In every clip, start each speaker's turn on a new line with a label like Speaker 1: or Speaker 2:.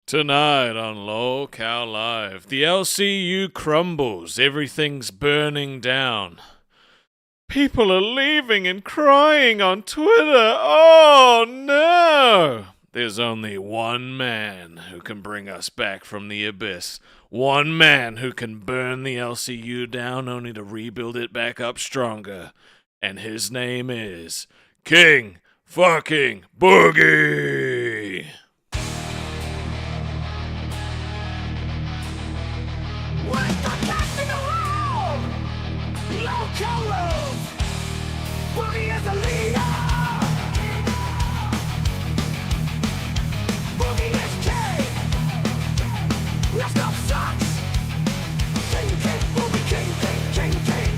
Speaker 1: Tonight on LolcowUniverse Live, the LCU crumbles, everything's burning down. People are leaving and crying on Twitter. Oh no! There's only one man who can bring us back from the abyss. One man who can burn the LCU down only to rebuild it back up stronger. And his name is King fucking Boogie!
Speaker 2: With the best in the world, LolcowUniverse. Boogie is the leader. Boogie is king. Let's go, sucks. King, king, Boogie, king, king, king, king.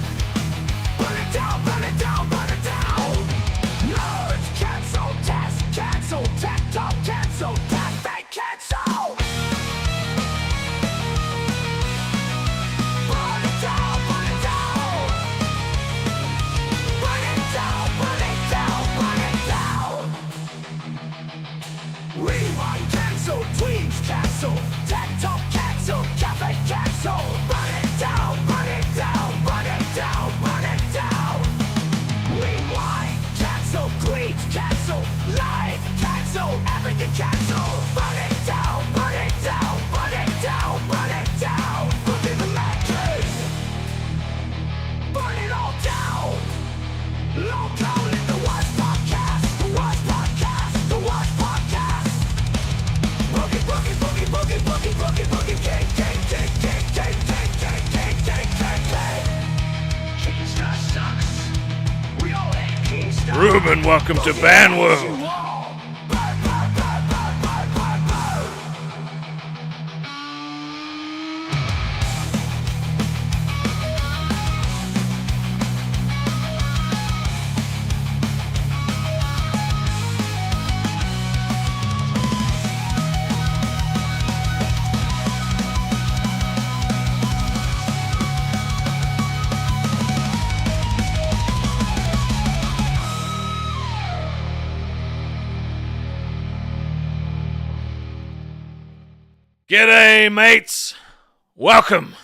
Speaker 2: Burn it down, burn it down, burn it down. Nerds, cancel, test, cancel, tech talk, cancel, tech, fake, cancel. Burn it down, burn it down. Burn it down, burn it down, burn it down. Rewind, cancel, tweets, cancel, tech talk, cancel, cafe, cancel. Burn it down, burn it down, burn it down, burn it down. Rewind, cancel, tweets, cancel, live, cancel, everything cancel. Burn it down, burn it down, burn it down, burn it down. Put in the mattress. Burn it all down. Local is the worst podcast, the worst podcast, the worst podcast. Boogie, boogie, boogie, boogie, boogie, boogie, boogie, king, king, king, king, king, king, king, king, king, king, king. Keemstar sucks. We all hate Keemstar.
Speaker 1: Ruben, welcome to Ban World.
Speaker 2: Burn, burn, burn, burn, burn, burn, burn.
Speaker 1: G'day, mates. Welcome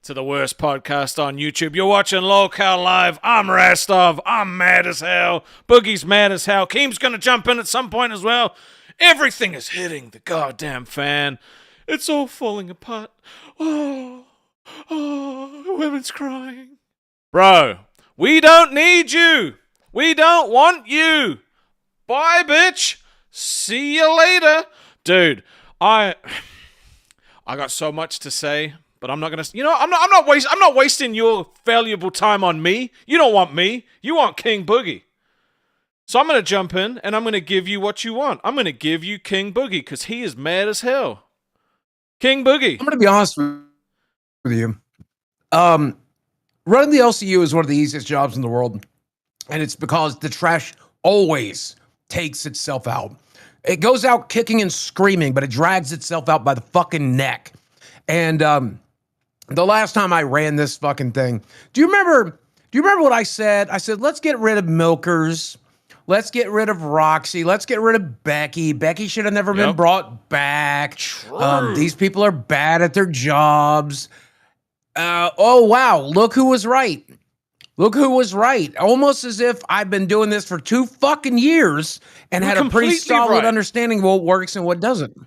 Speaker 1: to the worst podcast on YouTube. You're watching LolcowUniverse Live. I'm Rastov. I'm mad as hell. Boogie's mad as hell. Keem's gonna jump in at some point as well. Everything is hitting the goddamn fan. It's all falling apart. Oh, women's crying. Bro, we don't need you. We don't want you. Bye, bitch. See you later. Dude, I got so much to say, but I'm not gonna. I'm not wasting your valuable time on me. You don't want me. You want King Boogie. So I'm gonna jump in and I'm gonna give you what you want. I'm gonna give you King Boogie because he is mad as hell. King Boogie.
Speaker 3: I'm going to be honest with you. Running the LCU is one of the easiest jobs in the world, and it's because the trash always takes itself out. It goes out kicking and screaming, but it drags itself out by the fucking neck. And the last time I ran this fucking thing, do you remember what I said? I said, let's get rid of milkers. Let's get rid of Roxy. Let's get rid of Becky. Becky should have never been brought back. These people are bad at their jobs. Oh, wow. Look who was right. Look who was right. Almost as if I've been doing this for 2 fucking years and had a pretty solid understanding of what works and what doesn't.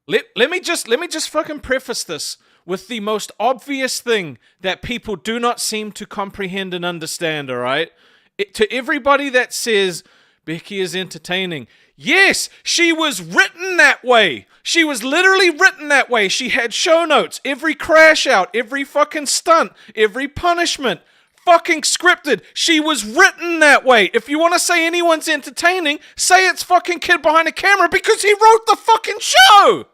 Speaker 1: Let me just fucking preface this with the most obvious thing that people do not seem to comprehend and understand, all right? To everybody that says Becky is entertaining, yes, she was written that way. She was literally written that way. She had show notes, every crash out, every fucking stunt, every punishment. Fucking scripted. She was written that way. If you want to say anyone's entertaining, say it's fucking Kid Behind the Camera because he wrote the fucking show.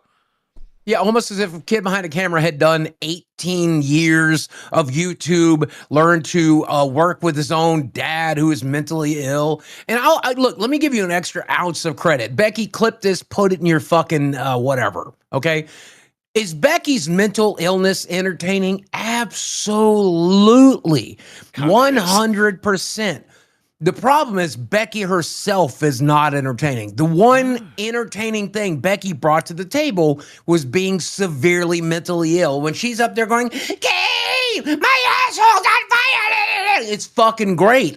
Speaker 3: Yeah, almost as if a kid behind a camera had done 18 years of YouTube, learned to work with his own dad who is mentally ill. And look, let me give you an extra ounce of credit. Becky, clip this, put it in your fucking whatever, okay? Is Becky's mental illness entertaining? Absolutely. 100%. The problem is Becky herself is not entertaining. The one entertaining thing Becky brought to the table was being severely mentally ill. When she's up there going, "Game, my asshole's on fire!" It's fucking great.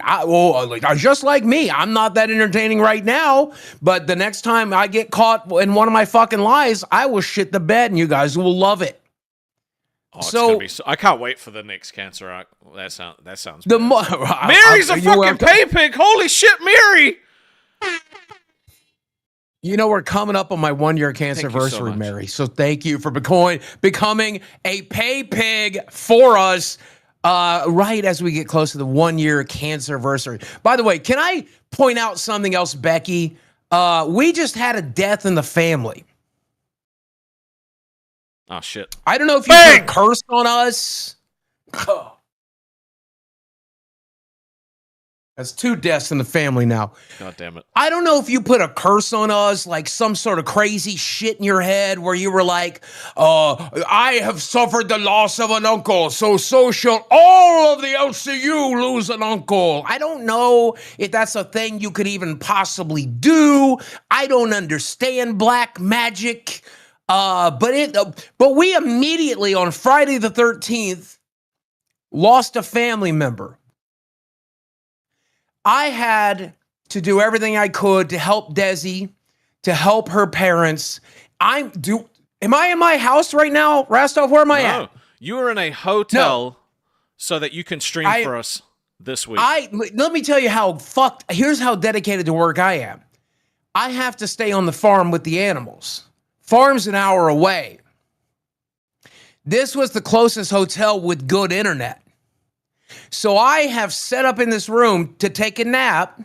Speaker 3: Just like me, I'm not that entertaining right now. But the next time I get caught in one of my fucking lies, I will shit the bed, and you guys will love it.
Speaker 1: Oh, it's gonna be I can't wait for the next cancer arc. That sounds.
Speaker 3: Mary's
Speaker 1: a fucking pay pig. Holy shit, Mary!
Speaker 3: You know, we're coming up on my 1-year cancer anniversary, Mary. So thank you for becoming a pay pig for us. Right as we get close to the 1-year cancer anniversary. By the way, can I point out something else, Becky? We just had a death in the family.
Speaker 1: Oh, shit.
Speaker 3: I don't know if you put a curse on us. That's 2 deaths in the family now.
Speaker 1: God damn it.
Speaker 3: I don't know if you put a curse on us, like some sort of crazy shit in your head where you were like, I have suffered the loss of an uncle, so shall all of the LCU lose an uncle. I don't know if that's a thing you could even possibly do. I don't understand black magic. But we immediately on Friday the 13th lost a family member. I had to do everything I could to help Desi, to help her parents. Am I in my house right now, Rastov? Where am I at?
Speaker 1: You are in a hotel so that you can stream for us this week.
Speaker 3: Let me tell you here's how dedicated to work I am. I have to stay on the farm with the animals. Farm's an hour away. This was the closest hotel with good internet. So I have set up in this room to take a nap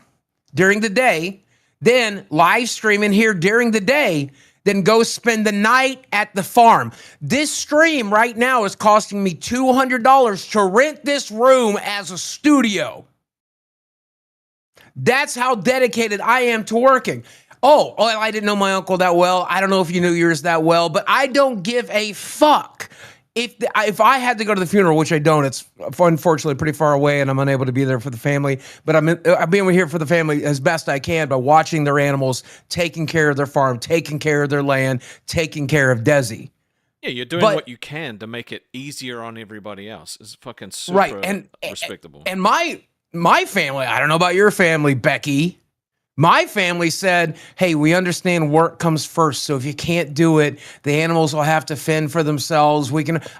Speaker 3: during the day, then live streaming here during the day, then go spend the night at the farm. This stream right now is costing me $200 to rent this room as a studio. That's how dedicated I am to working. Oh, I didn't know my uncle that well. I don't know if you knew yours that well, but I don't give a fuck. If I had to go to the funeral, which I don't, it's unfortunately pretty far away and I'm unable to be there for the family, but I'm being here for the family as best I can by watching their animals, taking care of their farm, taking care of their land, taking care of Desi.
Speaker 1: Yeah, you're doing what you can to make it easier on everybody else. It's fucking super respectable.
Speaker 3: And my family, I don't know about your family, Becky. My family said, hey, we understand work comes first. So if you can't do it, the animals will have to fend for themselves.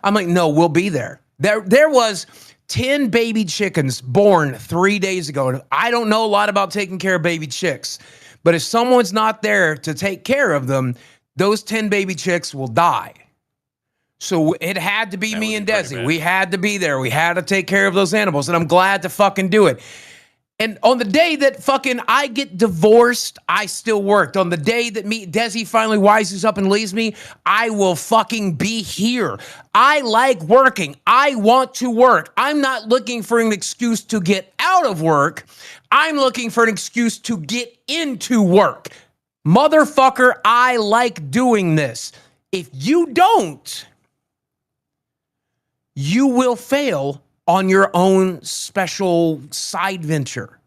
Speaker 3: I'm like, no, we'll be there. There was 10 baby chickens born 3 days ago. And I don't know a lot about taking care of baby chicks, but if someone's not there to take care of them, those 10 baby chicks will die. So it had to be me and Desi. We had to be there. We had to take care of those animals. And I'm glad to fucking do it. And on the day that fucking I get divorced, I still worked. On the day that Desi finally wises up and leaves me, I will fucking be here. I like working. I want to work. I'm not looking for an excuse to get out of work. I'm looking for an excuse to get into work. Motherfucker, I like doing this. If you don't, you will fail on your own special side venture.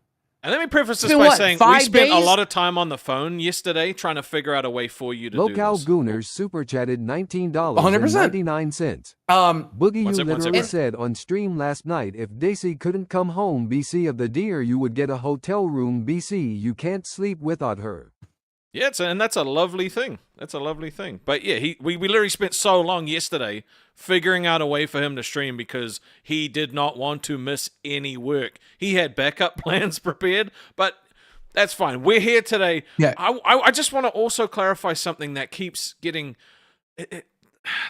Speaker 1: And let me preface this by saying we spent a lot of time on the phone yesterday trying to figure out a way for you to do this.
Speaker 4: LolcowUniverse super chatted $19.99. Boogie, you literally said on stream last night, if Daisy couldn't come home BC of the deer, you would get a hotel room BC. You can't sleep without her.
Speaker 1: Yeah, and that's a lovely thing. That's a lovely thing. But yeah, we literally spent so long yesterday figuring out a way for him to stream because he did not want to miss any work. He had backup plans prepared, but that's fine. We're here today.
Speaker 3: Yeah.
Speaker 1: I just want to also clarify something that keeps getting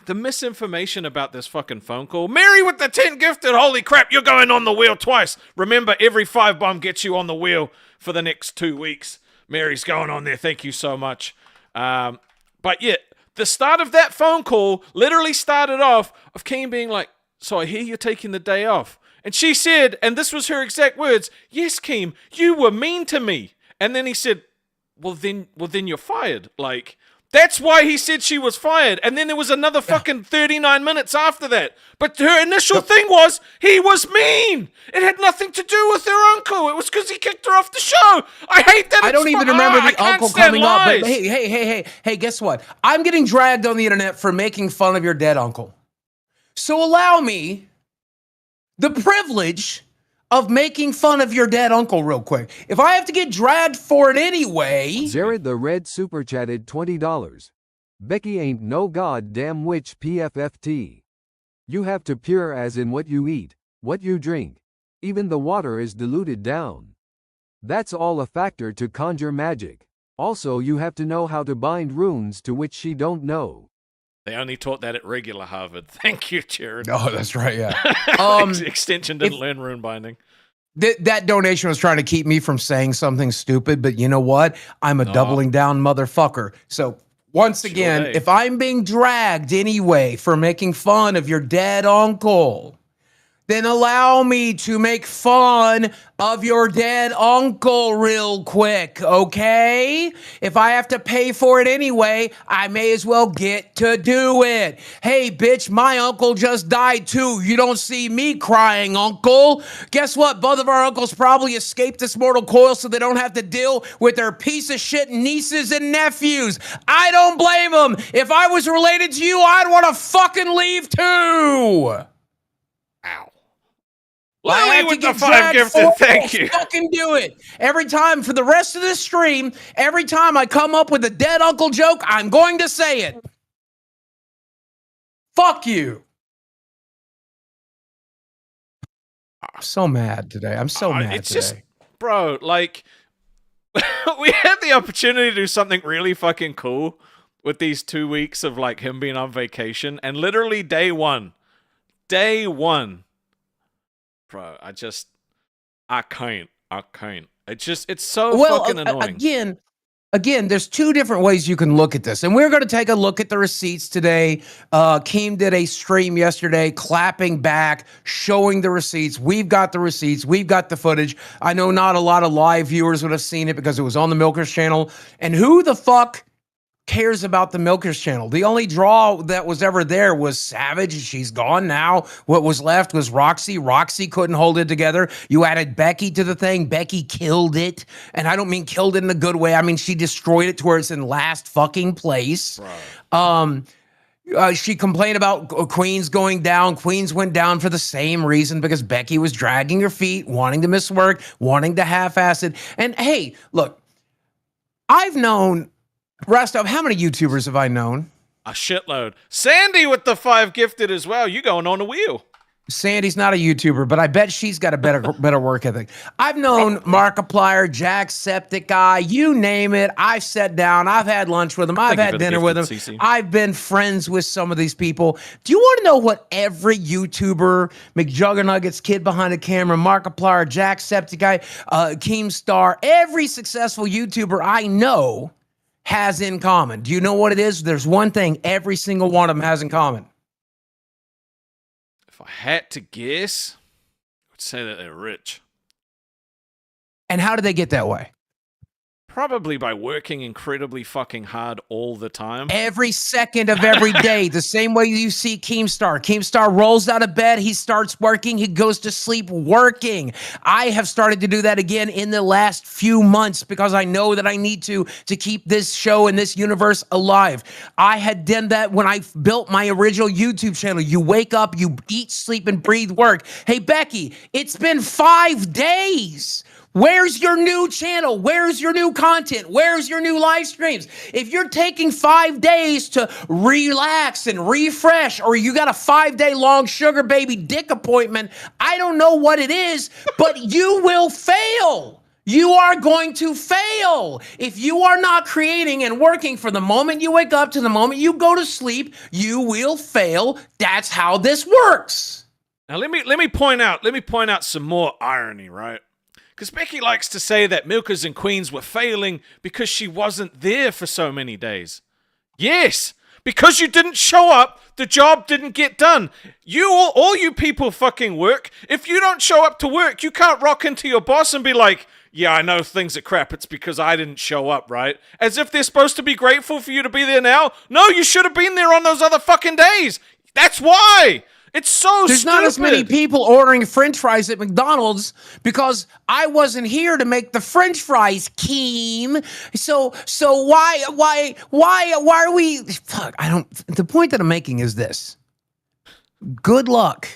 Speaker 1: the misinformation about this fucking phone call. Mary with the 10 gifted. Holy crap, you're going on the wheel twice. Remember, every 5 bomb gets you on the wheel for the next 2 weeks. Mary's going on there. Thank you so much. But yeah, the start of that phone call literally started off of Keem being like, so I hear you're taking the day off. And she said, and this was her exact words, yes, Keem, you were mean to me. And then he said, well then you're fired. Like, That's why he said she was fired. And then there was another fucking 39 minutes after that. But her initial thing was, he was mean. It had nothing to do with her uncle. It was because he kicked her off the show. I hate that.
Speaker 3: I don't even remember the uncle coming up.
Speaker 1: Lies.
Speaker 3: But hey, guess what? I'm getting dragged on the internet for making fun of your dead uncle. So allow me the privilege of making fun of your dead uncle real quick. If I have to get dragged for it anyway.
Speaker 4: Jared the Red super chatted $20. Becky ain't no goddamn witch PFFT. You have to pure as in what you eat, what you drink. Even the water is diluted down. That's all a factor to conjure magic. Also, you have to know how to bind runes to which she don't know.
Speaker 1: They only taught that at regular Harvard. Thank you, Jared.
Speaker 3: Oh, that's right, yeah.
Speaker 1: Extension didn't learn rune binding.
Speaker 3: That donation was trying to keep me from saying something stupid, but you know what? I'm a doubling down motherfucker. So once again, if I'm being dragged anyway for making fun of your dead uncle, then allow me to make fun of your dead uncle real quick, okay? If I have to pay for it anyway, I may as well get to do it. Hey, bitch, my uncle just died too. You don't see me crying, uncle. Guess what? Both of our uncles probably escaped this mortal coil so they don't have to deal with their piece of shit nieces and nephews. I don't blame them. If I was related to you, I'd want to fucking leave too.
Speaker 1: Ow. Lily with the 5 gifted, thank you.
Speaker 3: Fucking do it. Every time for the rest of this stream, every time I come up with a dead uncle joke, I'm going to say it. Fuck you. I'm so mad today. I'm so mad
Speaker 1: it's
Speaker 3: today.
Speaker 1: Just, bro, like, we had the opportunity to do something really fucking cool with these 2 weeks of, like, him being on vacation, and literally day one, bro, I can't. It's so fucking annoying.
Speaker 3: Again, there's two different ways you can look at this. And we're going to take a look at the receipts today. Keem did a stream yesterday, clapping back, showing the receipts. We've got the receipts. We've got the footage. I know not a lot of live viewers would have seen it because it was on the Milkers channel. And who the fuck cares about the Milkers channel? The only draw that was ever there was Savage. She's gone now. What was left was Roxy. Roxy couldn't hold it together. You added Becky to the thing. Becky killed it. And I don't mean killed it in a good way. I mean, she destroyed it to where it's in last fucking place. She complained about Queens going down. Queens went down for the same reason, because Becky was dragging her feet, wanting to miss work, wanting to half-ass it. And hey, look, I've known Rostov, how many YouTubers have I known?
Speaker 1: A shitload. Sandy with the 5 gifted as well. You going on the wheel.
Speaker 3: Sandy's not a YouTuber, but I bet she's got a better work ethic. I've known Markiplier, Jacksepticeye, you name it. I've sat down. I've had lunch with them. I've had dinner with them. CC. I've been friends with some of these people. Do you want to know what every YouTuber, McJuggernuggets, kid behind the camera, Markiplier, Jacksepticeye, Keemstar, every successful YouTuber I know has in common? Do you know what it is? There's one thing every single one of them has in common.
Speaker 1: If I had to guess, I would say that they're rich.
Speaker 3: And how did they get that way?
Speaker 1: Probably by working incredibly fucking hard all the time.
Speaker 3: Every second of every day. The same way you see Keemstar. Keemstar rolls out of bed. He starts working. He goes to sleep working. I have started to do that again in the last few months because I know that I need to keep this show and this universe alive. I had done that when I built my original YouTube channel. You wake up, you eat, sleep, and breathe work. Hey, Becky, it's been 5 days. Where's your new channel? Where's your new content? Where's your new live streams? If you're taking 5 days to relax and refresh, or you got a 5-day long sugar baby dick appointment, I don't know what it is, but you will fail. You are going to fail. If you are not creating and working from the moment you wake up to the moment you go to sleep, you will fail. That's how this works.
Speaker 1: Now let me point out some more irony, right? Because Becky likes to say that Milkers and Queens were failing because she wasn't there for so many days. Yes, because you didn't show up, the job didn't get done. All you people fucking work. If you don't show up to work, you can't rock into your boss and be like, yeah, I know things are crap. It's because I didn't show up, right? As if they're supposed to be grateful for you to be there now. No, you should have been there on those other fucking days. That's why. It's so
Speaker 3: There's
Speaker 1: stupid.
Speaker 3: not as many people ordering French fries at McDonald's because I wasn't here to make the French fries, Keem. So why are we? Fuck, I don't. The point that I'm making is this: good luck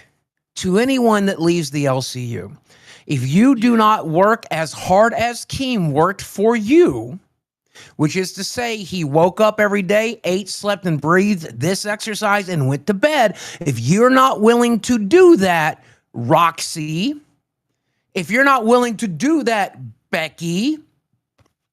Speaker 3: to anyone that leaves the LCU. If you do not work as hard as Keem worked for you, which is to say he woke up every day, ate, slept, and breathed this exercise and went to bed. If you're not willing to do that, Roxy, if you're not willing to do that, Becky,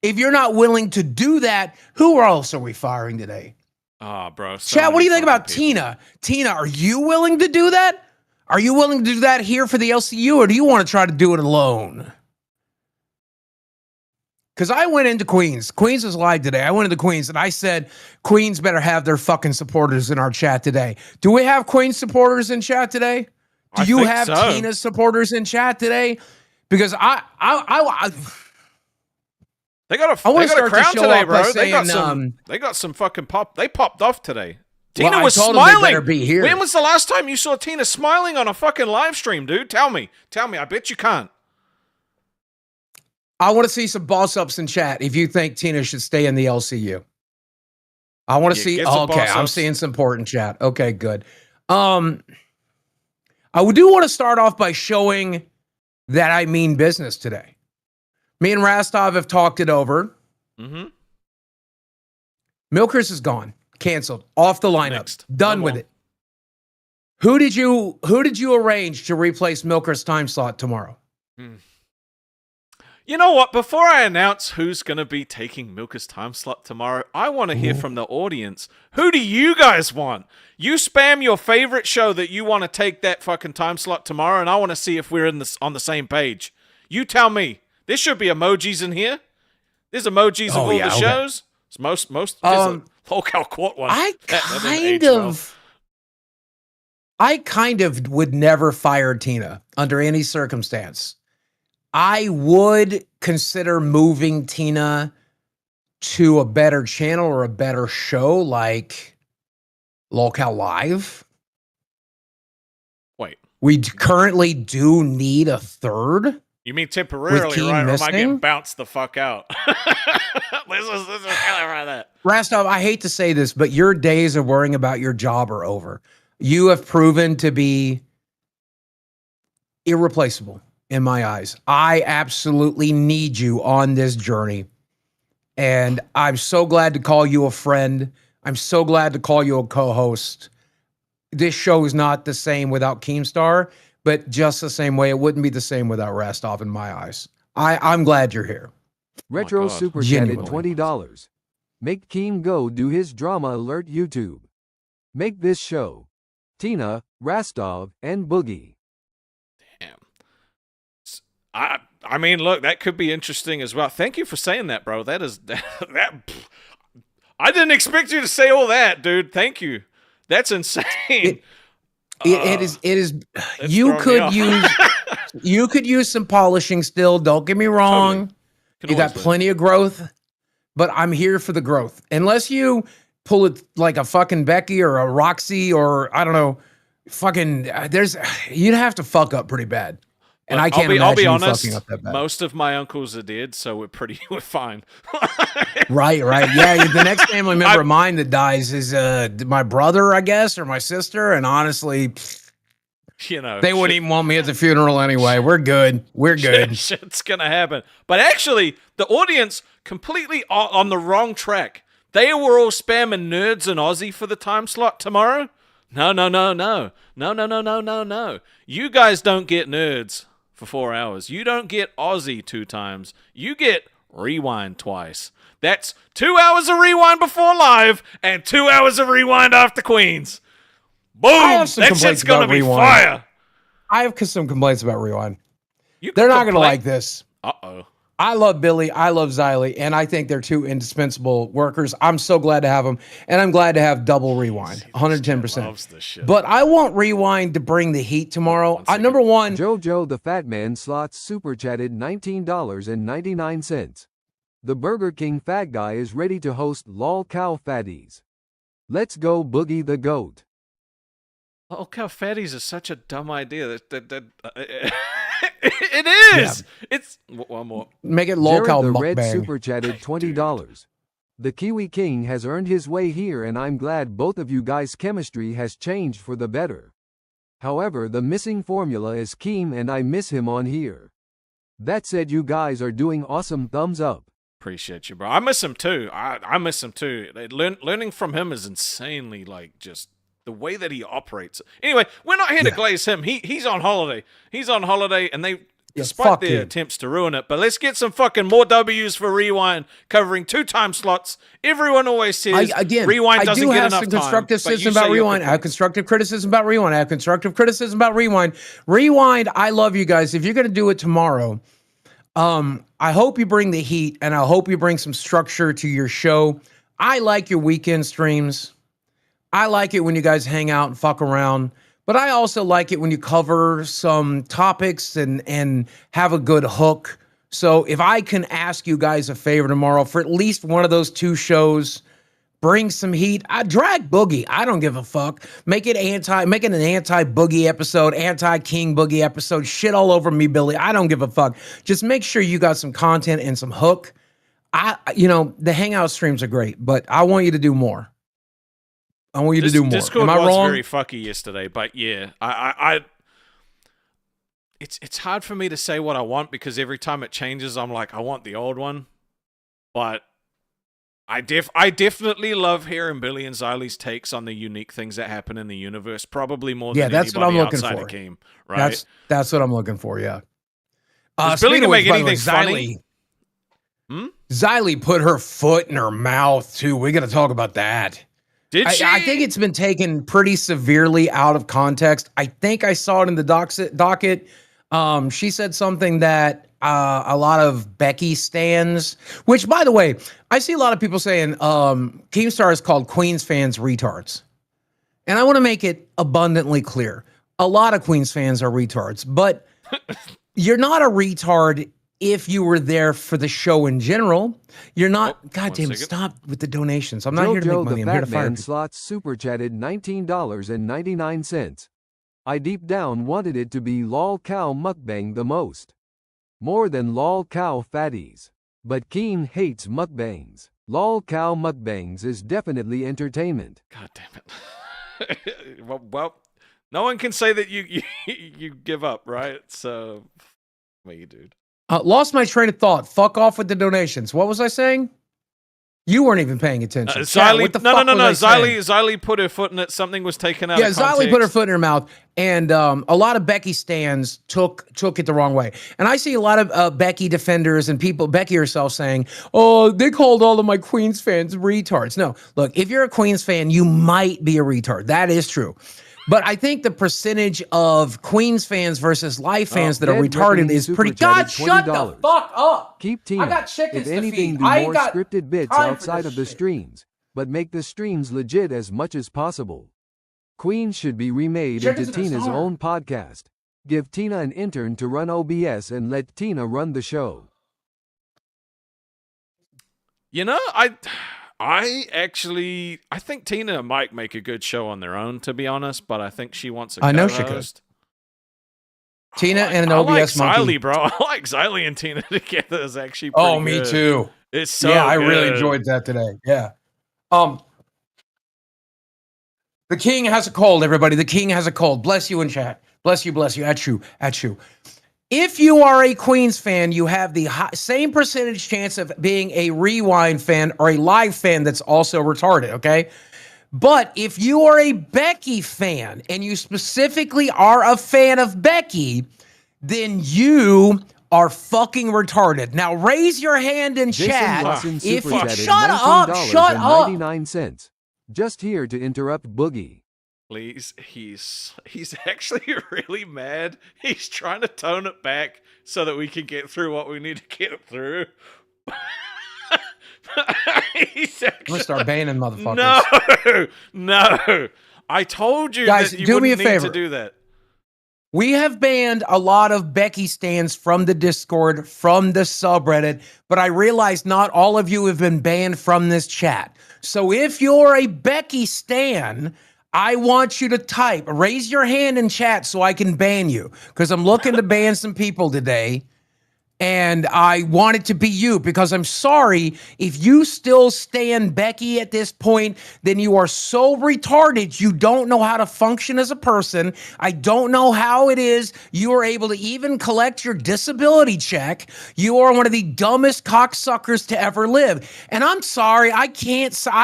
Speaker 3: if you're not willing to do that, who else are we firing today?
Speaker 1: Oh, bro.
Speaker 3: Chad, what do you think about Tina? Tina, are you willing to do that? Are you willing to do that here for the LCU, or do you want to try to do it alone? Because I went into Queens. Queens was live today. I went into Queens and I said, Queens better have their fucking supporters in our chat today. Do we have Queens supporters in chat today? Do you have Tina's supporters in chat today? Because
Speaker 1: they got a crowd today, bro. They got some fucking pop. They popped off today. Tina was smiling.
Speaker 3: Be here.
Speaker 1: When was the last time you saw Tina smiling on a fucking live stream, dude? Tell me. I bet you can't.
Speaker 3: I want to see some boss ups in chat if you think Tina should stay in the LCU. I want to see. Okay, I'm seeing some support in chat. Okay, good. I do want to start off by showing that I mean business today. Me and Rastov have talked it over.
Speaker 1: Mm-hmm.
Speaker 3: Milkers is gone, canceled, off the lineup,
Speaker 1: Next.
Speaker 3: done with it. Who did you arrange to replace Milker's time slot tomorrow?
Speaker 1: You know what? Before I announce who's going to be taking Milker's time slot tomorrow, I want to hear from the audience. Who do you guys want? You spam your favorite show that you want to take that fucking time slot tomorrow, and I want to see if we're on the same page. You tell me. There should be emojis in here. There's emojis of all the shows. It's most. Local Court one.
Speaker 3: I kind of would never fire Tina under any circumstance. I would consider moving Tina to a better channel or a better show like Local Live.
Speaker 1: Wait.
Speaker 3: We currently do need a third.
Speaker 1: You mean temporarily, right? Or am I getting bounced the fuck out? This is kind of that.
Speaker 3: Rastov, I hate to say this, but your days of worrying about your job are over. You have proven to be irreplaceable. In my eyes, I absolutely need you on this journey. And I'm so glad to call you a friend. I'm so glad to call you a co-host. This show is not the same without Keemstar, but just the same way it wouldn't be the same without Rastov in my eyes. I'm glad you're here.
Speaker 4: Retro Super Chatted $20. Make Keem go do his drama alert YouTube. Make this show. Tina, Rastov, and Boogie.
Speaker 1: I mean, look, that could be interesting as well. Thank you for saying that, bro. That I didn't expect you to say all that, dude. Thank you. That's insane.
Speaker 3: It is. You could use some polishing still. Don't get me wrong. Totally. You got plenty of growth, but I'm here for the growth. Unless you pull it like a fucking Becky or a Roxy or I don't know, you'd have to fuck up pretty bad. And I can't imagine
Speaker 1: I'll be honest,
Speaker 3: fucking up that bad.
Speaker 1: Most of my uncles are dead, so we're fine.
Speaker 3: Right. Yeah, the next family member of mine that dies is my brother, I guess, or my sister. And honestly, they wouldn't even want me at the funeral anyway. We're good.
Speaker 1: Shit's gonna happen. But actually, the audience completely on the wrong track. They were all spamming nerds and Aussie for the time slot tomorrow. No. You guys don't get nerds for 4 hours. You don't get Aussie 2 times. You get rewind twice. That's 2 hours of rewind before live and 2 hours of rewind after Queens. Boom! That shit's gonna be fire.
Speaker 3: I have some complaints about rewind. They're not gonna like this.
Speaker 1: Uh-oh.
Speaker 3: I love Billy. I love Xylee, and I think they're two indispensable workers. I'm so glad to have them, and I'm glad to have double rewind, 110%.
Speaker 1: Loves this shit.
Speaker 3: But I want rewind to bring the heat tomorrow. Number one,
Speaker 4: Jojo the Fat Man slots super chatted $19.99. The Burger King fat guy is ready to host LOL Cow Fatties. Let's go Boogie the Goat.
Speaker 1: Lolcow Fatties is such a dumb idea. It is. Yeah. It's one more.
Speaker 3: Make it Lolcow
Speaker 4: Jared the
Speaker 3: mukbang.
Speaker 4: Red super chatted $20. The Kiwi King has earned his way here, and I'm glad both of you guys' chemistry has changed for the better. However, the missing formula is Keem, and I miss him on here. That said, you guys are doing awesome. Thumbs up.
Speaker 1: Appreciate you, bro. I miss him too. I miss him too. Learning from him is insanely, like, just the way that he operates. Anyway, we're not here to glaze him. He's on holiday. He's on holiday, and they, despite their attempts to ruin it, but let's get some fucking more W's for Rewind, covering 2 time slots. Everyone always says Rewind doesn't get enough time. I do have some constructive criticism about Rewind. I have constructive criticism about Rewind. I have constructive criticism about Rewind. Rewind, I love you guys. If you're going to do it tomorrow, I hope you bring the heat, and I hope you bring some structure to your show. I like your weekend streams. I like it when you guys hang out and fuck around, but I also like it when you cover some topics and have a good hook. So if I can ask you guys a favor tomorrow for at least one of those 2 shows, bring some heat. I drag Boogie. I don't give a fuck. Make it an anti-Boogie episode, anti-King Boogie episode. Shit all over me, Billy. I don't give a fuck. Just make sure you got some content and some hook. The hangout streams are great, but I want you to do more. I want you to do more. Discord
Speaker 3: Am I
Speaker 1: was
Speaker 3: wrong?
Speaker 1: very fucky yesterday, but yeah, it's hard for me to say what I want because every time it changes, I'm like, I want the old one. But I definitely love hearing Billy and Xylee's takes on the unique things that happen in the universe, probably more than
Speaker 3: that's what I'm
Speaker 1: anybody
Speaker 3: looking
Speaker 1: outside
Speaker 3: for.
Speaker 1: of Keem, right?
Speaker 3: That's what I'm looking for. Yeah.
Speaker 1: Billy can make anything
Speaker 3: Xylee,
Speaker 1: funny.
Speaker 3: Xylee put her foot in her mouth too. We got to talk about that.
Speaker 1: Did she?
Speaker 3: I think it's been taken pretty severely out of context. I think I saw it in the docket. She said something that a lot of Becky stands, which, by the way, I see a lot of people saying Keemstar is called Queens fans retards. And I want to make it abundantly clear. A lot of Queens fans are retards, but you're not a retard if you were there for the show in general. You're not. God damn it! Stop with the donations. I'm not here to make money. I'm here to fire people.
Speaker 4: Slots super chatted $19.99. I deep down wanted it to be LOL Cow Mukbang the most. More than LOL Cow Fatties. But Keem hates mukbangs. LOL Cow Mukbangs is definitely entertainment.
Speaker 1: God damn it. well, no one can say that you give up, right? So, me, dude.
Speaker 3: Lost my train of thought. Fuck off with the donations. What was I saying? You weren't even paying attention.
Speaker 1: Xylee, no. Xylee put her foot in it. Something was taken out of context.
Speaker 3: Xylee put her foot in her mouth, and a lot of Becky stans took it the wrong way. And I see a lot of Becky defenders and people, Becky herself, saying, "Oh, they called all of my Queens fans retards." No, look, if you're a Queens fan, you might be a retard. That is true. But I think the percentage of Queens fans versus Live fans that are retarded is pretty. God, shut the fuck up!
Speaker 4: Keep Tina.
Speaker 3: I got chickens
Speaker 4: if anything,
Speaker 3: to feed.
Speaker 4: do more scripted bits outside of the streams, but make the streams legit as much as possible. Queens should be remade into Tina's own podcast. Give Tina an intern to run OBS and let Tina run the show.
Speaker 1: You know, I think Tina might make a good show on their own, to be honest, but I think she wants a co-host.
Speaker 3: I know she could. Tina and an OBS
Speaker 1: monkey.
Speaker 3: Xylee,
Speaker 1: bro. I like Xylee and Tina together is actually pretty
Speaker 3: good. Me too.
Speaker 1: It's so
Speaker 3: I
Speaker 1: good.
Speaker 3: really enjoyed that today. Yeah. The king has a cold, everybody. The king has a cold. Bless you in chat. Bless you. At you. If you are a Queens fan, you have the same percentage chance of being a Rewind fan or a Live fan that's also retarded, okay? But if you are a Becky fan and you specifically are a fan of Becky, then you are fucking retarded. Now raise your hand in chat. If you shut up.
Speaker 4: 99 cents. Just here to interrupt Boogie.
Speaker 1: he's actually really mad. He's trying to tone it back so that we can get through what we need to get through. He's
Speaker 3: I'm gonna start banning motherfuckers.
Speaker 1: No. I told you
Speaker 3: Guys,
Speaker 1: that you
Speaker 3: do me
Speaker 1: wouldn't
Speaker 3: a
Speaker 1: need
Speaker 3: favor.
Speaker 1: to do that.
Speaker 3: We have banned a lot of Becky stands from the Discord, from the subreddit, but I realize not all of you have been banned from this chat. So if you're a Becky stan, I want you to raise your hand in chat so I can ban you, because I'm looking to ban some people today. And I want it to be you, because I'm sorry, if you still stand Becky at this point, then you are so retarded you don't know how to function as a person. I don't know how it is you are able to even collect your disability check. You are one of the dumbest cocksuckers to ever live. And I'm sorry, I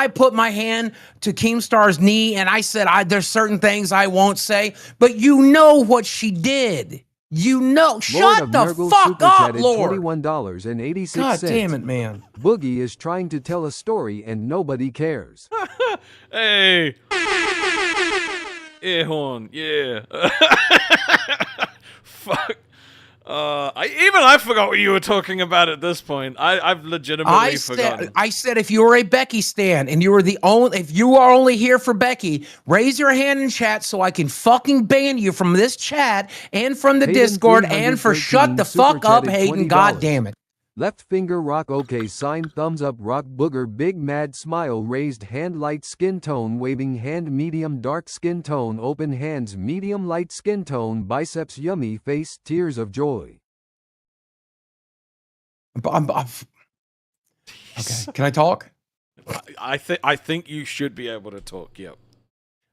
Speaker 3: put my hand to Keemstar's knee and I said, there's certain things I won't say, but you know what she did. You know, shut the fuck up, Lord.
Speaker 4: $21.86.
Speaker 3: God damn it, man.
Speaker 4: Boogie is trying to tell a story and nobody cares.
Speaker 1: Hey. Air horn, yeah. Fuck. I forgot what you were talking about at this point. I've legitimately forgotten.
Speaker 3: I said if you were a Becky stan and if you are only here for Becky, raise your hand in chat so I can fucking ban you from this chat and from the Discord and for shut the fuck up, Hayden. God damn it.
Speaker 4: Left finger rock okay sign thumbs up rock booger big mad smile raised hand light skin tone waving hand medium dark skin tone open hands medium light skin tone biceps yummy face tears of joy.
Speaker 3: Okay, can I talk?
Speaker 1: I think you should be able to talk. Yep.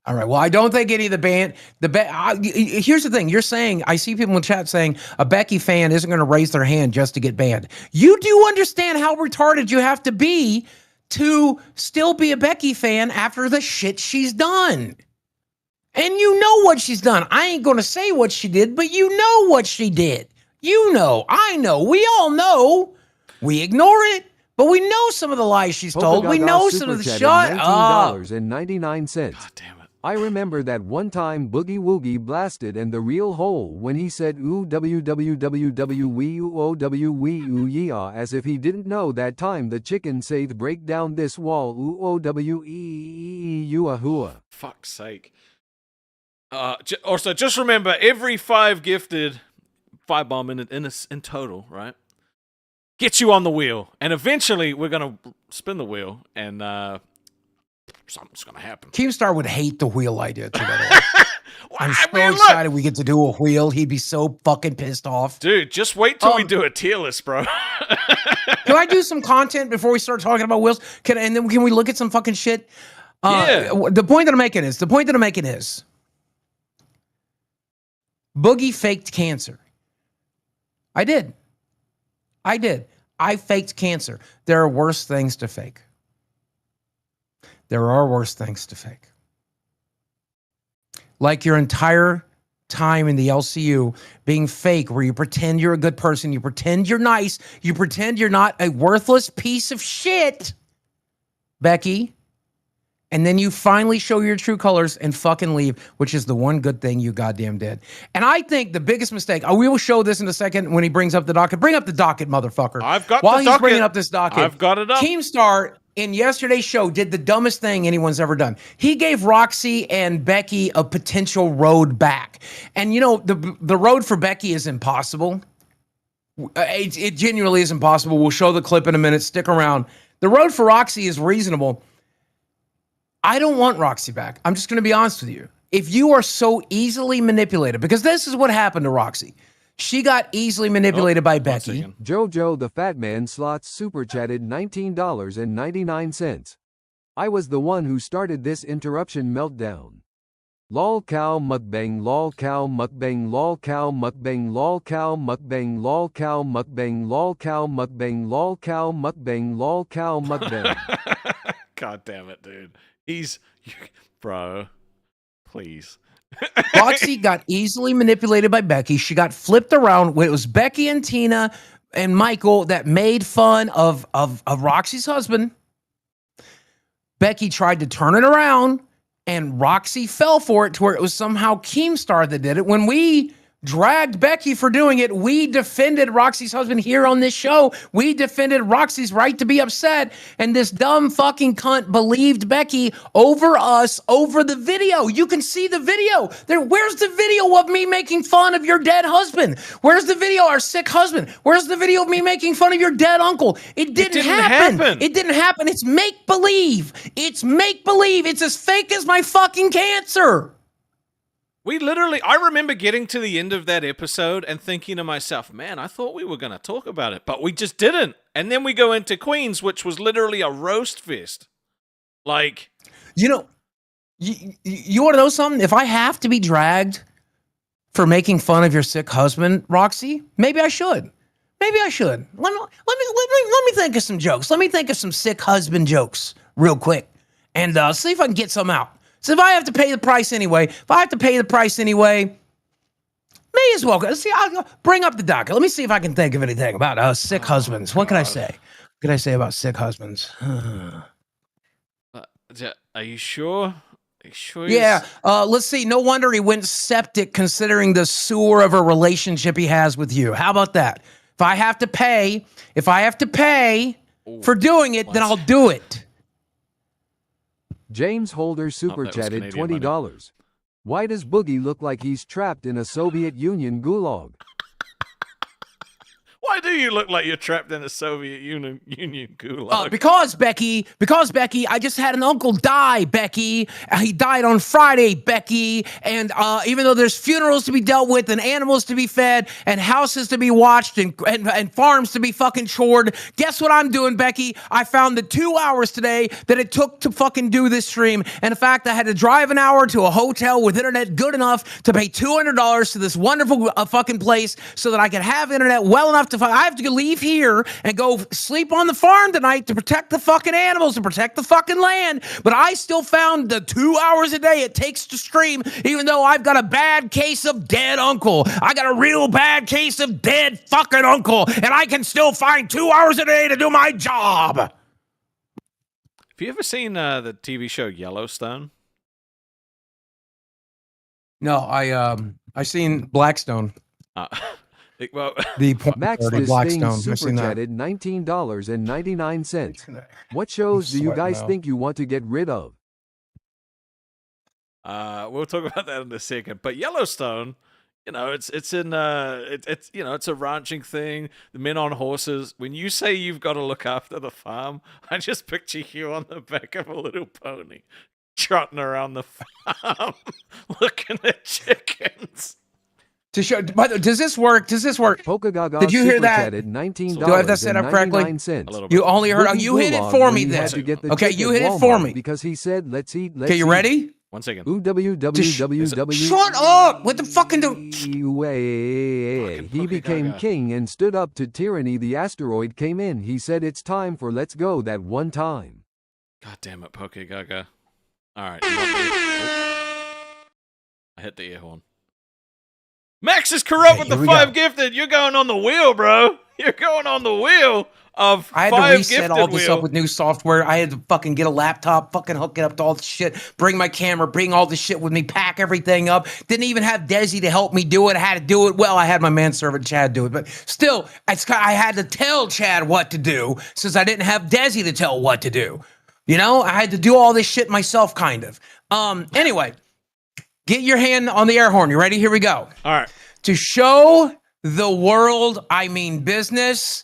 Speaker 3: All right. Well, I don't think any of here's the thing. You're saying, I see people in chat saying a Becky fan isn't going to raise their hand just to get banned. You do understand how retarded you have to be to still be a Becky fan after the shit she's done. And you know what she's done. I ain't going to say what she did, but you know what she did. You know, I know, we all know. We ignore it, but we know some of the lies she's told. We know some of the shut up.
Speaker 4: $19.99.
Speaker 1: God damn it.
Speaker 4: I remember that one time Boogie Woogie blasted and the real hole when he said ooh www as if he didn't know that time the chicken saith break down this wall ooh ahua.
Speaker 1: Fuck's sake. Also, just remember every 5 gifted 5 bomb in total, right? Gets you on the wheel, and eventually we're gonna spin the wheel, and something's gonna happen.
Speaker 3: Keemstar would hate the wheel idea too, by the way. I'm so excited we get to do a wheel. He'd be so fucking pissed off.
Speaker 1: Dude, just wait till we do a tier list, bro.
Speaker 3: Can I do some content before we start talking about wheels? And then can we look at some fucking shit?
Speaker 1: Yeah.
Speaker 3: The point that I'm making is Boogie faked cancer. I did. I faked cancer. There are worse things to fake. Like your entire time in the LCU being fake, where you pretend you're a good person, you pretend you're nice, you pretend you're not a worthless piece of shit, Becky. And then you finally show your true colors and fucking leave, which is the one good thing you goddamn did. And I think the biggest mistake, we will show this in a second when he brings up the docket. Bring up the docket, motherfucker.
Speaker 1: I've got
Speaker 3: While
Speaker 1: the
Speaker 3: he's
Speaker 1: docket.
Speaker 3: bringing up this docket.
Speaker 1: I've got it up.
Speaker 3: Keemstar in yesterday's show did the dumbest thing anyone's ever done. He gave Roxy and Becky a potential road back. And you know, the road for Becky is impossible. It genuinely is impossible. We'll show the clip in a minute. Stick around. The road for Roxy is reasonable. I don't want Roxy back. I'm just going to be honest with you. If you are so easily manipulated, because this is what happened to Roxy. She got easily manipulated by Becky.
Speaker 4: Jojo the Fat Man slots super chatted $19.99. I was the one who started this interruption meltdown. Lol cow mukbang lol cow mukbang lol cow mukbang lol cow mukbang lol cow mukbang lol cow mukbang lol cow mukbang lol cow mukbang.
Speaker 1: God damn it, dude. Bro, please.
Speaker 3: Roxy got easily manipulated by Becky. She got flipped around. It was Becky and Tina and Michael that made fun of Roxy's husband. Becky tried to turn it around And Roxy fell for it to where it was somehow Keemstar that did it. When we dragged Becky for doing it, we defended Roxy's husband here on this show. We defended Roxy's right to be upset. And this dumb fucking cunt believed Becky over us, over the video. You can see the video. Where's the video of me making fun of your dead husband? Where's the video, our sick husband? Where's the video of me making fun of your dead uncle? It didn't happen. It didn't happen. It's make-believe. It's make-believe. It's as fake as my fucking cancer.
Speaker 1: I remember getting to the end of that episode and thinking to myself, man, I thought we were going to talk about it, but we just didn't. And then we go into Queens, which was literally a roast fest. Like,
Speaker 3: you know, you want to know something? If I have to be dragged for making fun of your sick husband, Roxy, maybe I should. Maybe I should. Let me think of some jokes. Let me think of some sick husband jokes real quick and see if I can get some out. So if I have to pay the price anyway, may as well. See, I'll bring up the docket. Let me see if I can think of anything about sick husbands. What can I say? What can I say about sick husbands?
Speaker 1: Are you sure?
Speaker 3: Yeah. Let's see. No wonder he went septic considering the sewer of a relationship he has with you. How about that? If I have to pay for doing it, then I'll do it.
Speaker 4: James Holder super chatted $20. Why does Boogie look like he's trapped in a Soviet Union gulag?
Speaker 1: Why do you look like you're trapped in a Soviet Union gulag?
Speaker 3: Because Becky, I just had an uncle die, Becky. He died on Friday, Becky. And even though there's funerals to be dealt with and animals to be fed and houses to be watched and farms to be fucking chored, guess what I'm doing, Becky? I found the 2 hours today that it took to fucking do this stream. And in fact, I had to drive an hour to a hotel with internet good enough to pay $200 to this wonderful fucking place so that I could have internet well enough to I have to leave here and go sleep on the farm tonight to protect the fucking animals, to protect the fucking land. But I still found the 2 hours a day it takes to stream, even though I've got a bad case of dead uncle. I got a real bad case of dead fucking uncle, and I can still find 2 hours a day to do my job.
Speaker 1: Have you ever seen the TV show Yellowstone?
Speaker 3: No, I seen Blackstone.
Speaker 1: Well,
Speaker 3: the
Speaker 4: Max Blackstone super chatted $19.99. What shows do you guys think you want to get rid of?
Speaker 1: We'll talk about that in a second. But Yellowstone, it's a ranching thing. The men on horses. When you say you've got to look after the farm, I just picture you on the back of a little pony, trotting around the farm, looking at chickens.
Speaker 3: To show, but does this work?
Speaker 4: Polka Gaga
Speaker 3: Did you hear that?
Speaker 4: $19.
Speaker 3: Do I have that set up correctly? You only heard. You hit it for me then. Okay, you hit it for me
Speaker 4: because he said, "Let's eat."
Speaker 3: Okay, you ready?
Speaker 1: 1 second.
Speaker 4: Shut
Speaker 3: up! What the fucking do?
Speaker 4: He became king and stood up to tyranny. The asteroid came in. He said, "It's time for Let's Go." That one time.
Speaker 1: God damn it, Polka Gaga. All right. I hit the ear horn. Max is corrupt with the 5 gifted. You're going on the wheel, bro. You're going on the wheel of 5 gifted. I had to reset all this
Speaker 3: up with new software. I had to fucking get a laptop, fucking hook it up to all the shit, bring my camera, bring all the shit with me, pack everything up. Didn't even have Desi to help me do it. I had to do it. Well, I had my manservant Chad do it, but still, I had to tell Chad what to do since I didn't have Desi to tell what to do. I had to do all this shit myself, kind of. Anyway. Get your hand on the air horn. You ready? Here we go.
Speaker 1: All right.
Speaker 3: To show the world, I mean business,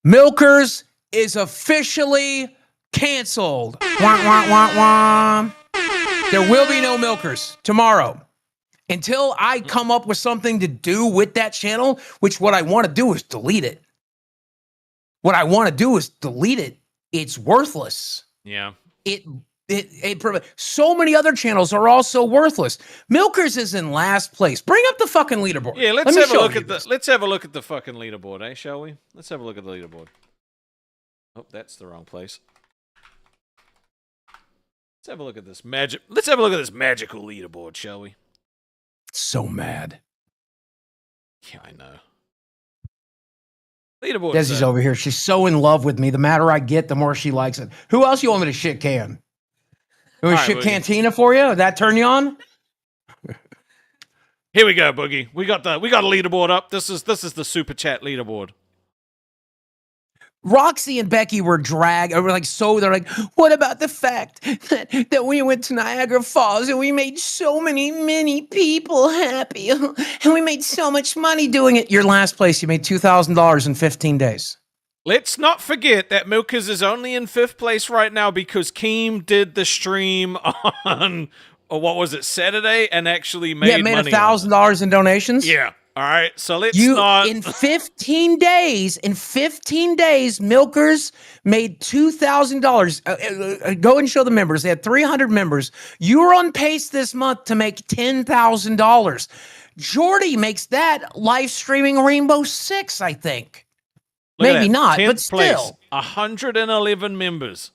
Speaker 3: Milkers is officially canceled. Wah, wah, wah, wah. There will be no Milkers tomorrow until I come up with something to do with that channel, which what I want to do is delete it. It's worthless.
Speaker 1: Yeah.
Speaker 3: So many other channels are also worthless. Milkers is in last place. Bring up the fucking leaderboard.
Speaker 1: Yeah, let's have a look at the fucking leaderboard, shall we? Let's have a look at the leaderboard. Oh, that's the wrong place. Let's have a look at this magical leaderboard, shall we?
Speaker 3: So mad.
Speaker 1: Yeah, I know. Leaderboard.
Speaker 3: Desi's over here. She's so in love with me. The madder I get, the more she likes it. Who else you want me to shit can? We
Speaker 1: All right,
Speaker 3: ship
Speaker 1: Boogie.
Speaker 3: Cantina for you? Did that turn you on?
Speaker 1: Here we go, Boogie. We got a leaderboard up. This is the super chat leaderboard.
Speaker 3: Roxy and Becky were dragged. They're like, what about the fact that we went to Niagara Falls and we made so many people happy and we made so much money doing it? Your last place, you made $2,000 in 15 days.
Speaker 1: Let's not forget that Milkers is only in 5th place right now because Keem did the stream on, or what was it, Saturday, and actually made
Speaker 3: made
Speaker 1: money.
Speaker 3: $1,000 in donations.
Speaker 1: Yeah. All right. So let's
Speaker 3: You
Speaker 1: not.
Speaker 3: in 15 days, Milkers made $2,000. Go and show the members. They had 300 members. You were on pace this month to make $10,000. Jordy makes that live streaming Rainbow Six, I think.
Speaker 1: Look at
Speaker 3: Maybe
Speaker 1: that.
Speaker 3: not,
Speaker 1: 10th
Speaker 3: but still.
Speaker 1: place, 111 members.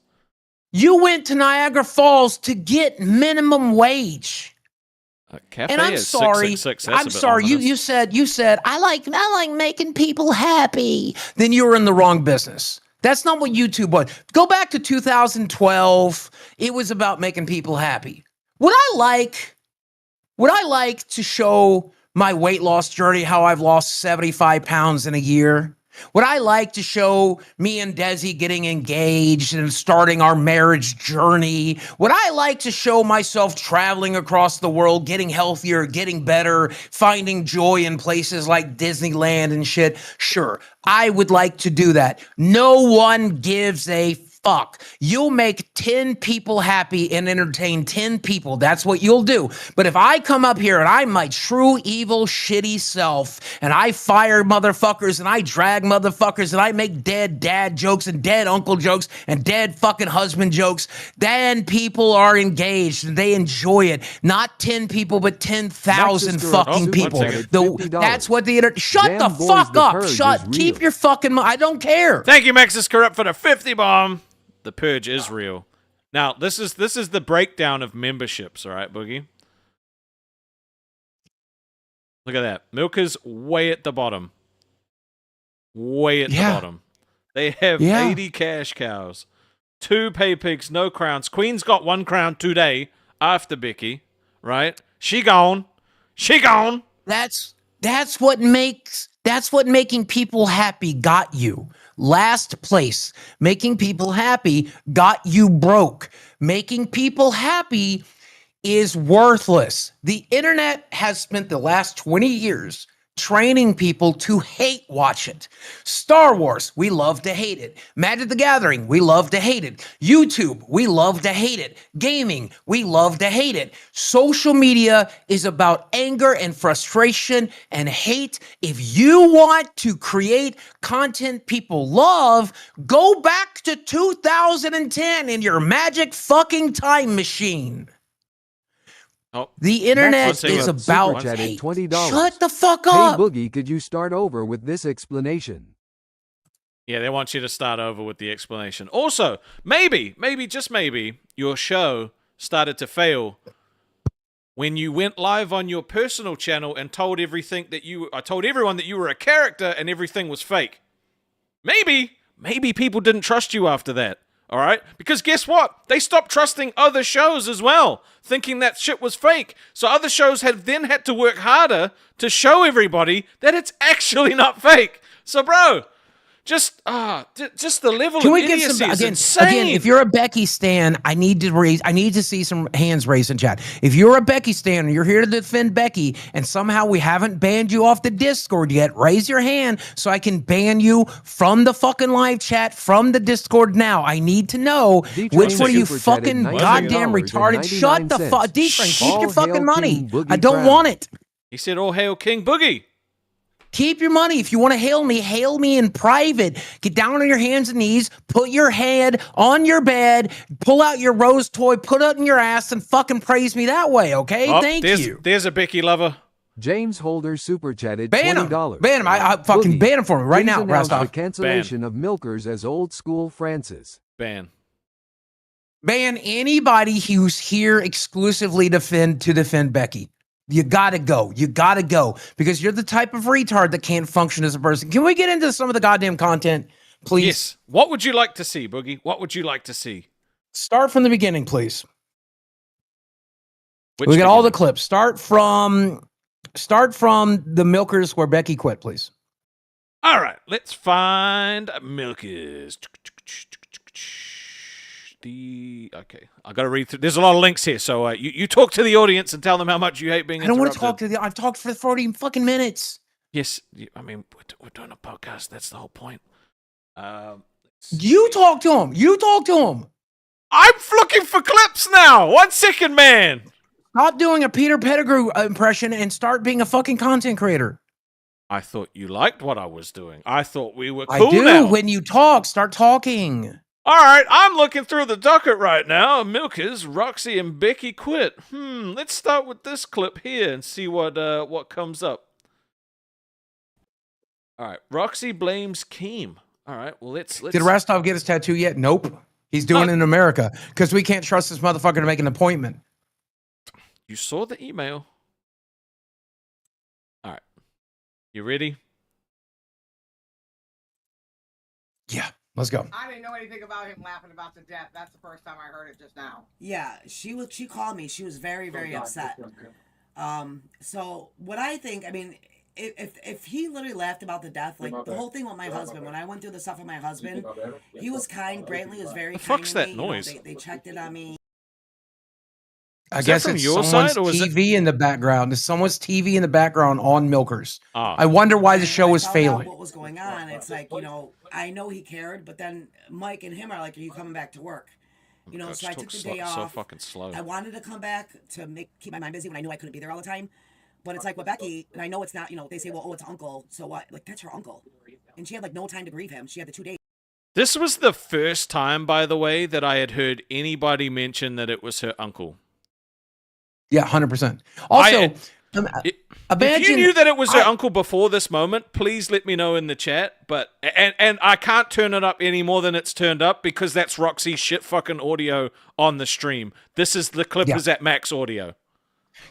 Speaker 3: You went to Niagara Falls to get minimum wage.
Speaker 1: Cafe
Speaker 3: And I'm
Speaker 1: is
Speaker 3: sorry.
Speaker 1: 666. That's
Speaker 3: I'm
Speaker 1: a bit
Speaker 3: sorry.
Speaker 1: ominous.
Speaker 3: You said I like making people happy. Then you were in the wrong business. That's not what YouTube was. Go back to 2012. It was about making people happy. Would I like to show my weight loss journey, how I've lost 75 pounds in a year? Would I like to show me and Desi getting engaged and starting our marriage journey? Would I like to show myself traveling across the world, getting healthier, getting better, finding joy in places like Disneyland and shit? Sure, I would like to do that. No one gives a fuck. You'll make 10 people happy and entertain 10 people. That's what you'll do. But if I come up here and I'm my true evil shitty self and I fire motherfuckers and I drag motherfuckers and I make dead dad jokes and dead uncle jokes and dead fucking husband jokes, then people are engaged and they enjoy it. Not 10 people, but 10,000 fucking people. That's what the internet. Shut
Speaker 4: Damn
Speaker 3: the
Speaker 4: boys,
Speaker 3: fuck
Speaker 4: the
Speaker 3: up.
Speaker 4: purge
Speaker 3: Shut.
Speaker 4: is
Speaker 3: Keep
Speaker 4: real.
Speaker 3: your fucking. I don't care.
Speaker 1: Thank you, Maxis Corrupt, for the 50 bomb. The purge is real. Now, this is the breakdown of memberships, all right, Boogie? Look at that. Milkers way at the bottom. Way at the bottom. They have 80 cash cows. 2 pay pigs, no crowns. Queen's got 1 crown today after Becky, right? She gone. She gone.
Speaker 3: That's what making people happy got you. Last place. Making people happy got you broke. Making people happy is worthless. The internet has spent the last 20 years training people to hate watch it. Star Wars, we love to hate it. Magic the Gathering, we love to hate it. YouTube, we love to hate it. Gaming, we love to hate it. Social media is about anger and frustration and hate. If you want to create content people love, go back to 2010 in your magic fucking time machine.
Speaker 1: Oh,
Speaker 3: The internet
Speaker 1: Next one,
Speaker 3: is
Speaker 1: Super
Speaker 3: about
Speaker 4: chatted
Speaker 3: hate.
Speaker 4: $20.
Speaker 3: Shut the fuck
Speaker 4: Hey
Speaker 3: up.
Speaker 4: Boogie, could you start over with this explanation?
Speaker 1: yeah, they want you to start over with the explanation. Also, maybe, just maybe, your show started to fail when you went live on your personal channel and told everyone that you were a character and everything was fake. Maybe people didn't trust you after that. All right? Because guess what? They stopped trusting other shows as well, thinking that shit was fake. So other shows have then had to work harder to show everybody that it's actually not fake. So, bro, just the level
Speaker 3: Can
Speaker 1: of
Speaker 3: we get
Speaker 1: idiocy
Speaker 3: some
Speaker 1: is
Speaker 3: again?
Speaker 1: insane.
Speaker 3: Again, if you're a Becky stan, I need to see some hands raised in chat. If you're a Becky stan and you're here to defend Becky, and somehow we haven't banned you off the Discord yet, raise your hand so I can ban you from the fucking live chat, from the Discord now. I need to know which one of you
Speaker 4: Super
Speaker 3: fucking
Speaker 4: chatted
Speaker 3: goddamn
Speaker 4: $19
Speaker 3: retarded.
Speaker 4: and
Speaker 3: Shut the
Speaker 4: 99
Speaker 3: fuck,
Speaker 4: cents.
Speaker 3: D-Frank, keep
Speaker 4: All
Speaker 3: your fucking
Speaker 4: hail
Speaker 3: money.
Speaker 4: King Boogie
Speaker 3: I don't
Speaker 4: Crown.
Speaker 3: want it.
Speaker 1: He said, "All hail King Boogie."
Speaker 3: Keep your money. If you want to hail me in private. Get down on your hands and knees, put your head on your bed, pull out your rose toy, put it in your ass, and fucking praise me that way, okay?
Speaker 1: Oh,
Speaker 3: Thank you.
Speaker 1: There's a Becky lover.
Speaker 4: James Holder super chatted
Speaker 3: Ban him.
Speaker 4: $20.
Speaker 3: Ban him. I fucking
Speaker 4: Boogie,
Speaker 3: ban him for me right
Speaker 4: please
Speaker 3: now,
Speaker 4: announce the
Speaker 3: Rostov.
Speaker 4: cancellation of Milkers as old school Francis.
Speaker 1: Ban.
Speaker 3: Ban anybody who's here exclusively to defend Becky. You gotta go. You gotta go. Because you're the type of retard that can't function as a person. Can we get into some of the goddamn content, please?
Speaker 1: Yes. What would you like to see, Boogie? What would you like to see?
Speaker 3: Start from the beginning, please. We got all the clips. Start from the Milkers where Becky quit, please.
Speaker 1: All right, let's find Milkers. Okay, I got to read through. There's a lot of links here, so you talk to the audience and tell them how much you hate being interrupted.
Speaker 3: I don't want to talk to the. I've talked for 40 fucking minutes.
Speaker 1: Yes, I mean we're doing a podcast. That's the whole point.
Speaker 3: You talk to him. You talk to him.
Speaker 1: I'm looking for clips now. 1 second, man.
Speaker 3: Stop doing a Peter Pettigrew impression and start being a fucking content creator.
Speaker 1: I thought you liked what I was doing. I thought we were cool
Speaker 3: I do.
Speaker 1: now.
Speaker 3: When you talk, start talking.
Speaker 1: All right, I'm looking through the docket right now. Milkers, Roxy, and Becky quit. Let's start with this clip here and see what comes up. All right, Roxy blames Keem. All right, well let's.
Speaker 3: Did Rastov get his tattoo yet? Nope. He's doing it in America because we can't trust this motherfucker to make an appointment.
Speaker 1: You saw the email. All right, you ready?
Speaker 3: Yeah. Let's go.
Speaker 5: I didn't know anything about him laughing about the death. That's the first time I heard it just now.
Speaker 6: Yeah, she called me. She was very, very upset. So what I think, I mean, if he literally laughed about the death, like the whole thing with my husband, when I went through the stuff with my husband, he was kind. Brantley was very kind.
Speaker 1: The fuck's that
Speaker 6: me.
Speaker 1: noise?
Speaker 6: You know, they checked in on me.
Speaker 3: I guess it's someone's TV in the background. There's someone's TV in the background on Milkers. I wonder why the show is failing.
Speaker 6: What was going on? It's like, you know, I know he cared, but then Mike and him are like, "Are you coming back to work?" You know, so I took the day off.
Speaker 1: So fucking slow.
Speaker 6: I wanted to come back to keep my mind busy when I knew I couldn't be there all the time. But it's like with Becky, and I know it's not, you know, they say, well, oh, it's uncle, so what? Like, that's her uncle. And she had, like, no time to grieve him. She had the 2 days.
Speaker 1: This was the first time, by the way, that I had heard anybody mention that it was her uncle.
Speaker 3: Yeah, 100%. Also,
Speaker 1: imagine, if you knew that it was her uncle before this moment, please let me know in the chat. But and I can't turn it up any more than it's turned up because that's Roxy's shit fucking audio on the stream. This is the clip is at max audio.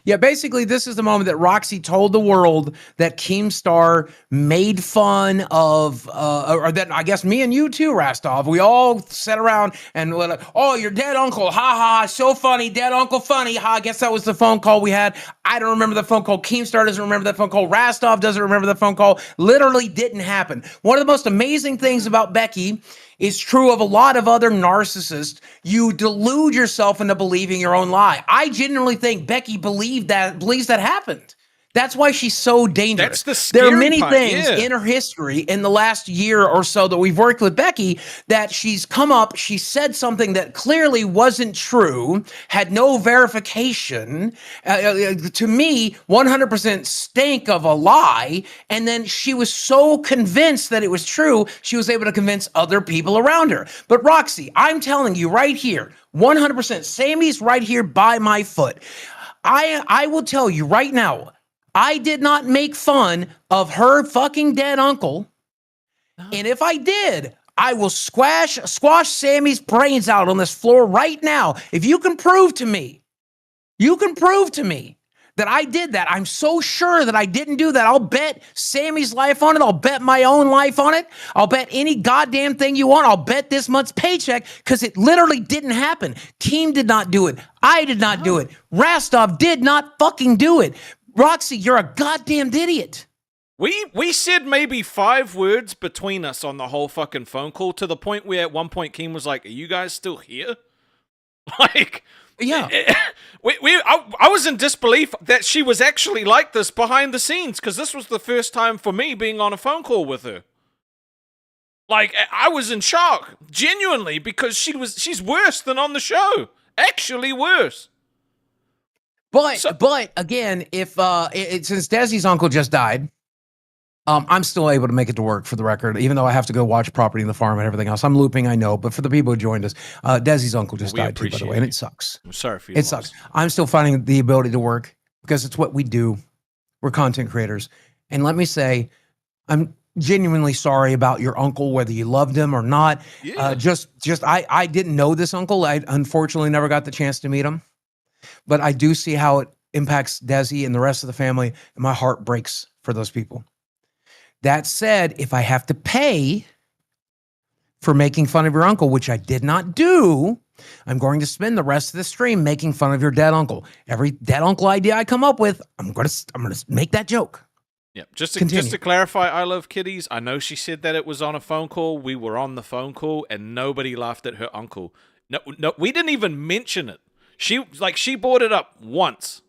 Speaker 3: Yeah, basically, this is the moment that Roxy told the world that Keemstar made fun of, or that I guess me and you too, Rastov. We all sat around and were like, "Oh, your dead uncle, ha ha, so funny, dead uncle, funny, ha." I guess that was the phone call we had. I don't remember the phone call. Keemstar doesn't remember that phone call. Rastov doesn't remember the phone call. Literally didn't happen. One of the most amazing things about Becky is true of a lot of other narcissists. You delude yourself into believing your own lie. I genuinely think Becky believes that happened. That's why she's so dangerous.
Speaker 1: That's the scary
Speaker 3: There are many
Speaker 1: part,
Speaker 3: things in her history in the last year or so that we've worked with Becky that she's come up, she said something that clearly wasn't true, had no verification, to me, 100% stank of a lie, and then she was so convinced that it was true, she was able to convince other people around her. But Roxy, I'm telling you right here, 100%, Sammy's right here by my foot. I will tell you right now, I did not make fun of her fucking dead uncle. And if I did, I will squash Sammy's brains out on this floor right now. If you can prove to me that I did that, I'm so sure that I didn't do that. I'll bet Sammy's life on it. I'll bet my own life on it. I'll bet any goddamn thing you want. I'll bet this month's paycheck because it literally didn't happen. Keem did not do it. I did not do it. Rastov did not fucking do it. Roxy, you're a goddamn idiot.
Speaker 1: We said maybe 5 words between us on the whole fucking phone call to the point where at one point Keem was like, "Are you guys still here?" Like,
Speaker 3: yeah.
Speaker 1: I was in disbelief that she was actually like this behind the scenes because this was the first time for me being on a phone call with her. Like, I was in shock, genuinely, because she's worse than on the show. Actually worse.
Speaker 3: But again, if since Desi's uncle just died, I'm still able to make it to work for the record, even though I have to go watch Property in the Farm and everything else. I'm looping, I know, but for the people who joined us, Desi's uncle just died too, by the way, and it sucks.
Speaker 1: I'm sorry for you.
Speaker 3: It sucks. I'm still finding the ability to work because it's what we do. We're content creators, and let me say, I'm genuinely sorry about your uncle, whether you loved him or not.
Speaker 1: Yeah.
Speaker 3: I didn't know this uncle. I unfortunately never got the chance to meet him. But I do see how it impacts Desi and the rest of the family, and my heart breaks for those people. That said, if I have to pay for making fun of your uncle, which I did not do, I'm going to spend the rest of the stream making fun of your dead uncle. Every dead uncle idea I come up with, I'm gonna make that joke.
Speaker 1: Yeah, just to clarify, I love kitties. I know she said that it was on a phone call. We were on the phone call, and nobody laughed at her uncle. No, we didn't even mention it. She brought it up once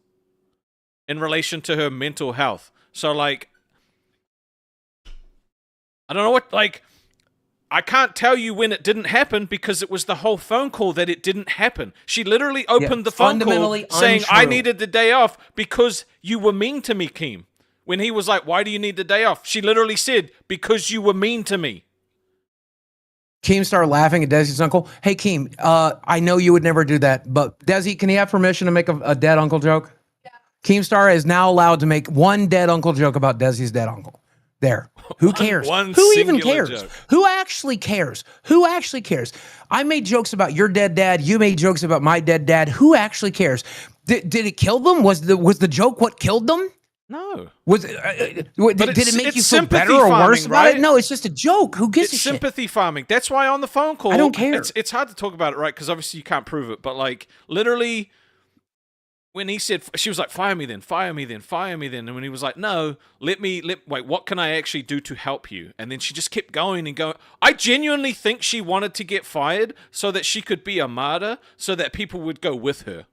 Speaker 1: in relation to her mental health. So like, I don't know what like. I can't tell you when it didn't happen because it was the whole phone call that it didn't happen. She literally opened the phone call saying,
Speaker 3: untrue.
Speaker 1: I needed the day off because you were mean to me, Keem. When he was like, why do you need the day off? She literally said, because you were mean to me.
Speaker 3: Keemstar laughing at Desi's uncle. Hey, Keem, I know you would never do that, but Desi, can he have permission to make a dead uncle joke? Yeah. Keemstar is now allowed to make one dead uncle joke about Desi's dead uncle. There. Who cares? Who even cares?
Speaker 1: Joke.
Speaker 3: Who actually cares? Who actually cares? I made jokes about your dead dad. You made jokes about my dead dad. Who actually cares? Did it kill them? Was the joke what killed them?
Speaker 1: No.
Speaker 3: Did it make you feel better or worse about it? No, it's just a joke. Who gives a shit?
Speaker 1: Sympathy farming. That's why on the phone call,
Speaker 3: I don't care.
Speaker 1: It's hard to talk about it, right? Because obviously you can't prove it. But like literally, when he said, she was like, fire me then, fire me then, fire me then. And when he was like, no, wait, what can I actually do to help you? And then she just kept going and going. I genuinely think she wanted to get fired so that she could be a martyr, so that people would go with her,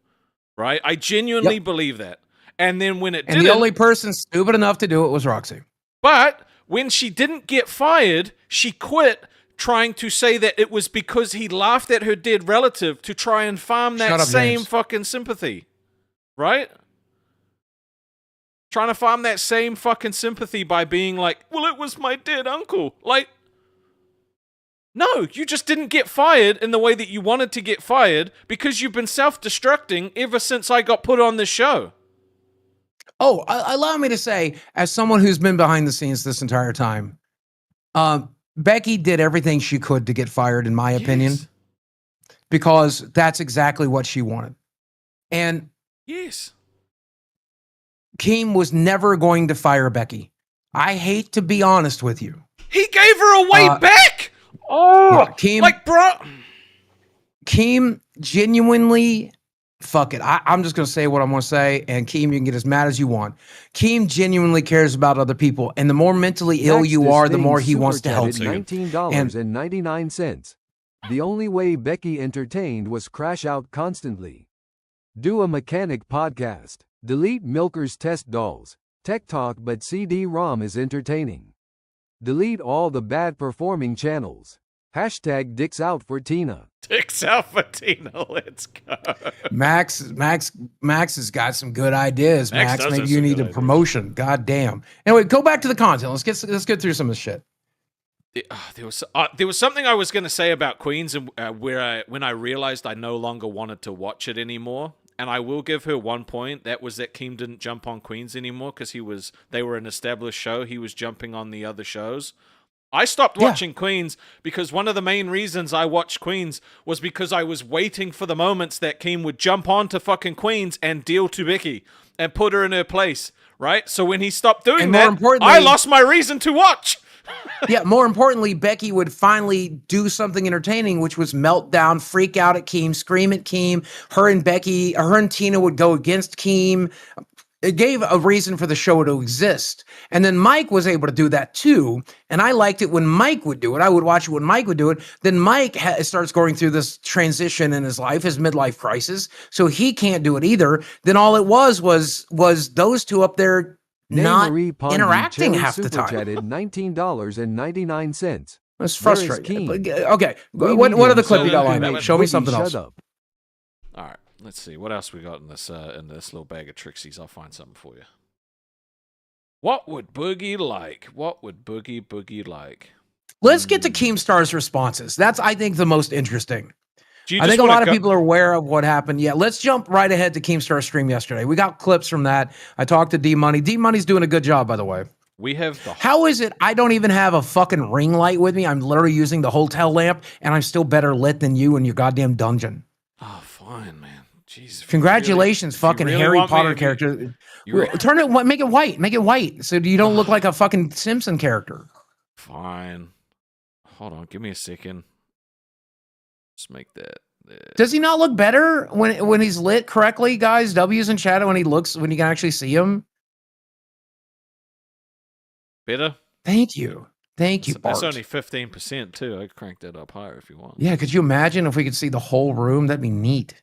Speaker 1: right? I genuinely believe that. And then when it didn't...
Speaker 3: And the only person stupid enough to do it was Roxy.
Speaker 1: But when she didn't get fired, she quit trying to say that it was because he laughed at her dead relative to try and farm that same fucking sympathy. Right? Trying to farm that same fucking sympathy by being like, well, it was my dead uncle. Like, no, you just didn't get fired in the way that you wanted to get fired because you've been self-destructing ever since I got put on this show.
Speaker 3: Oh, allow me to say, as someone who's been behind the scenes this entire time, Becky did everything she could to get fired, in my opinion, because that's exactly what she wanted. And
Speaker 1: yes,
Speaker 3: Keem was never going to fire Becky. I hate to be honest with you.
Speaker 1: He gave her a way back. Oh,
Speaker 3: yeah, Keem,
Speaker 1: like bro.
Speaker 3: Keem genuinely. Fuck it. I'm just going to say what I'm going to say, and Keem, you can get as mad as you want. Keem genuinely cares about other people, and the more mentally ill you are, the more he wants to help you.
Speaker 4: $19.99. The only way Becky entertained was crash out constantly. Do a mechanic podcast. Delete Milker's test dolls. Tech talk, but CD-ROM is entertaining. Delete all the bad performing channels. Hashtag dicks out for Tina.
Speaker 1: Dicks out for Tina. Let's go.
Speaker 3: Max has got some good ideas. Max maybe you need a promotion. God damn. Anyway, go back to the content. Let's get through some of this shit.
Speaker 1: There was something I was going to say about Queens, and when I realized I no longer wanted to watch it anymore. And I will give her 1 point. That was that Keem didn't jump on Queens anymore because they were an established show. He was jumping on the other shows. I stopped watching Queens because one of the main reasons I watched Queens was because I was waiting for the moments that Keem would jump on to fucking Queens and deal to Becky and put her in her place, right? So when he stopped doing that, I lost my reason to watch.
Speaker 3: Yeah, more importantly, Becky would finally do something entertaining, which was melt down, freak out at Keem, scream at Keem. Her and Tina would go against Keem. It gave a reason for the show to exist. And then Mike was able to do that too. And I liked it when Mike would do it. I would watch it when Mike would do it. Then Mike starts going through this transition in his life, his midlife crisis. So he can't do it either. Then all it was those two up there not interacting half the time.
Speaker 4: $19.99.
Speaker 3: It's frustrating. Okay. What other clip you got on me? Show me something else.
Speaker 1: All right. Let's see what else we got in this little bag of Trixies. I'll find something for you. What would Boogie like? What would Boogie like?
Speaker 3: Let's get to Keemstar's responses. That's, I think, the most interesting. I think a lot of people are aware of what happened. Yeah, let's jump right ahead to Keemstar's stream yesterday. We got clips from that. I talked to D-Money. D-Money's doing a good job, by the way.
Speaker 1: We have
Speaker 3: How is it I don't even have a fucking ring light with me? I'm literally using the hotel lamp, and I'm still better lit than you in your goddamn dungeon.
Speaker 1: Oh, fine, man. Jeez,
Speaker 3: congratulations, fucking Harry Potter character. Turn it, make it white. Make it white so you don't look like a fucking Simpson character.
Speaker 1: Fine. Hold on, give me a second. Let's make that
Speaker 3: Does he not look better when he's lit correctly, guys? W's in shadow when you can actually see him.
Speaker 1: Better?
Speaker 3: Thank you, Bart.
Speaker 1: That's only 15% too. I cranked that up higher if you want.
Speaker 3: Yeah, could you imagine if we could see the whole room? That'd be neat.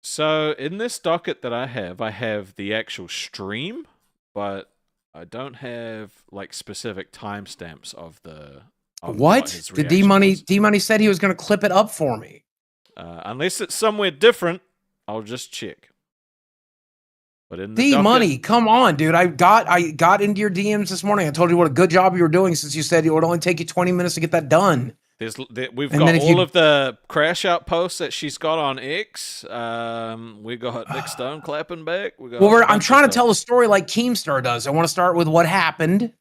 Speaker 1: So in this docket that I have the actual stream, but I don't have like specific timestamps of the.
Speaker 3: What? The D Money said he was going to clip it up for me.
Speaker 1: Unless it's somewhere different, I'll just check. But in the
Speaker 3: D
Speaker 1: docket,
Speaker 3: Money, come on, dude. I got into your DMs this morning. I told you what a good job you were doing since you said it would only take you 20 minutes to get that done.
Speaker 1: We've got all of the crash out posts that she's got on X. We got Nick Stone clapping back.
Speaker 3: I'm trying to tell a story like Keemstar does. I want to start with what happened.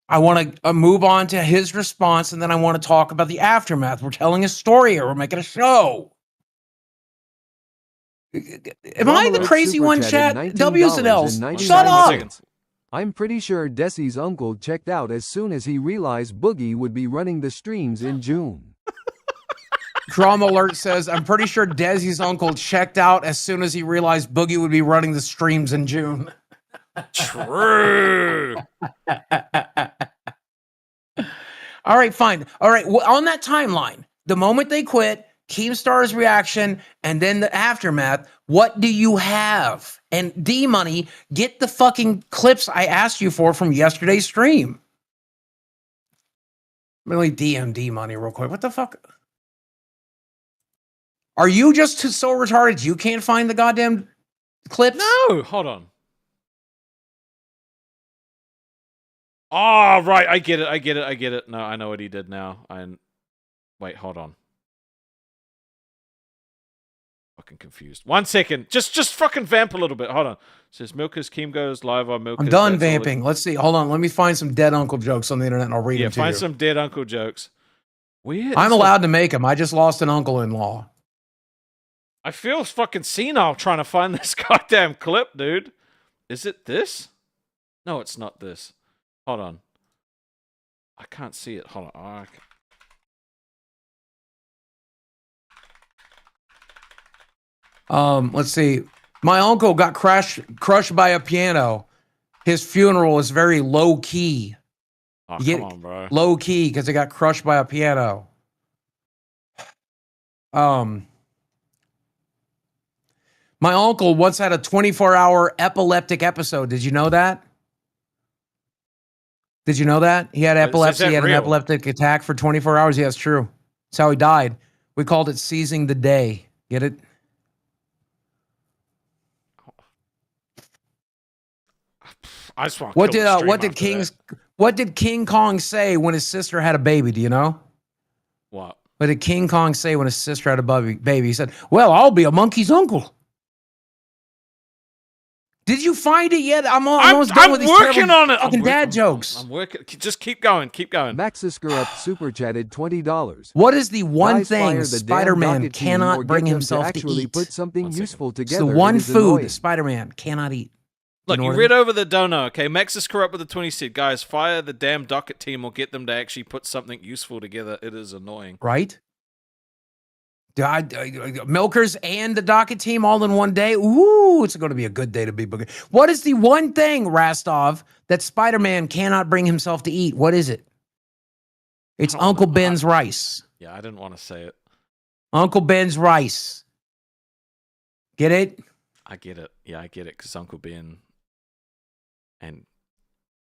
Speaker 3: I want to move on to his response, and then I want to talk about the aftermath. We're telling a story here. We're making a show. Am I the crazy one, chat? W's and L's. Shut up.
Speaker 4: I'm pretty sure Desi's uncle checked out as soon as he realized Boogie would be running the streams in June.
Speaker 3: Drama Alert says, I'm pretty sure Desi's uncle checked out as soon as he realized Boogie would be running the streams in June.
Speaker 1: True.
Speaker 3: All right, fine. All right, on that timeline, the moment they quit, Keemstar's reaction, and then the aftermath, what do you have? And D Money, get the fucking clips I asked you for from yesterday's stream. Really DM D Money real quick. What the fuck? Are you just so retarded you can't find the goddamn clips?
Speaker 1: No, hold on. Oh, right. I get it. No, I know what he did now. Wait, hold on. Fucking confused. 1 second. Just fucking vamp a little bit. Hold on. It says Milka's Keem goes live on Milka's.
Speaker 3: I'm done vamping. Let's see. Hold on. Let me find some dead uncle jokes on the internet and I'll read them to you.
Speaker 1: Yeah, find some dead uncle jokes. Weird.
Speaker 3: I'm allowed to make them. I just lost an uncle-in-law.
Speaker 1: I feel fucking senile trying to find this goddamn clip, dude. Is it this? No, it's not this. Hold on. I can't see it. Hold on.
Speaker 3: Let's see. My uncle got crushed by a piano. His funeral is very low key.
Speaker 1: Oh, come on, bro.
Speaker 3: Low key because he got crushed by a piano. My uncle once had a 24-hour epileptic episode. Did you know that? Did you know that? He had epilepsy. He had an epileptic attack for 24 hours. Yeah, it's true. That's how he died. We called it seizing the day. Get it?
Speaker 1: I just want
Speaker 3: what did King Kong say when his sister had a baby? Do you know?
Speaker 1: What?
Speaker 3: What did King Kong say when his sister had a baby? He said, "Well, I'll be a monkey's uncle." Did you find it yet? I'm almost done with these
Speaker 1: working on it.
Speaker 3: Fucking dad jokes.
Speaker 1: I'm working. Just keep going. Keep going.
Speaker 4: Maxiscurup super chatted $20.
Speaker 3: What is the one
Speaker 4: Guys,
Speaker 3: thing Spider-Man cannot bring himself to
Speaker 4: actually
Speaker 3: eat?
Speaker 4: put something useful
Speaker 3: It's
Speaker 4: together.
Speaker 3: the one
Speaker 4: It is
Speaker 3: food
Speaker 4: annoying.
Speaker 3: Spider-Man cannot eat.
Speaker 1: Look,
Speaker 3: know
Speaker 1: you
Speaker 3: what I
Speaker 1: read
Speaker 3: mean?
Speaker 1: over the dono, okay? Max is corrupt with the 20 said, guys, fire the damn docket team or get them to actually put something useful together. It is annoying.
Speaker 3: Right? Milkers and the docket team all in one day. Ooh, it's going to be a good day to be Boogie. What is the one thing, Rastov, that Spider-Man cannot bring himself to eat? What is it? It's Uncle Ben's rice.
Speaker 1: Yeah, I didn't want to say it.
Speaker 3: Uncle Ben's rice. Get it?
Speaker 1: I get it. Yeah, I get it because Uncle Ben and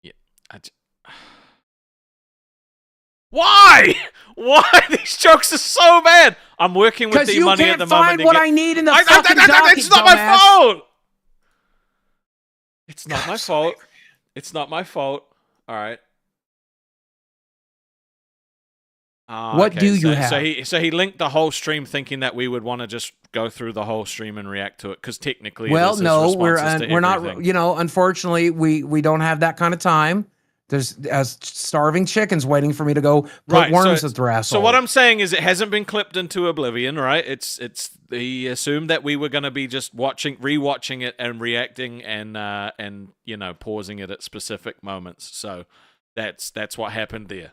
Speaker 1: yeah, Why? Why these jokes are so bad? I'm working with the money at the moment.
Speaker 3: Because you can't find what I need in the fucking docket,
Speaker 1: It's not my fault. It's not my fault. It's not my fault. All right.
Speaker 3: What do you have?
Speaker 1: So he linked the whole stream thinking that we would want to just go through the whole stream and react to it because technically,
Speaker 3: well, no, we're not. You know, unfortunately, we don't have that kind of time. There's starving chickens waiting for me to go put worms at their asshole.
Speaker 1: So what I'm saying is, it hasn't been clipped into oblivion, right? It's he assumed that we were going to be just rewatching it and reacting and you know pausing it at specific moments. So that's what happened there.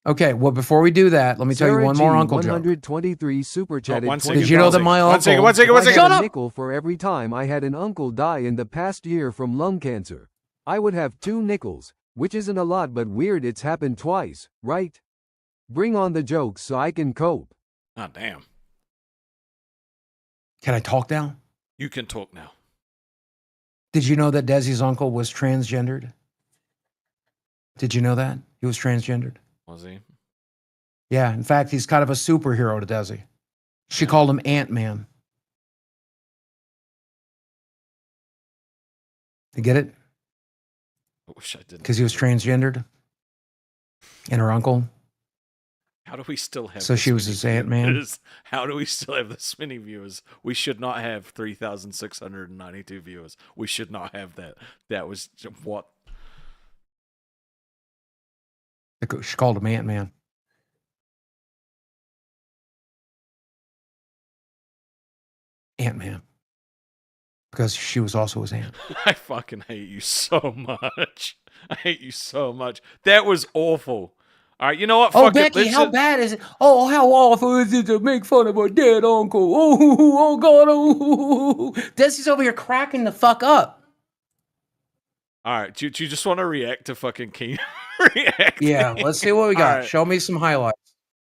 Speaker 3: Okay, well, before we do that, let me tell you
Speaker 4: Sarah
Speaker 3: one more
Speaker 4: G,
Speaker 3: uncle joke.
Speaker 4: 123 super chatted.
Speaker 1: one second,
Speaker 3: Did you know that my
Speaker 1: one
Speaker 3: uncle...
Speaker 1: second, one second, one
Speaker 4: I
Speaker 1: second.
Speaker 4: had
Speaker 3: Shut
Speaker 4: a
Speaker 3: up!
Speaker 4: nickel for every time I had an uncle die in the past year from lung cancer. I would have 2 nickels, which isn't a lot but weird it's happened twice, right? Bring on the jokes so I can cope.
Speaker 1: Oh, damn.
Speaker 3: Can I talk now?
Speaker 1: You can talk now.
Speaker 3: Did you know that Desi's uncle was transgendered? Did you know that? He was transgendered.
Speaker 1: Was he?
Speaker 3: Yeah, in fact, he's kind of a superhero to Desi. She called him Ant-Man. You get it?
Speaker 1: I wish I didn't.
Speaker 3: Because he was transgendered. And her uncle.
Speaker 1: How do we still have
Speaker 3: So
Speaker 1: this
Speaker 3: she was
Speaker 1: many
Speaker 3: his Ant-Man?
Speaker 1: viewers? How do we still have this many viewers? We should not have 3,692 viewers. We should not have that. That was what?
Speaker 3: She called him Ant-Man. Ant-Man. Because she was also his aunt.
Speaker 1: I fucking hate you so much. I hate you so much. That was awful. All right, you know what?
Speaker 3: Oh,
Speaker 1: Fuck
Speaker 3: Becky,
Speaker 1: it.
Speaker 3: how bad is it? Oh, how awful is it to make fun of a dead uncle? Oh God. Oh. Desi's over here cracking the fuck up.
Speaker 1: All right, do you just want to react to fucking King? React?
Speaker 3: Yeah, let's see what we got.
Speaker 1: All right.
Speaker 3: Show me some highlights.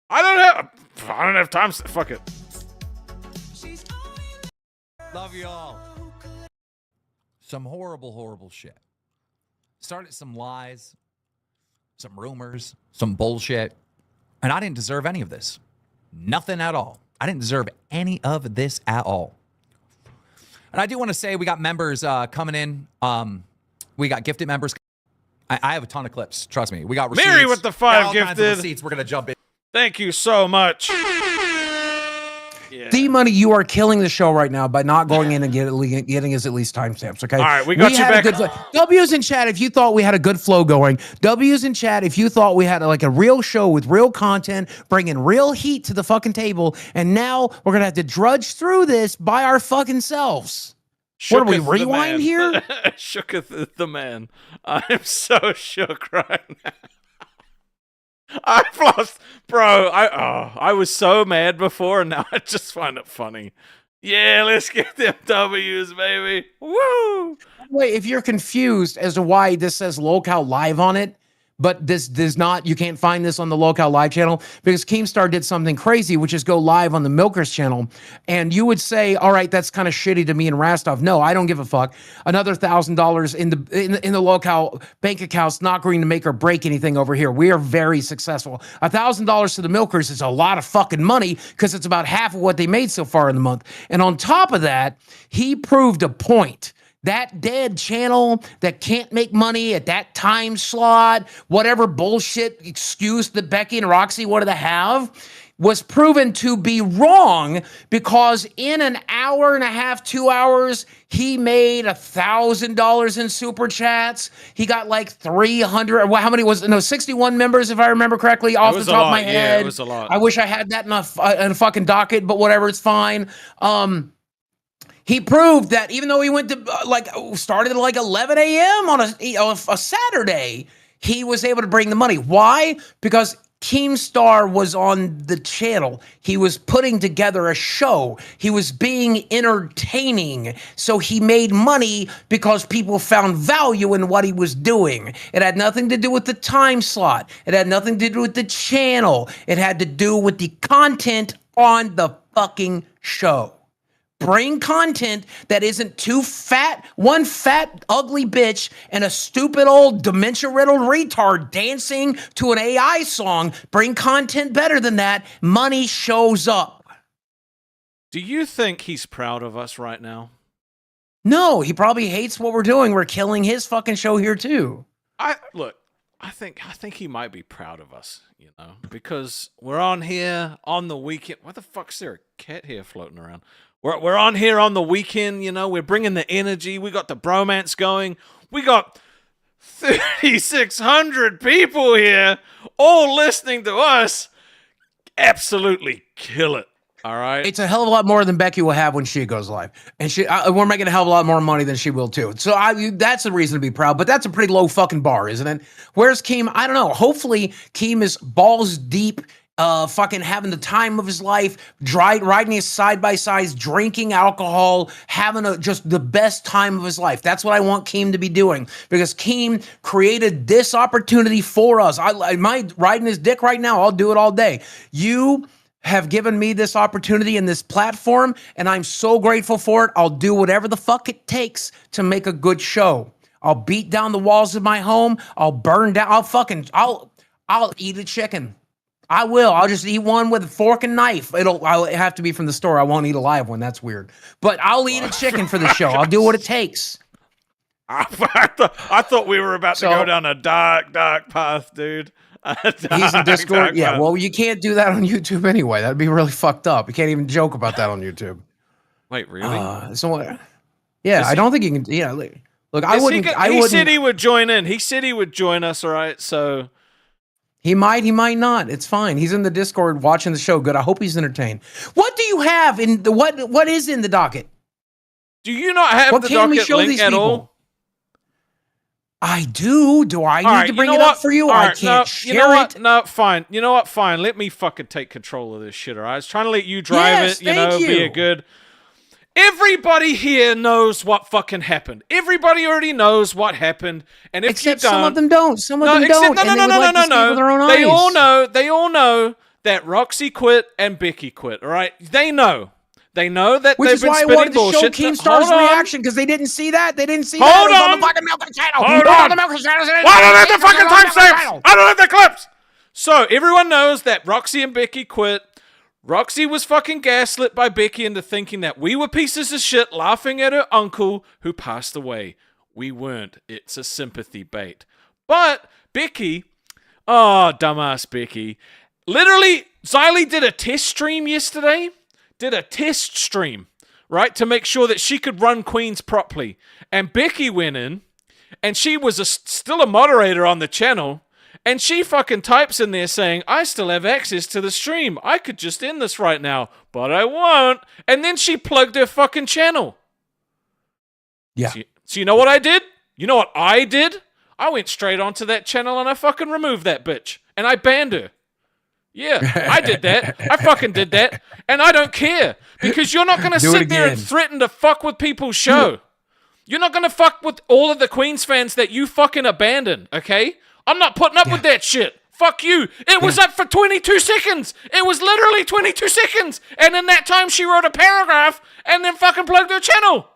Speaker 1: I don't have time. Fuck it.
Speaker 7: Love you all. Some horrible, horrible shit. Started some lies, some rumors, some bullshit. And I didn't deserve any of this. Nothing at all. I didn't deserve any of this at all. And I do want to say we got members coming in. We got gifted members. I have a ton of clips. Trust me. We got receipts.
Speaker 1: Mary with the 5
Speaker 7: Got all kinds of
Speaker 1: gifted.
Speaker 7: receipts. We're going to jump in.
Speaker 1: Thank you so much. Yeah.
Speaker 3: D-Money, you are killing the show right now by not going in and getting us at least timestamps, okay?
Speaker 1: All right, we got you
Speaker 3: had
Speaker 1: back.
Speaker 3: a good W's in chat if you thought we had a good flow going. W's in chat if you thought we had like a real show with real content, bringing real heat to the fucking table, and now we're going to have to drudge through this by our fucking selves. What do we
Speaker 1: Shooketh the
Speaker 3: rewind
Speaker 1: man.
Speaker 3: here?
Speaker 1: Shooketh the man. I'm so shook right now. I've lost, bro. I was so mad before, and now I just find it funny. Yeah, let's get them W's, baby. Woo!
Speaker 3: Wait, if you're confused as to why this says Local Live on it, but this does not, you can't find this on the Local Live channel, because Keemstar did something crazy, which is go live on the Milkers channel. And you would say, all right, that's kind of shitty to me and Rastov. No, I don't give a fuck. Another $1,000 in the Local bank account's not going to make or break anything over here. We are very successful. $1,000 to the Milkers is a lot of fucking money, because it's about half of what they made so far in the month. And on top of that, he proved a point. That dead channel that can't make money at that time slot, whatever bullshit excuse that Becky and Roxy wanted to have, was proven to be wrong, because in an hour and a half, 2 hours, he made $1,000 in super chats. He got like 300. Well, how many was it? No, 61 members, if I remember correctly, off the top of my head.
Speaker 1: Yeah, it was a lot.
Speaker 3: I wish I had that in a fucking docket, but whatever, it's fine. He proved that even though he went to started at like 11 a.m. on a Saturday, he was able to bring the money. Why? Because Keemstar was on the channel. He was putting together a show. He was being entertaining. So he made money because people found value in what he was doing. It had nothing to do with the time slot. It had nothing to do with the channel. It had to do with the content on the fucking show. Bring content that isn't too fat, one fat, ugly bitch and a stupid old dementia-riddled retard dancing to an AI song. Bring content better than that. Money shows up.
Speaker 1: Do you think he's proud of us right now?
Speaker 3: No, he probably hates what we're doing. We're killing his fucking show here too.
Speaker 1: I think he might be proud of us, you know, because we're on here on the weekend. What the fuck's there a cat here floating around? We're on here on the weekend, you know, we're bringing the energy. We got the bromance going. We got 3,600 people here all listening to us absolutely kill it. All right.
Speaker 3: It's a hell of a lot more than Becky will have when she goes live, and we're making a hell of a lot more money than she will too. So that's a reason to be proud. But that's a pretty low fucking bar, isn't it? Where's Keem? I don't know. Hopefully, Keem is balls deep, fucking having the time of his life, riding his side by sides, drinking alcohol, having just the best time of his life. That's what I want Keem to be doing, because Keem created this opportunity for us. Am I riding his dick right now? I'll do it all day. You have given me this opportunity and this platform, and I'm so grateful for it. I'll do whatever the fuck it takes to make a good show. I'll beat down the walls of my home. I'll burn down. I'll eat a chicken. I will. I'll just eat one with a fork and knife. I'll have to be from the store. I won't eat a live one. That's weird. But I'll eat a chicken for the show. I'll do what it takes.
Speaker 1: I thought we were about to go down a dark path, dude.
Speaker 3: He's in Discord. Yeah, well, you can't do that on YouTube anyway. That'd be really fucked up. You can't even joke about that on YouTube.
Speaker 1: Wait, really?
Speaker 3: I don't think you can. Yeah, look, I wouldn't.
Speaker 1: He said he would join in. He said he would join us. All right, so
Speaker 3: he might not. It's fine. He's in the Discord watching the show. Good. I hope he's entertained. What do you have in the what is in the docket?
Speaker 1: Do you not have the docket link at all?
Speaker 3: I do. Do I need to bring it up for you? I can't share it.
Speaker 1: No, fine. You know what? Fine. Let me fucking take control of this shit, all right? I was trying to let you drive it, be a good... Everybody here knows what fucking happened. Everybody already knows what happened. And if
Speaker 3: except
Speaker 1: you don't...
Speaker 3: some of them don't. Some of them don't.
Speaker 1: No. They all know that Roxy quit and Becky quit, all right? They know. They know that they've been spitting bullshit.
Speaker 3: Which is why I wanted to show Keemstar's reaction, because they didn't see that. They didn't see that.
Speaker 1: Hold on.
Speaker 3: On the fucking Milk channel.
Speaker 1: Hold on. The Milk channel. Why don't I have the fucking timestamps? I don't have the clips. So everyone knows that Roxy and Becky quit. Roxy was fucking gaslit by Becky into thinking that we were pieces of shit laughing at her uncle who passed away. We weren't. It's a sympathy bait. But Becky, dumbass Becky, literally, Xylee did a test stream yesterday. Right, to make sure that she could run Queens properly. And Becky went in, and she was still a moderator on the channel, and she fucking types in there saying, I still have access to the stream. I could just end this right now, but I won't. And then she plugged her fucking channel.
Speaker 3: Yeah.
Speaker 1: So you know what I did? You know what I did? I went straight onto that channel and I fucking removed that bitch. And I banned her. Yeah, I did that. I fucking did that. And I don't care. Because you're not going to sit there and threaten to fuck with people's show. You're not going to fuck with all of the Queens fans that you fucking abandoned, okay? I'm not putting up with that shit. Fuck you. It was up for 22 seconds. It was literally 22 seconds. And in that time, she wrote a paragraph and then fucking plugged her channel.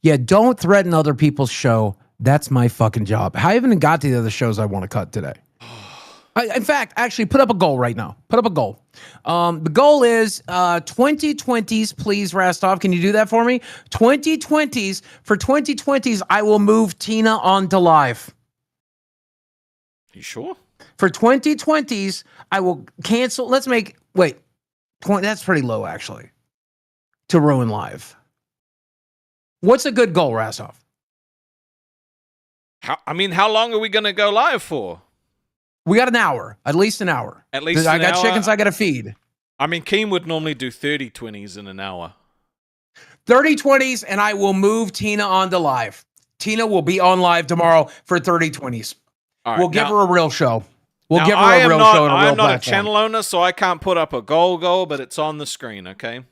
Speaker 3: Yeah, don't threaten other people's show. That's my fucking job. I haven't got to the other shows I want to cut today. In fact, actually, put up a goal right now. Put up a goal. The goal is 2020s, please, Rastov. Can you do that for me? 2020s. For 2020s, I will move Tina onto live.
Speaker 1: You sure?
Speaker 3: For 2020s, I will cancel. Let's make, wait, 20, that's pretty low, actually, to ruin live. What's a good goal, Rastov?
Speaker 1: How long are we going to go live for?
Speaker 3: We got an hour, at least an hour.
Speaker 1: At least
Speaker 3: I got chickens I got to feed.
Speaker 1: I mean, Keem would normally do 30 20s in an hour.
Speaker 3: 30 20s, and I will move Tina onto live. Tina will be on live tomorrow for 30 20s. Right, we'll give her a real show. We'll give her a real show and a real
Speaker 1: I'm not
Speaker 3: platform.
Speaker 1: a channel owner, so I can't put up a goal, but it's on the screen, okay?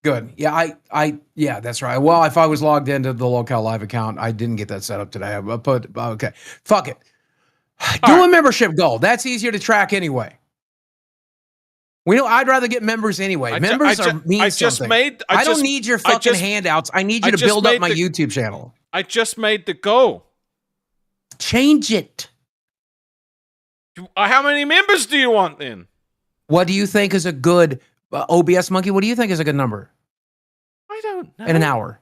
Speaker 3: Good. Yeah, yeah, that's right. Well, if I was logged into the Local Live account, I didn't get that set up today. I put, okay. Fuck it. Do a membership goal. That's easier to track anyway. We know I'd rather get members anyway. Members mean something. I don't need your fucking handouts. I need you to build up my YouTube channel.
Speaker 1: I just made the goal.
Speaker 3: Change it.
Speaker 1: How many members do you want then?
Speaker 3: What do you think is a good OBS monkey? What do you think is a good number?
Speaker 1: I don't know.
Speaker 3: In an hour.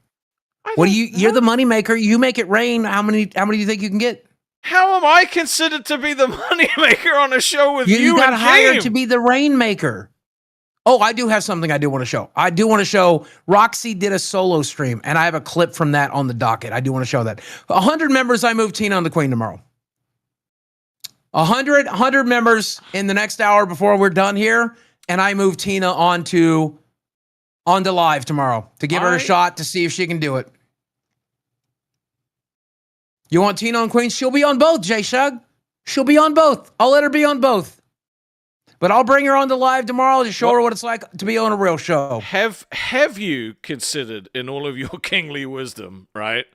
Speaker 3: You're the money maker. You make it rain. How many do you think you can get?
Speaker 1: How am I considered to be the money maker on a show with you?
Speaker 3: You got hired to be the rainmaker. Oh, I do have something I do want to show. I do want to show Roxy did a solo stream, and I have a clip from that on the docket. I do want to show that. 100 members, I move Tina on the Queen tomorrow. 100 members in the next hour before we're done here, and I move Tina onto live tomorrow to give her a shot to see if she can do it. You want Tina on Queens? She'll be on both, J-Shug. She'll be on both. I'll let her be on both. But I'll bring her on to live tomorrow to show her what it's like to be on a real show.
Speaker 1: Have you considered in all of your kingly wisdom, right,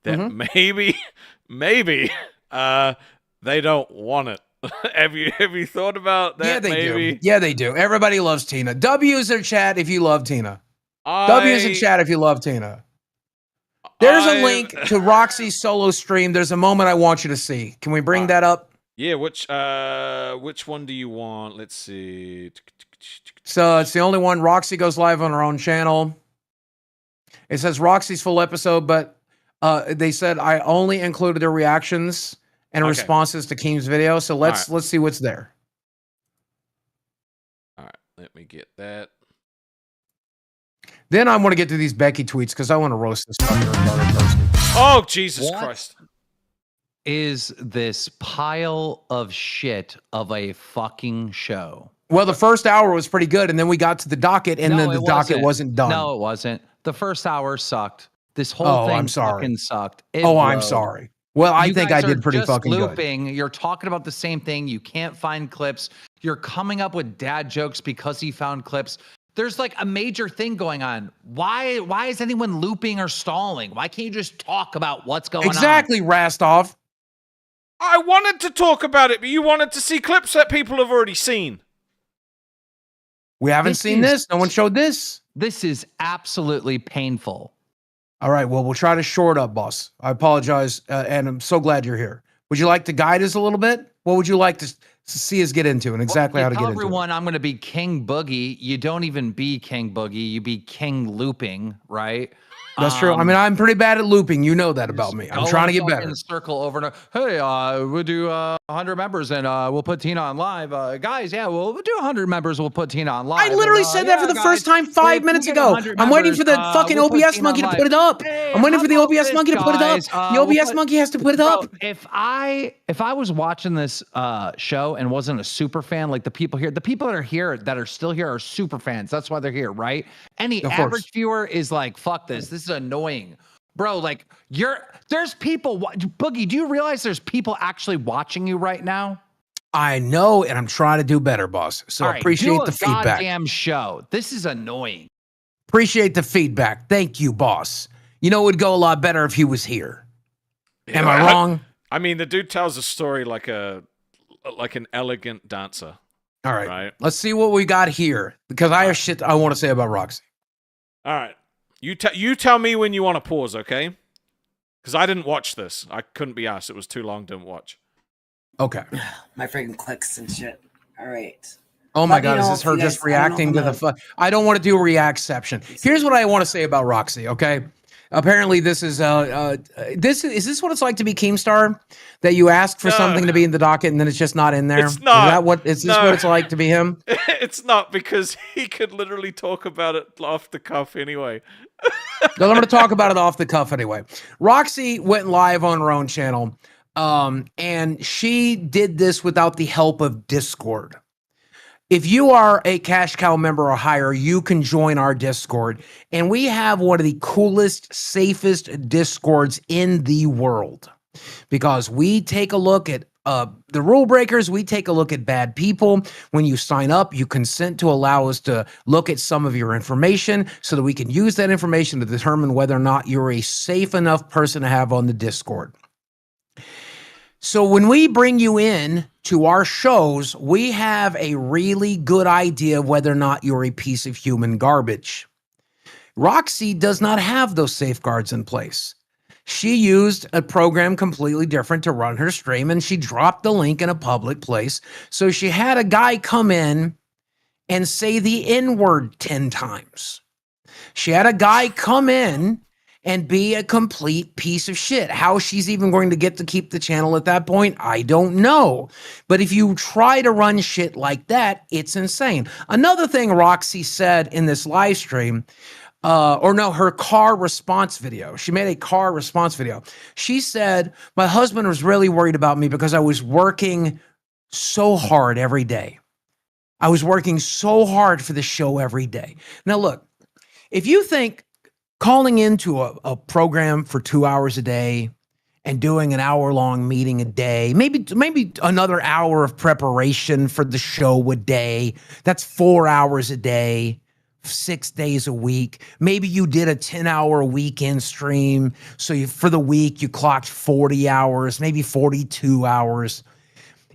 Speaker 1: that maybe they don't want it? Have you thought about that?
Speaker 3: Yeah, they
Speaker 1: maybe?
Speaker 3: do. Yeah, they do. Everybody loves Tina. W's in chat if you love Tina. W's in chat if you love Tina. There's a link to Roxy's solo stream. There's a moment I want you to see. Can we bring that up?
Speaker 1: Yeah, which one do you want? Let's see.
Speaker 3: So it's the only one. Roxy goes live on her own channel. It says Roxy's full episode, but they said I only included their reactions and responses to Keem's video. So let's see what's there.
Speaker 1: All right, let me get that.
Speaker 3: Then I want to get to these Becky tweets because I want to roast this fucking retarded person.
Speaker 1: Oh, Jesus Christ.
Speaker 8: Is this pile of shit of a fucking show?
Speaker 3: Well, the first hour was pretty good, and then we got to the docket, and then the docket wasn't done.
Speaker 8: No, it wasn't. The first hour sucked. This whole thing fucking sucked.
Speaker 3: I'm sorry. Well, I think I did pretty fucking
Speaker 8: looping. You're talking about the same thing. You can't find clips. You're coming up with dad jokes because he found clips. There's like a major thing going on. Why is anyone looping or stalling? Why can't you just talk about what's going on?
Speaker 3: Exactly, Rastov.
Speaker 1: I wanted to talk about it, but you wanted to see clips that people have already seen.
Speaker 3: We haven't seen this. No one showed this.
Speaker 8: This is absolutely painful.
Speaker 3: All right, well, we'll try to short up, boss. I apologize, and I'm so glad you're here. Would you like to guide us a little bit? What would you like to see us get into and exactly how to get into it?
Speaker 8: Everyone, I'm going to be King Boogie. You don't even be King Boogie. You be King Looping, right?
Speaker 3: That's true. I mean, I'm pretty bad at looping. You know that about me. I'm trying to get better.
Speaker 8: In a circle over and over. Hey, we'll do 100 members and we'll put Tina on live. Guys, yeah, we'll do 100 members. We'll put Tina on live.
Speaker 3: I literally said that for the first time 5 minutes ago. I'm waiting for the fucking OBS monkey to put it up. I'm waiting for the OBS monkey to put it up. The OBS monkey has to put it up.
Speaker 8: If I was watching this show and wasn't a super fan, like the people here, the people that are here that are still here are super fans. That's why they're here, right? Any average viewer is like, fuck this. This is annoying. Bro, like there's people, Boogie, do you realize there's people actually watching you right now?
Speaker 3: I know, and I'm trying to do better, boss. So appreciate the feedback.
Speaker 8: Goddamn show. This is annoying.
Speaker 3: Appreciate the feedback. Thank you, boss. You know, it would go a lot better if he was here. Am I wrong?
Speaker 1: I mean, the dude tells a story like an elegant dancer.
Speaker 3: All right. Let's see what we got here, because I have shit I want to say about Roxy.
Speaker 1: All right. You tell me when you want to pause, okay? Because I didn't watch this. I couldn't be asked. It was too long. Didn't watch.
Speaker 3: Okay.
Speaker 6: My freaking clicks and shit. All right.
Speaker 3: Oh my God, is this her just reacting to the I don't want to do a reactception. Here's what I want to say about Roxy, okay? Apparently this is is this what it's like to be Keemstar? That you ask for something to be in the docket and then it's just not in there?
Speaker 1: It's not.
Speaker 3: Is this what it's like to be him?
Speaker 1: It's not, because he could literally talk about it off the cuff anyway.
Speaker 3: No, I'm going to talk about it off the cuff anyway. Roxy went live on her own channel, and she did this without the help of Discord. If you are a Cash Cow member or higher, you can join our Discord. And we have one of the coolest, safest Discords in the world. Because we take a look at the rule breakers, we take a look at bad people. When you sign up, you consent to allow us to look at some of your information so that we can use that information to determine whether or not you're a safe enough person to have on the Discord. So when we bring you in to our shows, we have a really good idea of whether or not you're a piece of human garbage. Roxy does not have those safeguards in place. She used a program completely different to run her stream, and she dropped the link in a public place. So she had a guy come in and say the N-word 10 times. She had a guy come in and be a complete piece of shit. How she's even going to get to keep the channel at that point, I don't know. But if you try to run shit like that, it's insane. Another thing Roxy said in this live stream, her car response video. She made a car response video. She said, my husband was really worried about me because I was working so hard every day. I was working so hard for the show every day. Now, look, if you think calling into a program for 2 hours a day and doing an hour-long meeting a day, maybe another hour of preparation for the show a day, that's 4 hours a day, 6 days a week. Maybe you did a 10-hour weekend stream, so for the week you clocked 40 hours, maybe 42 hours.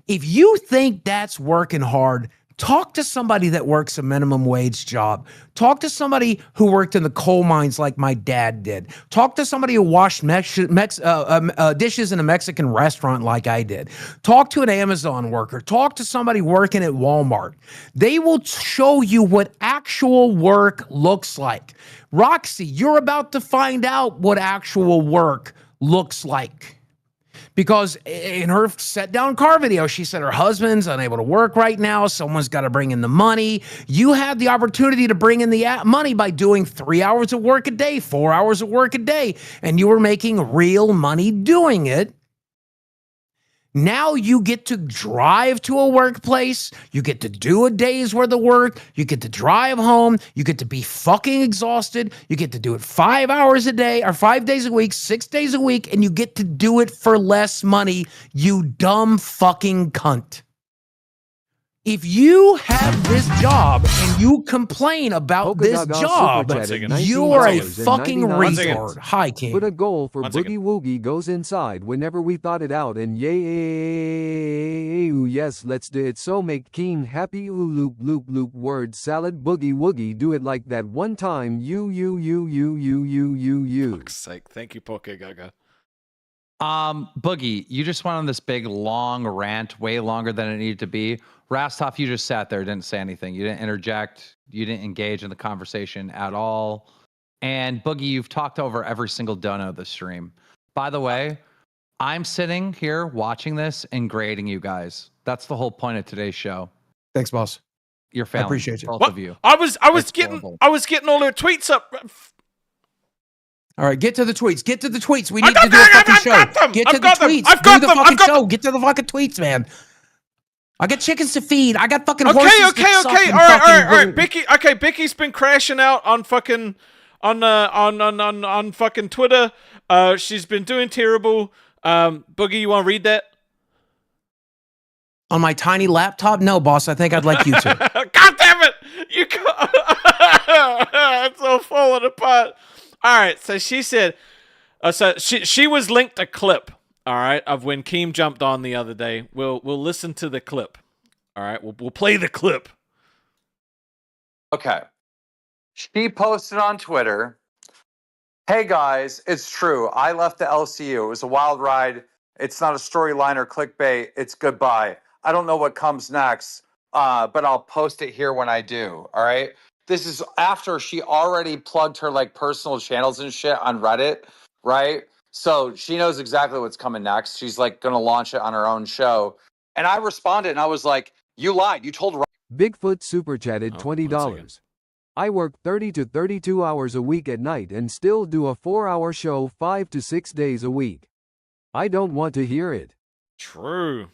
Speaker 3: If you think that's working hard, talk to somebody that works a minimum wage job. Talk to somebody who worked in the coal mines like my dad did. Talk to somebody who washed dishes in a Mexican restaurant like I did. Talk to an Amazon worker. Talk to somebody working at Walmart. They will show you what actual work looks like. Roxy, you're about to find out what actual work looks like. Because in her set down car video, she said her husband's unable to work right now. Someone's got to bring in the money. You had the opportunity to bring in the money by doing 3 hours of work a day, 4 hours of work a day, and you were making real money doing it. Now you get to drive to a workplace. You get to do a day's worth of work. You get to drive home. You get to be fucking exhausted. You get to do it 5 hours a day or 5 days a week, 6 days a week, and you get to do it for less money, you dumb fucking cunt. If you have this job and you complain about this job, you are a fucking retard. Hi, King.
Speaker 4: Put a goal for Boogie Woogie goes inside whenever we thought it out, and yay, yes, let's do it. So make Keem happy. Loop word salad. Boogie Woogie, do it like that one time. You.
Speaker 1: Fuck's sake. Thank you, Poke Gaga.
Speaker 8: Boogie, you just went on this big long rant, way longer than it needed to be. Rastov, you just sat there, didn't say anything. You didn't interject. You didn't engage in the conversation at all. And Boogie, you've talked over every single dono of the stream. By the way, I'm sitting here watching this and grading you guys. That's the whole point of today's show.
Speaker 3: Thanks, boss.
Speaker 8: You're failing.
Speaker 3: I appreciate you.
Speaker 8: Both of you.
Speaker 1: I was getting all their tweets up.
Speaker 3: All right, get to the tweets. Get to the tweets. We need to do a fucking show. Get to the tweets.
Speaker 1: I've got them.
Speaker 3: Do the fucking show. Get to the fucking tweets, man. I got chickens to feed. I got fucking horses to suck.
Speaker 1: Okay. All right. Becky's been crashing out on fucking on fucking Twitter. She's been doing terrible. Boogie, you want to read that?
Speaker 3: On my tiny laptop? No, boss. I think I'd like you to.
Speaker 1: God damn it! It's all falling apart. All right, so she said, she was linked a clip, all right, of when Keem jumped on the other day. We'll listen to the clip, all right. We'll play the clip.
Speaker 9: Okay, she posted on Twitter, "Hey guys, it's true. I left the LCU. It was a wild ride. It's not a storyline or clickbait. It's goodbye. I don't know what comes next, but I'll post it here when I do. All right." This is after she already plugged her like personal channels and shit on Reddit, right? So she knows exactly what's coming next. She's like going to launch it on her own show. And I responded and I was like, you lied. You told
Speaker 4: Bigfoot super chatted $20. I work 30 to 32 hours a week at night and still do a 4-hour show 5 to 6 days a week. I don't want to hear it.
Speaker 1: True.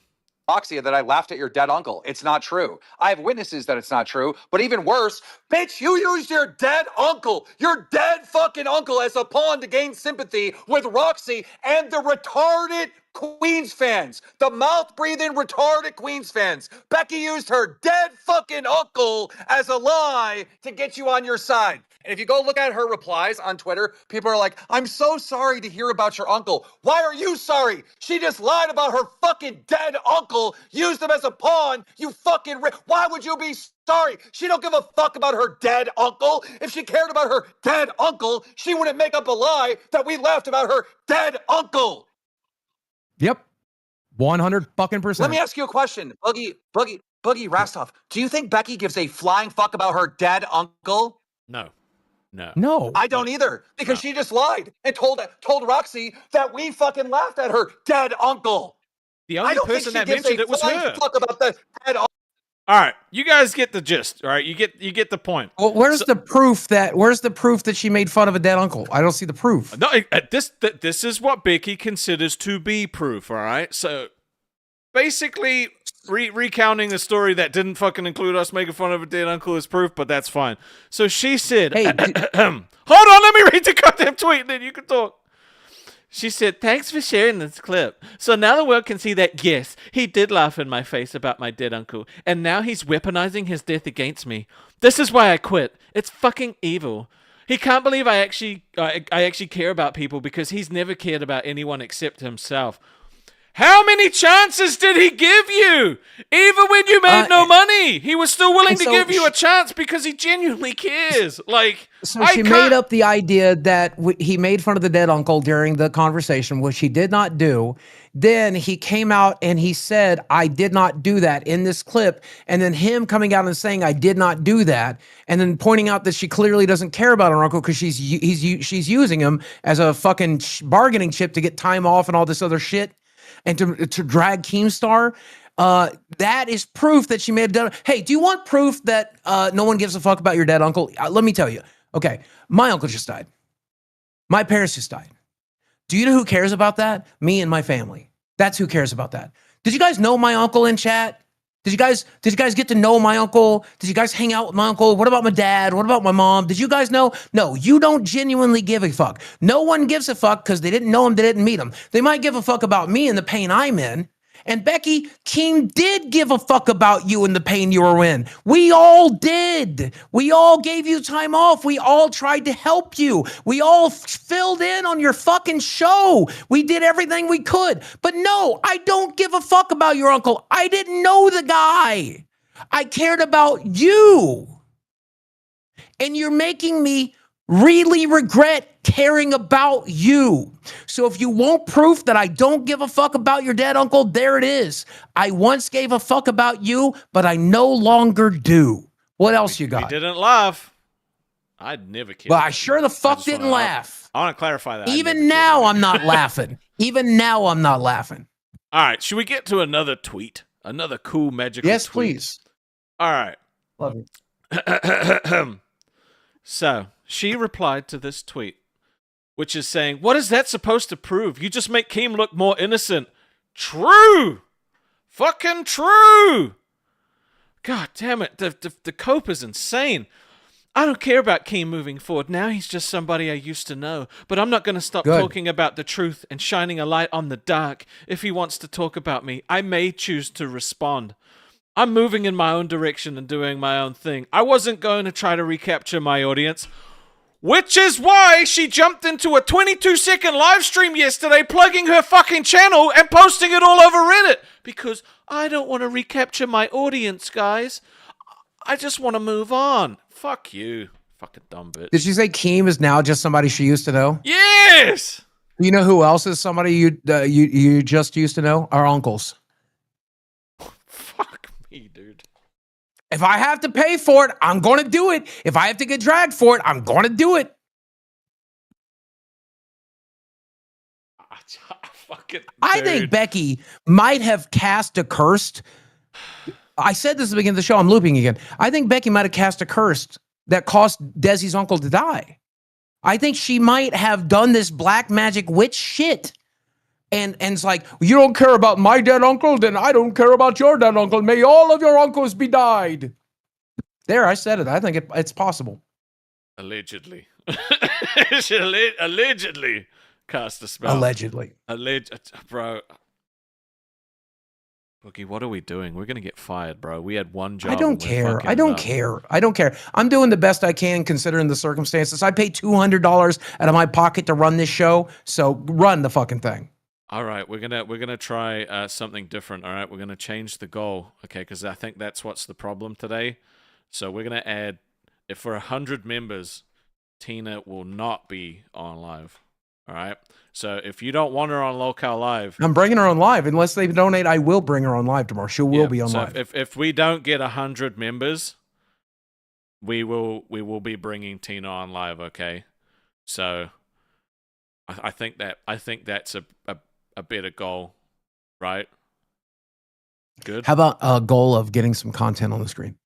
Speaker 9: Roxy, that I laughed at your dead uncle. It's not true. I have witnesses that it's not true. But even worse, bitch, you used your dead uncle, your dead fucking uncle, as a pawn to gain sympathy with Roxy and the retarded Queens fans. The mouth-breathing retarded Queens fans. Becky used her dead fucking uncle as a lie to get you on your side. And if you go look at her replies on Twitter, people are like, I'm so sorry to hear about your uncle. Why are you sorry? She just lied about her fucking dead uncle, used him as a pawn, you fucking why would you be sorry? She don't give a fuck about her dead uncle. If she cared about her dead uncle, she wouldn't make up a lie that we laughed about her dead uncle.
Speaker 3: Yep. 100 fucking %.
Speaker 9: Let me ask you a question. Boogie, Rastov, do you think Becky gives a flying fuck about her dead uncle?
Speaker 1: No.
Speaker 9: I don't either, because she just lied and told Roxy that we fucking laughed at her dead uncle.
Speaker 1: The only person that mentioned it was her.
Speaker 9: Fuck about the dead uncle.
Speaker 1: All right, you guys get the gist. All right, you get the point.
Speaker 3: Well, where's the proof that she made fun of a dead uncle? I don't see the proof.
Speaker 1: No, this is what Becky considers to be proof. All right, so basically, recounting the story that didn't fucking include us making fun of a dead uncle as proof, but that's fine. So she said,
Speaker 3: Hey,
Speaker 1: hold on, let me read the goddamn tweet and then you can talk. She said, thanks for sharing this clip. So now the world can see that, yes, he did laugh in my face about my dead uncle, and now he's weaponizing his death against me. This is why I quit. It's fucking evil. He can't believe I actually care about people because he's never cared about anyone except himself. How many chances did he give you? Even when you made no money, he was still willing to give you a chance because he genuinely cares. Like,
Speaker 3: so she made up the idea that he made fun of the dead uncle during the conversation, which he did not do. Then he came out and he said, I did not do that in this clip. And then him coming out and saying, I did not do that. And then pointing out that she clearly doesn't care about her uncle because she's using him as a fucking bargaining chip to get time off and all this other shit. And to drag Keemstar, that is proof that she made a dead. Hey, do you want proof that no one gives a fuck about your dead uncle? Let me tell you. Okay, my uncle just died. My parents just died. Do you know who cares about that? Me and my family. That's who cares about that. Did you guys know my uncle in chat? Did you guys get to know my uncle? Did you guys hang out with my uncle? What about my dad? What about my mom? Did you guys know? No, you don't genuinely give a fuck. No one gives a fuck because they didn't know him, they didn't meet him. They might give a fuck about me and the pain I'm in. And Becky, King did give a fuck about you and the pain you were in. We all did. We all gave you time off. We all tried to help you. We all filled in on your fucking show. We did everything we could. But no, I don't give a fuck about your uncle. I didn't know the guy. I cared about you. And you're making me really regret caring about you. So if you want proof that I don't give a fuck about your dead uncle, there it is. I once gave a fuck about you, but I no longer do. What else you got?
Speaker 1: We didn't laugh. I'd never kid.
Speaker 3: Well, I sure the fuck didn't laugh.
Speaker 1: I want to clarify that.
Speaker 3: Even now, I'm not laughing. Even now, I'm not laughing.
Speaker 1: All right, should we get to another tweet? Another cool, magical tweet?
Speaker 3: Yes, please.
Speaker 1: All right.
Speaker 3: Love it.
Speaker 1: So, she replied to this tweet, which is saying, what is that supposed to prove? You just make Keem look more innocent. True! Fucking true! God damn it, the cope is insane. I don't care about Keem moving forward. Now he's just somebody I used to know. But I'm not going to stop talking about the truth and shining a light on the dark. If he wants to talk about me, I may choose to respond. I'm moving in my own direction and doing my own thing. I wasn't going to try to recapture my audience, which is why she jumped into a 22-second live stream yesterday, plugging her fucking channel and posting it all over Reddit. Because I don't want to recapture my audience, guys. I just want to move on. Fuck you. Fucking dumb bitch.
Speaker 3: Did she say Keem is now just somebody she used to know?
Speaker 1: Yes!
Speaker 3: You know who else is somebody you just used to know? Our uncles.
Speaker 1: Fuck me, dude.
Speaker 3: If I have to pay for it, I'm going to do it. If I have to get dragged for it, I'm going to do it. I think Becky might have cast a curse. I said this at the beginning of the show. I'm looping again. I think Becky might have cast a curse that caused Desi's uncle to die. I think she might have done this black magic witch shit. And it's like, you don't care about my dead uncle, then I don't care about your dead uncle. May all of your uncles be died. There, I said it. I think it's possible.
Speaker 1: Allegedly. Allegedly cast a spell.
Speaker 3: Allegedly.
Speaker 1: Bro. Boogie, what are we doing? We're going to get fired, bro. We had one job.
Speaker 3: I don't care. I don't care. I don't care. I'm doing the best I can considering the circumstances. I paid $200 out of my pocket to run this show, so run the fucking thing.
Speaker 1: All right, we're gonna try something different. All right, we're gonna change the goal, okay? Because I think that's what's the problem today. So we're gonna add, if for 100 members, Tina will not be on live. All right. So if you don't want her on Local Live,
Speaker 3: I'm bringing her on live. Unless they donate, I will bring her on live tomorrow. She will be on
Speaker 1: so
Speaker 3: live.
Speaker 1: If we don't get 100 members, we will be bringing Tina on live. Okay. So I think that's a better goal, right? Good.
Speaker 3: How about a goal of getting some content on the screen?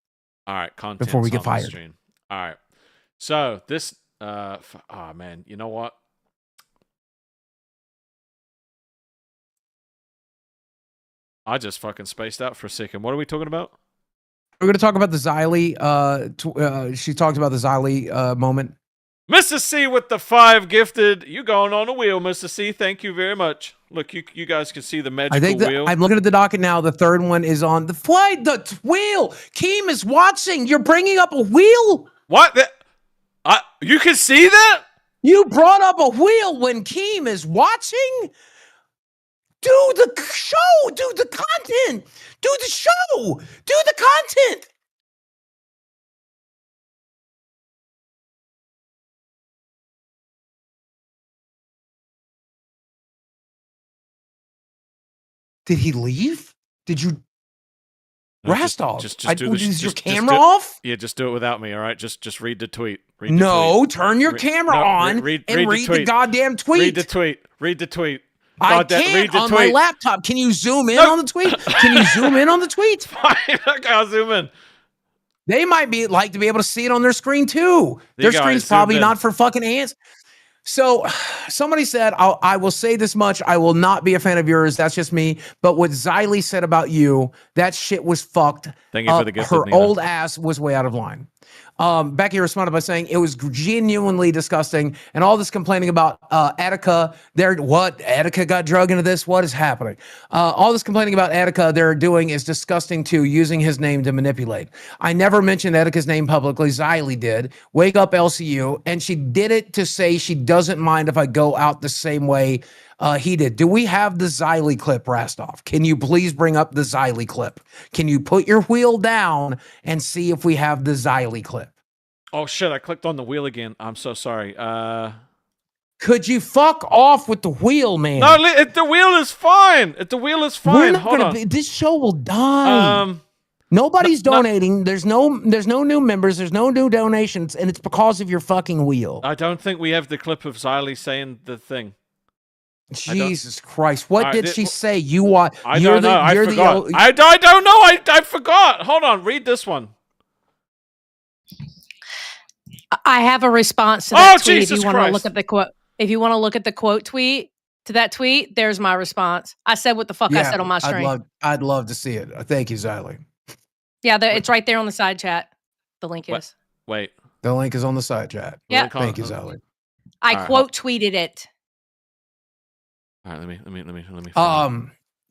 Speaker 1: All right, content
Speaker 3: before we get fired.
Speaker 1: All right. So this, oh man, you know what? I just fucking spaced out for a second. What are we talking about?
Speaker 3: We're going to talk about the Xylee. She talked about the Xylee moment.
Speaker 1: Mr. C with the 5 gifted. You going on a wheel, Mr. C. Thank you very much. Look, you guys can see the magical
Speaker 3: I think
Speaker 1: wheel.
Speaker 3: I'm looking at the docket now. The third one is on the wheel. Keem is watching. You're bringing up a wheel.
Speaker 1: What? You can see that?
Speaker 3: You brought up a wheel when Keem is watching? Do the show. Do the content. Do the show. Do the content. Did he leave? Did you?
Speaker 1: No,
Speaker 3: Rastov,
Speaker 1: just do the,
Speaker 3: is your camera off?
Speaker 1: Yeah, just do it without me, all right? Just read the tweet.
Speaker 3: Turn your camera on and read the goddamn tweet.
Speaker 1: Read the tweet. Read the tweet.
Speaker 3: I can't on my laptop. Can you zoom in on the tweet? Can you zoom in on the tweet?
Speaker 1: Fine, okay, I'll zoom in.
Speaker 3: They might like to be able to see it on their screen too. Their screen's probably not for fucking ants. So somebody said, I will say this much. I will not be a fan of yours. That's just me. But what Xylee said about you, that shit was fucked.
Speaker 1: Thank you for the gift.
Speaker 3: Her old ass was way out of line. Becky responded by saying it was genuinely disgusting, and all this complaining about Attica. Attica got drug into this? What is happening? All this complaining about Attica they're doing is disgusting too, using his name to manipulate. I never mentioned Attica's name publicly. Xylee did. Wake up LCU, and she did it to say she doesn't mind if I go out the same way he did. Do we have the Xylee clip, Rastov? Can you please bring up the Xylee clip? Can you put your wheel down and see if we have the Xylee clip?
Speaker 1: Oh shit, I clicked on the wheel again. I'm so sorry.
Speaker 3: Could you fuck off with the wheel, man?
Speaker 1: No, the wheel is fine. The wheel is fine.
Speaker 3: We're not gonna this show will die. Nobody's donating. There's no new members. There's no new donations, and it's because of your fucking wheel.
Speaker 1: I don't think we have the clip of Xylee saying the thing.
Speaker 3: Jesus Christ! What did she say? You want?
Speaker 1: I don't know. I forgot. I don't know. I forgot. Hold on. Read this one.
Speaker 10: I have a response to that tweet.
Speaker 1: Jesus
Speaker 10: if you want
Speaker 1: Christ.
Speaker 10: to look at the quote, if you want to look at the quote tweet to that tweet, there's my response. I said what the fuck I said on my stream.
Speaker 3: I'd love to see it. Thank you, Xylee.
Speaker 10: Yeah, it's right there on the side chat. The link is.
Speaker 1: Wait.
Speaker 3: The link is on the side chat.
Speaker 10: Yeah.
Speaker 3: Thank you, Xylee.
Speaker 10: I quote tweeted it.
Speaker 1: All right, let me.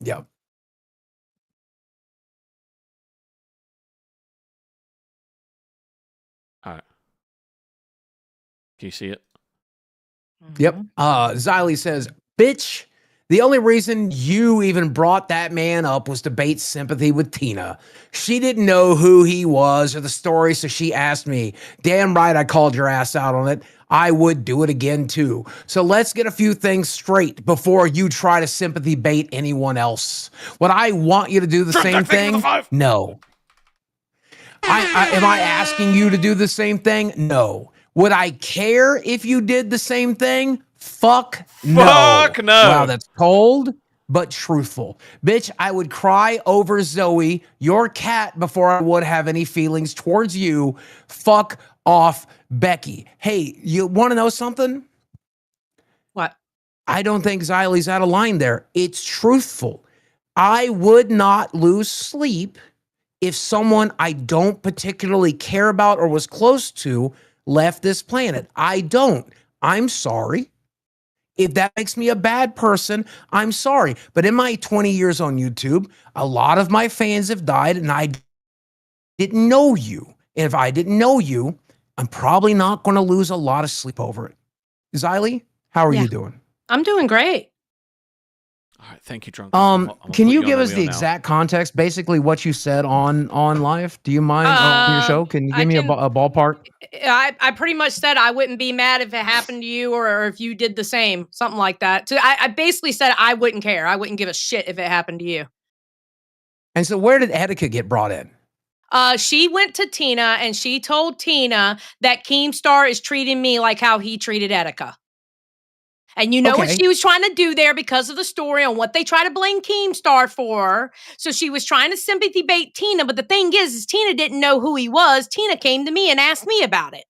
Speaker 3: Yeah.
Speaker 1: All right. Can you see it?
Speaker 3: Yep. Xylee says, bitch, the only reason you even brought that man up was to bait sympathy with Tina. She didn't know who he was or the story, so she asked me. Damn right I called your ass out on it. I would do it again too. So let's get a few things straight before you try to sympathy bait anyone else. Would I want you to do the same thing? No. Am I asking you to do the same thing? No. Would I care if you did the same thing? Fuck no.
Speaker 1: Fuck no.
Speaker 3: Wow, that's cold, but truthful. Bitch, I would cry over Zoe, your cat, before I would have any feelings towards you. Fuck off, Becky. Hey, you want to know something?
Speaker 10: What?
Speaker 3: I don't think Xylee's out of line there. It's truthful. I would not lose sleep if someone I don't particularly care about or was close to left this planet. I don't. I'm sorry. If that makes me a bad person, I'm sorry. But in my 20 years on YouTube, a lot of my fans have died and I didn't know you. And if I didn't know you, I'm probably not going to lose a lot of sleep over it. Xylee, how are you doing?
Speaker 10: I'm doing great.
Speaker 1: All right, thank you, Drunk.
Speaker 3: Can you give us the exact context, basically what you said on live? Do you mind on your show? Can you give me a ballpark?
Speaker 10: I pretty much said I wouldn't be mad if it happened to you or if you did the same, something like that. So I basically said I wouldn't care. I wouldn't give a shit if it happened to you.
Speaker 3: And so where did Attica get brought in?
Speaker 10: She went to Tina and she told Tina that Keemstar is treating me like how he treated Attica. And you know what she was trying to do there because of the story on what they try to blame Keemstar for. So she was trying to sympathy bait Tina. But the thing is Tina didn't know who he was. Tina came to me and asked me about it.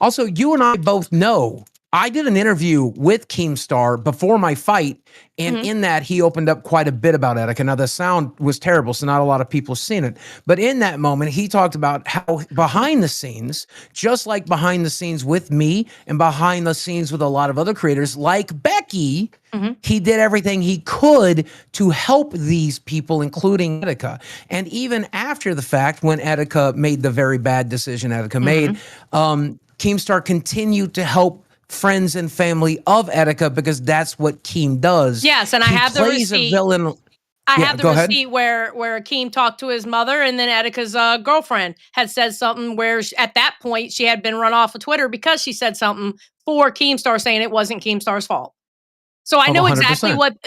Speaker 3: Also, you and I both know I did an interview with Keemstar before my fight, and in that he opened up quite a bit about Etika. Now the sound was terrible, so not a lot of people seen it. But in that moment, he talked about how behind the scenes, just like behind the scenes with me and behind the scenes with a lot of other creators like Becky, he did everything he could to help these people, including Etika. And even after the fact, when Etika made the very bad decision Etika made, Keemstar continued to help friends and family of Etika because that's what Keem does.
Speaker 10: Yes, and I have the receipt. I have the receipt where Keem talked to his mother, and then Etika's girlfriend had said something where at that point she had been run off of Twitter because she said something for Keemstar saying it wasn't Keemstar's fault. So I know exactly what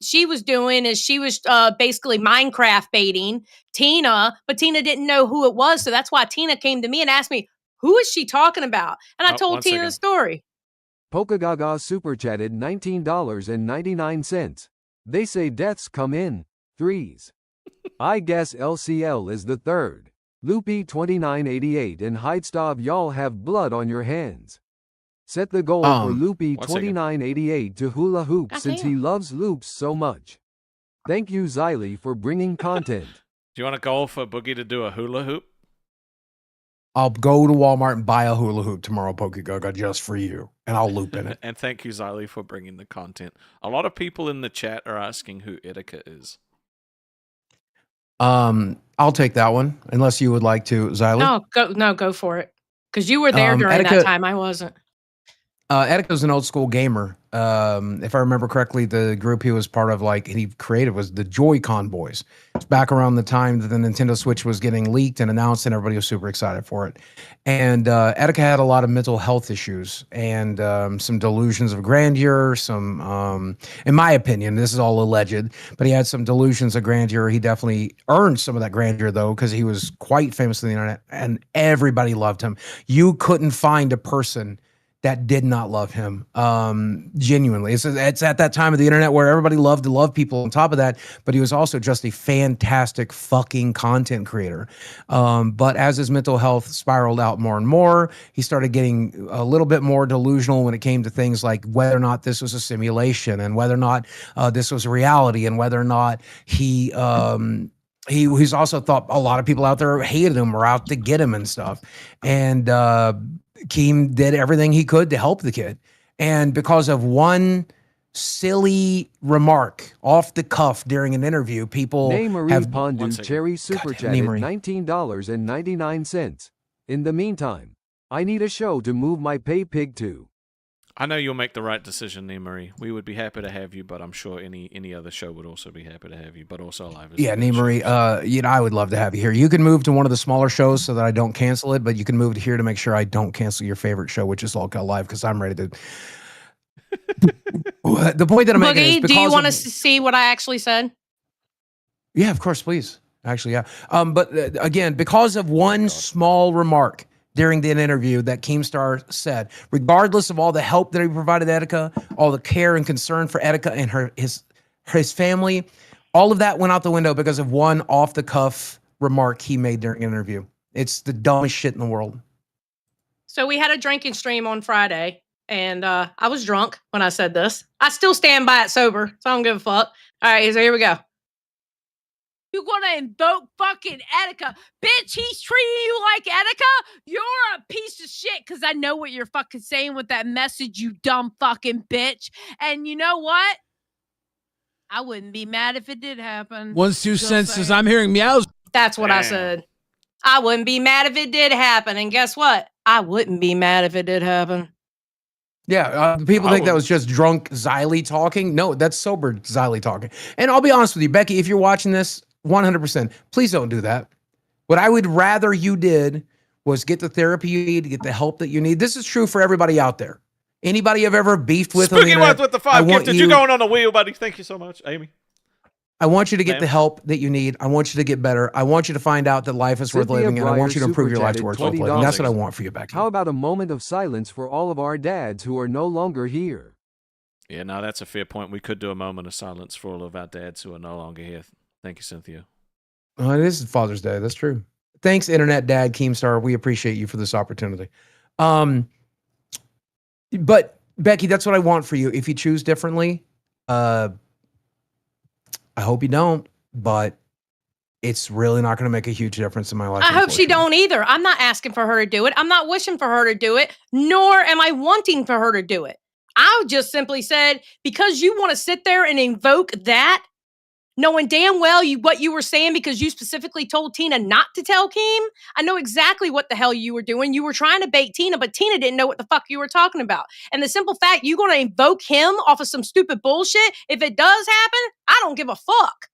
Speaker 10: she was doing is she was basically Minecraft baiting Tina, but Tina didn't know who it was. So that's why Tina came to me and asked me, who is she talking about? And I told Tina the story.
Speaker 4: Polkagaga super chatted $19.99. They say deaths come in threes. I guess LCL is the third. Loopy 2988 and Hidestov, y'all have blood on your hands. Set the goal for Loopy 2988 to hula hoop since he loves loops so much. Thank you, Xylee, for bringing content.
Speaker 1: Do you want a goal for Boogie to do a hula hoop?
Speaker 3: I'll go to Walmart and buy a hula hoop tomorrow, Pokegaga, just for you, and I'll loop in it.
Speaker 1: And thank you, Xylee, for bringing the content. A lot of people in the chat are asking who Etika is.
Speaker 3: I'll take that one, unless you would like to, Xylee.
Speaker 10: Go for it. Because you were there during that time. I wasn't.
Speaker 3: Etika's an old school gamer. If I remember correctly, the group he was part of, he created, was the Joy-Con Boys. It's back around the time that the Nintendo Switch was getting leaked and announced, and everybody was super excited for it. And Etika had a lot of mental health issues and some delusions of grandeur. Some, in my opinion, this is all alleged, but he had some delusions of grandeur. He definitely earned some of that grandeur, though, because he was quite famous on the internet, and everybody loved him. You couldn't find a person that did not love him. Genuinely. It's at that time of the internet where everybody loved to love people on top of that, but he was also just a fantastic fucking content creator. But as his mental health spiraled out more and more, he started getting a little bit more delusional when it came to things like whether or not this was a simulation and whether or not this was reality and whether or not he's also thought a lot of people out there hated him or out to get him and stuff. And Keem did everything he could to help the kid. And because of one silly remark off the cuff during an interview, people have
Speaker 4: Pondu Cherry super chatted $19.99. In the meantime, I need a show to move my pay pig to.
Speaker 1: I know you'll make the right decision, Neemarie. We would be happy to have you, but I'm sure any other show would also be happy to have you, but also live.
Speaker 3: Yeah, Neemarie, I would love to have you here. You can move to one of the smaller shows so that I don't cancel it, but you can move to here to make sure I don't cancel your favorite show, which is Lolcow Live, because I'm ready to. The point that I'm making is,
Speaker 10: do you want to see what I actually said?
Speaker 3: Yeah, of course, please. Actually, yeah. But again, because of one small remark during the interview that Keemstar said, regardless of all the help that he provided Etika, all the care and concern for Etika and his family, all of that went out the window because of one off-the-cuff remark he made during an interview. It's the dumbest shit in the world.
Speaker 10: So we had a drinking stream on Friday, and I was drunk when I said this. I still stand by it sober, so I don't give a fuck. All right, so here we go. You're gonna invoke fucking Etika. Bitch, he's treating you like Etika? You're a piece of shit, because I know what you're fucking saying with that message, you dumb fucking bitch. And you know what? I wouldn't be mad if it did happen.
Speaker 11: 1's 2 cents says I'm hearing meows.
Speaker 10: That's what I said. I wouldn't be mad if it did happen. And guess what? I wouldn't be mad if it did happen.
Speaker 3: Yeah, people think that was just drunk Xylee talking. No, that's sober Xylee talking. And I'll be honest with you, Becky, if you're watching this, 100%. Please don't do that. What I would rather you did was get the therapy you need, get the help that you need. This is true for everybody out there. Anybody I've ever beefed with
Speaker 1: Spooky ones with the 5 gifted. You going on the wheel, buddy. Thank you so much, Amy.
Speaker 3: I want you to get the help that you need. I want you to get better. I want you to find out that life is worth living, and I want you to improve your life to worth living. That's what I want for you, Becky.
Speaker 4: How about a moment of silence for all of our dads who are no longer here?
Speaker 1: Yeah, no, that's a fair point. We could do a moment of silence for all of our dads who are no longer here. Thank you, Cynthia.
Speaker 3: It is Father's Day. That's true. Thanks, Internet Dad Keemstar. We appreciate you for this opportunity. But Becky, that's what I want for you. If you choose differently, I hope you don't, but it's really not going to make a huge difference in my life.
Speaker 10: I hope she don't either. I'm not asking for her to do it. I'm not wishing for her to do it, nor am I wanting for her to do it. I just simply said, because you want to sit there and invoke that, knowing damn well what you were saying because you specifically told Tina not to tell Keem. I know exactly what the hell you were doing. You were trying to bait Tina, but Tina didn't know what the fuck you were talking about. And the simple fact you're going to invoke him off of some stupid bullshit, if it does happen, I don't give a fuck.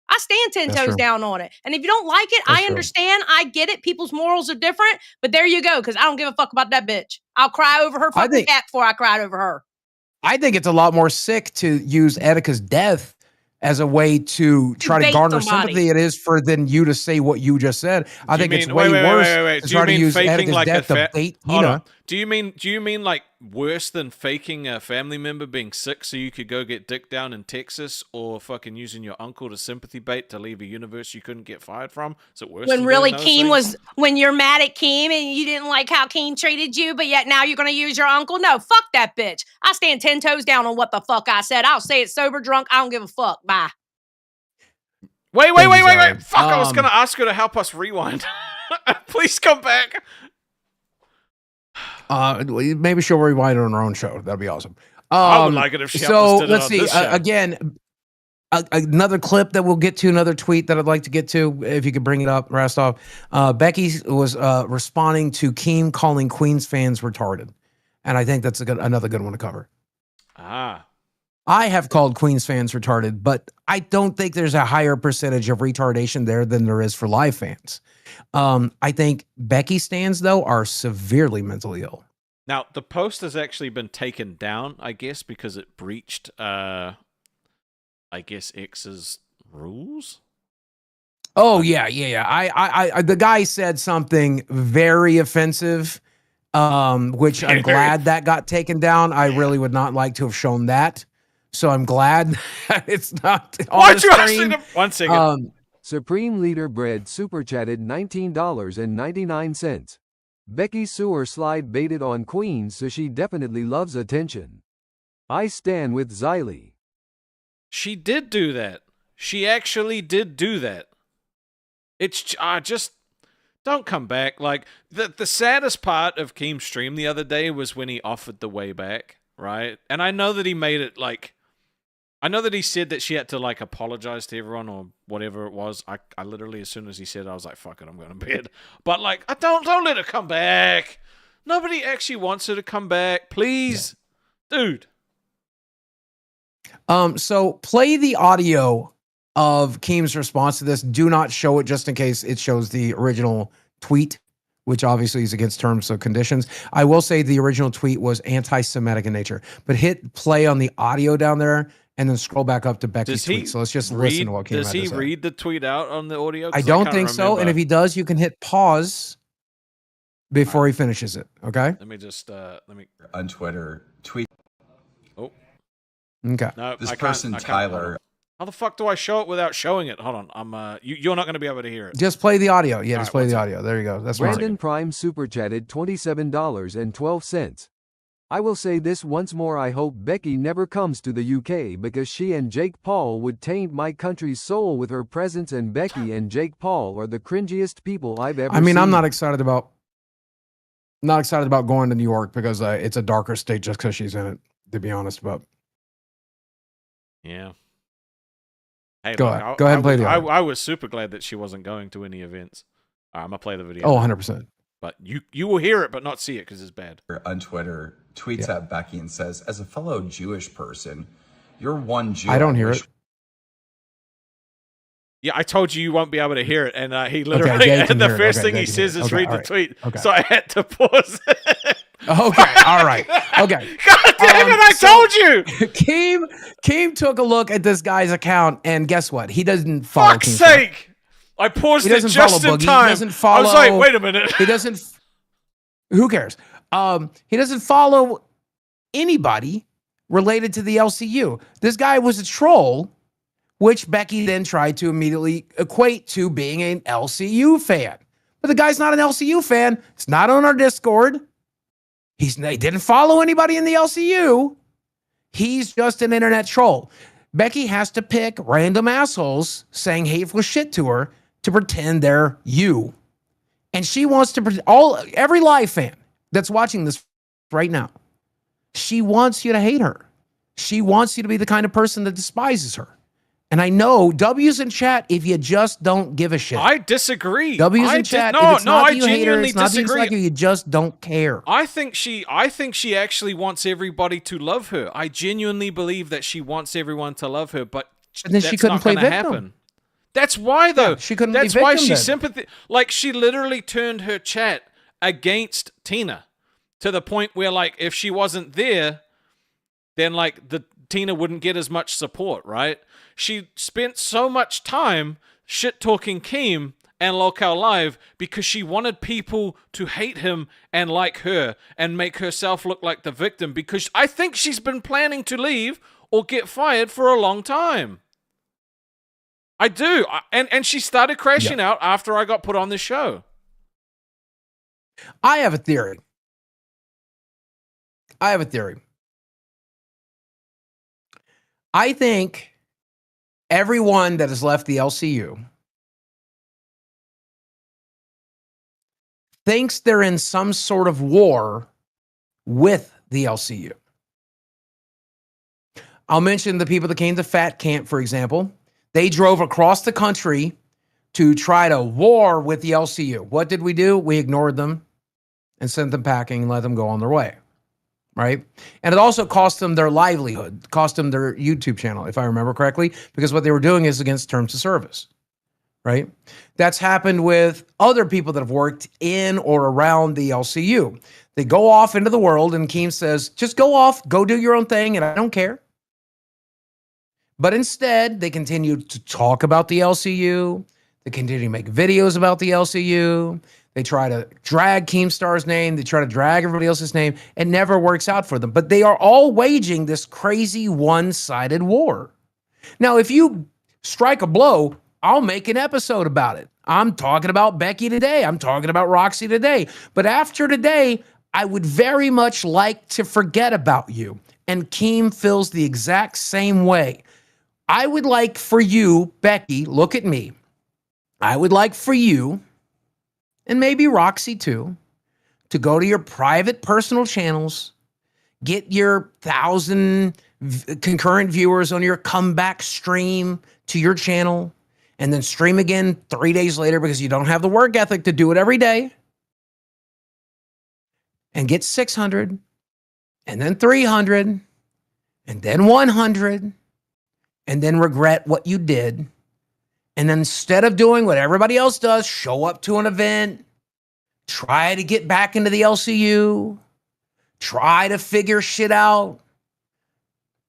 Speaker 10: I stand 10 toes down on it. And if you don't like it, I understand. I get it. People's morals are different. But there you go, because I don't give a fuck about that bitch. I'll cry over her fucking cat before I cried over her.
Speaker 3: I think it's a lot more sick to use Etika's death as a way to try to garner sympathy than you to say what you just said. I think it's way worse to try to use Etika's death to bait Tina.
Speaker 1: Do you mean like worse than faking a family member being sick so you could go get dick down in Texas, or fucking using your uncle to sympathy bait to leave a universe you couldn't get fired from? Is it worse?
Speaker 10: When really Keem was, when you're mad at Keem and you didn't like how Keem treated you, but yet now you're going to use your uncle? No, fuck that bitch. I stand 10 toes down on what the fuck I said. I'll say it sober, drunk. I don't give a fuck. Bye.
Speaker 1: Wait. Fuck, I was going to ask her to help us rewind. Please come back.
Speaker 3: Maybe she'll rewind it on her own show. That'd be awesome.
Speaker 1: I would like it if she helped us
Speaker 3: let's see. Again, another clip that we'll get to, another tweet that I'd like to get to, if you could bring it up, Rastov. Becky was responding to Keem calling Queens fans retarded. And I think that's another good one to cover. I have called Queens fans retarded, but I don't think there's a higher percentage of retardation there than there is for live fans. I think Becky stans, though, are severely mentally ill.
Speaker 1: Now, the post has actually been taken down, I guess, because it breached, I guess, X's rules.
Speaker 3: Oh, yeah. I the guy said something very offensive, which I'm glad that got taken down. I really would not like to have shown that. So I'm glad it's not on the screen.
Speaker 1: One second.
Speaker 4: Supreme Leader Bread super chatted $19.99. Becky sewer slide baited on Queens, so she definitely loves attention. I stand with Xylee.
Speaker 1: She did do that. She actually did do that. It's just don't come back. Like the saddest part of Keem's stream the other day was when he offered the way back, right? And I know that he made it like, I know that he said that she had to like apologize to everyone or whatever it was. I literally, as soon as he said it, I was like, fuck it, I'm going to bed. But like, don't let her come back. Nobody actually wants her to come back. Please, dude.
Speaker 3: So play the audio of Keem's response to this. Do not show it just in case it shows the original tweet, which obviously is against terms of conditions. I will say the original tweet was anti-Semitic in nature, but hit play on the audio down there and then scroll back up to Becky's tweet. So let's just listen to what Keem had to say.
Speaker 1: Does he read the tweet out on the audio?
Speaker 3: I don't think so. And if he does, you can hit pause before he finishes it. Okay.
Speaker 1: Let me just
Speaker 12: on Twitter tweet.
Speaker 1: Oh.
Speaker 3: Okay.
Speaker 1: No,
Speaker 12: this person Tyler.
Speaker 1: How the fuck do I show it without showing it? Hold on. You're not going to be able to hear it.
Speaker 3: Just play the audio. Yeah, just play the audio. There you go. That's
Speaker 4: Brandon Prime super chatted $27.12. I will say this once more. I hope Becky never comes to the UK because she and Jake Paul would taint my country's soul with her presence, and Becky and Jake Paul are the cringiest people I've ever seen.
Speaker 3: I'm not excited about going to New York because it's a darker state just because she's in it, to be honest about.
Speaker 1: Yeah. Hey,
Speaker 3: go ahead and play the audio.
Speaker 1: I was super glad that she wasn't going to any events. All right, I'm going to play the video.
Speaker 3: Oh, 100%.
Speaker 1: But you will hear it, but not see it because it's bad.
Speaker 12: On Twitter, tweets at Becky and says, as a fellow Jewish person, you're one Jew.
Speaker 3: I don't hear it.
Speaker 1: Yeah, I told you won't be able to hear it. And he literally, and the first thing he says is read the tweet. Okay. So I had to pause it.
Speaker 3: Okay, all right. Okay.
Speaker 1: God damn it, I told you!
Speaker 3: Keem took a look at this guy's account, and guess what? He doesn't follow
Speaker 1: Fuck's sake! I paused it just in time.
Speaker 3: He doesn't follow,
Speaker 1: I was like, wait a minute.
Speaker 3: He doesn't... Who cares? He doesn't follow anybody related to the LCU. This guy was a troll, which Becky then tried to immediately equate to being an LCU fan. But the guy's not an LCU fan. It's not on our Discord. He didn't follow anybody in the LCU. He's just an internet troll. Becky has to pick random assholes saying hateful shit to her to pretend they're you. And she wants to every live fan that's watching this right now, she wants you to hate her. She wants you to be the kind of person that despises her. And I know W's in chat if you just don't give a shit.
Speaker 1: I disagree.
Speaker 3: W's in chat.
Speaker 1: No,
Speaker 3: if it's not
Speaker 1: I
Speaker 3: that you hate her,
Speaker 1: genuinely
Speaker 3: it's not that you
Speaker 1: disagree.
Speaker 3: dislike her, you just don't care.
Speaker 1: I think she actually wants everybody to love her. I genuinely believe that she wants everyone to love her, but
Speaker 3: And then
Speaker 1: that's
Speaker 3: she couldn't
Speaker 1: not
Speaker 3: play
Speaker 1: gonna
Speaker 3: victim.
Speaker 1: happen. That's why, though.
Speaker 3: Yeah, she couldn't
Speaker 1: That's
Speaker 3: be
Speaker 1: why
Speaker 3: victim
Speaker 1: she
Speaker 3: then.
Speaker 1: sympathy. Like, she literally turned her chat against Tina to the point where, like, if she wasn't there, then like Tina wouldn't get as much support, right? She spent so much time shit talking Keem and Local Live because she wanted people to hate him and like her and make herself look like the victim, because I think she's been planning to leave or get fired for a long time. I do. And she started crashing out after I got put on the show.
Speaker 3: I have a theory. I think everyone that has left the LCU thinks they're in some sort of war with the LCU. I'll mention the people that came to Fat Camp, for example. They drove across the country to try to war with the LCU. What did we do? We ignored them and sent them packing and let them go on their way. Right? And it also cost them their livelihood, cost them their YouTube channel, if I remember correctly, because what they were doing is against terms of service. Right? That's happened with other people that have worked in or around the LCU. They go off into the world and Keem says, just go off, go do your own thing, and I don't care. But instead, they continue to talk about the LCU. They continue to make videos about the LCU. They try to drag Keemstar's name. They try to drag everybody else's name. It never works out for them. But they are all waging this crazy one-sided war. Now, if you strike a blow, I'll make an episode about it. I'm talking about Becky today. I'm talking about Roxy today. But after today, I would very much like to forget about you. And Keem feels the exact same way. I would like for you, Becky, look at me. I would like for you, and maybe Roxy too, to go to your private personal channels, get your 1,000 concurrent viewers on your comeback stream to your channel, and then stream again 3 days later because you don't have the work ethic to do it every day, and get 600, and then 300, and then 100, and then regret what you did. And then instead of doing what everybody else does, show up to an event, try to get back into the LCU, try to figure shit out.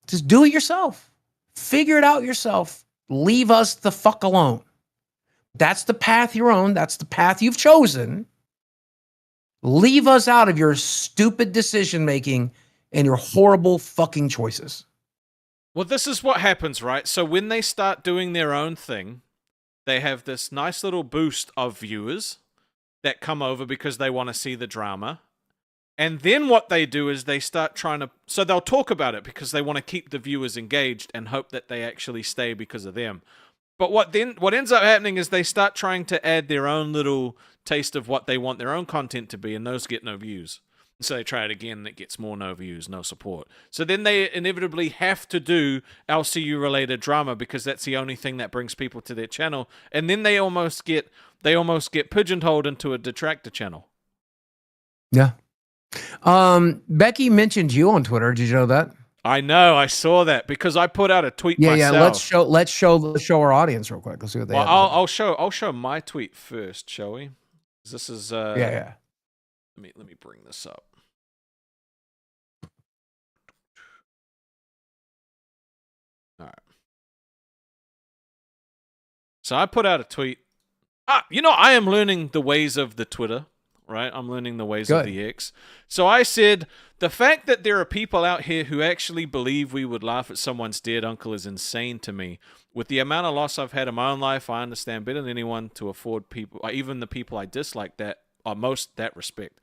Speaker 3: Just do it yourself. Figure it out yourself. Leave us the fuck alone. That's the path you're on. That's the path you've chosen. Leave us out of your stupid decision-making and your horrible fucking choices.
Speaker 1: Well, this is what happens, right? So when they start doing their own thing, they have this nice little boost of viewers that come over because they want to see the drama. And then what they do is they start trying to... So they'll talk about it because they want to keep the viewers engaged and hope that they actually stay because of them. But what ends up happening is they start trying to add their own little taste of what they want their own content to be, and those get no views. So they try it again, and it gets more no views, no support. So then they inevitably have to do LCU-related drama because that's the only thing that brings people to their channel. And then they almost get pigeonholed into a detractor channel.
Speaker 3: Yeah. Becky mentioned you on Twitter. Did you know that?
Speaker 1: I know. I saw that because I put out a tweet myself.
Speaker 3: Yeah. Let's show our audience real quick. Let's see what they have.
Speaker 1: I'll show my tweet first, shall we? This is
Speaker 3: yeah.
Speaker 1: Let me bring this up. All right. So I put out a tweet. I am learning the ways of the Twitter, right? I'm learning the ways of the X. So I said, the fact that there are people out here who actually believe we would laugh at someone's dead uncle is insane to me. With the amount of loss I've had in my own life, I understand better than anyone to afford people, even the people I dislike, that are most that respect.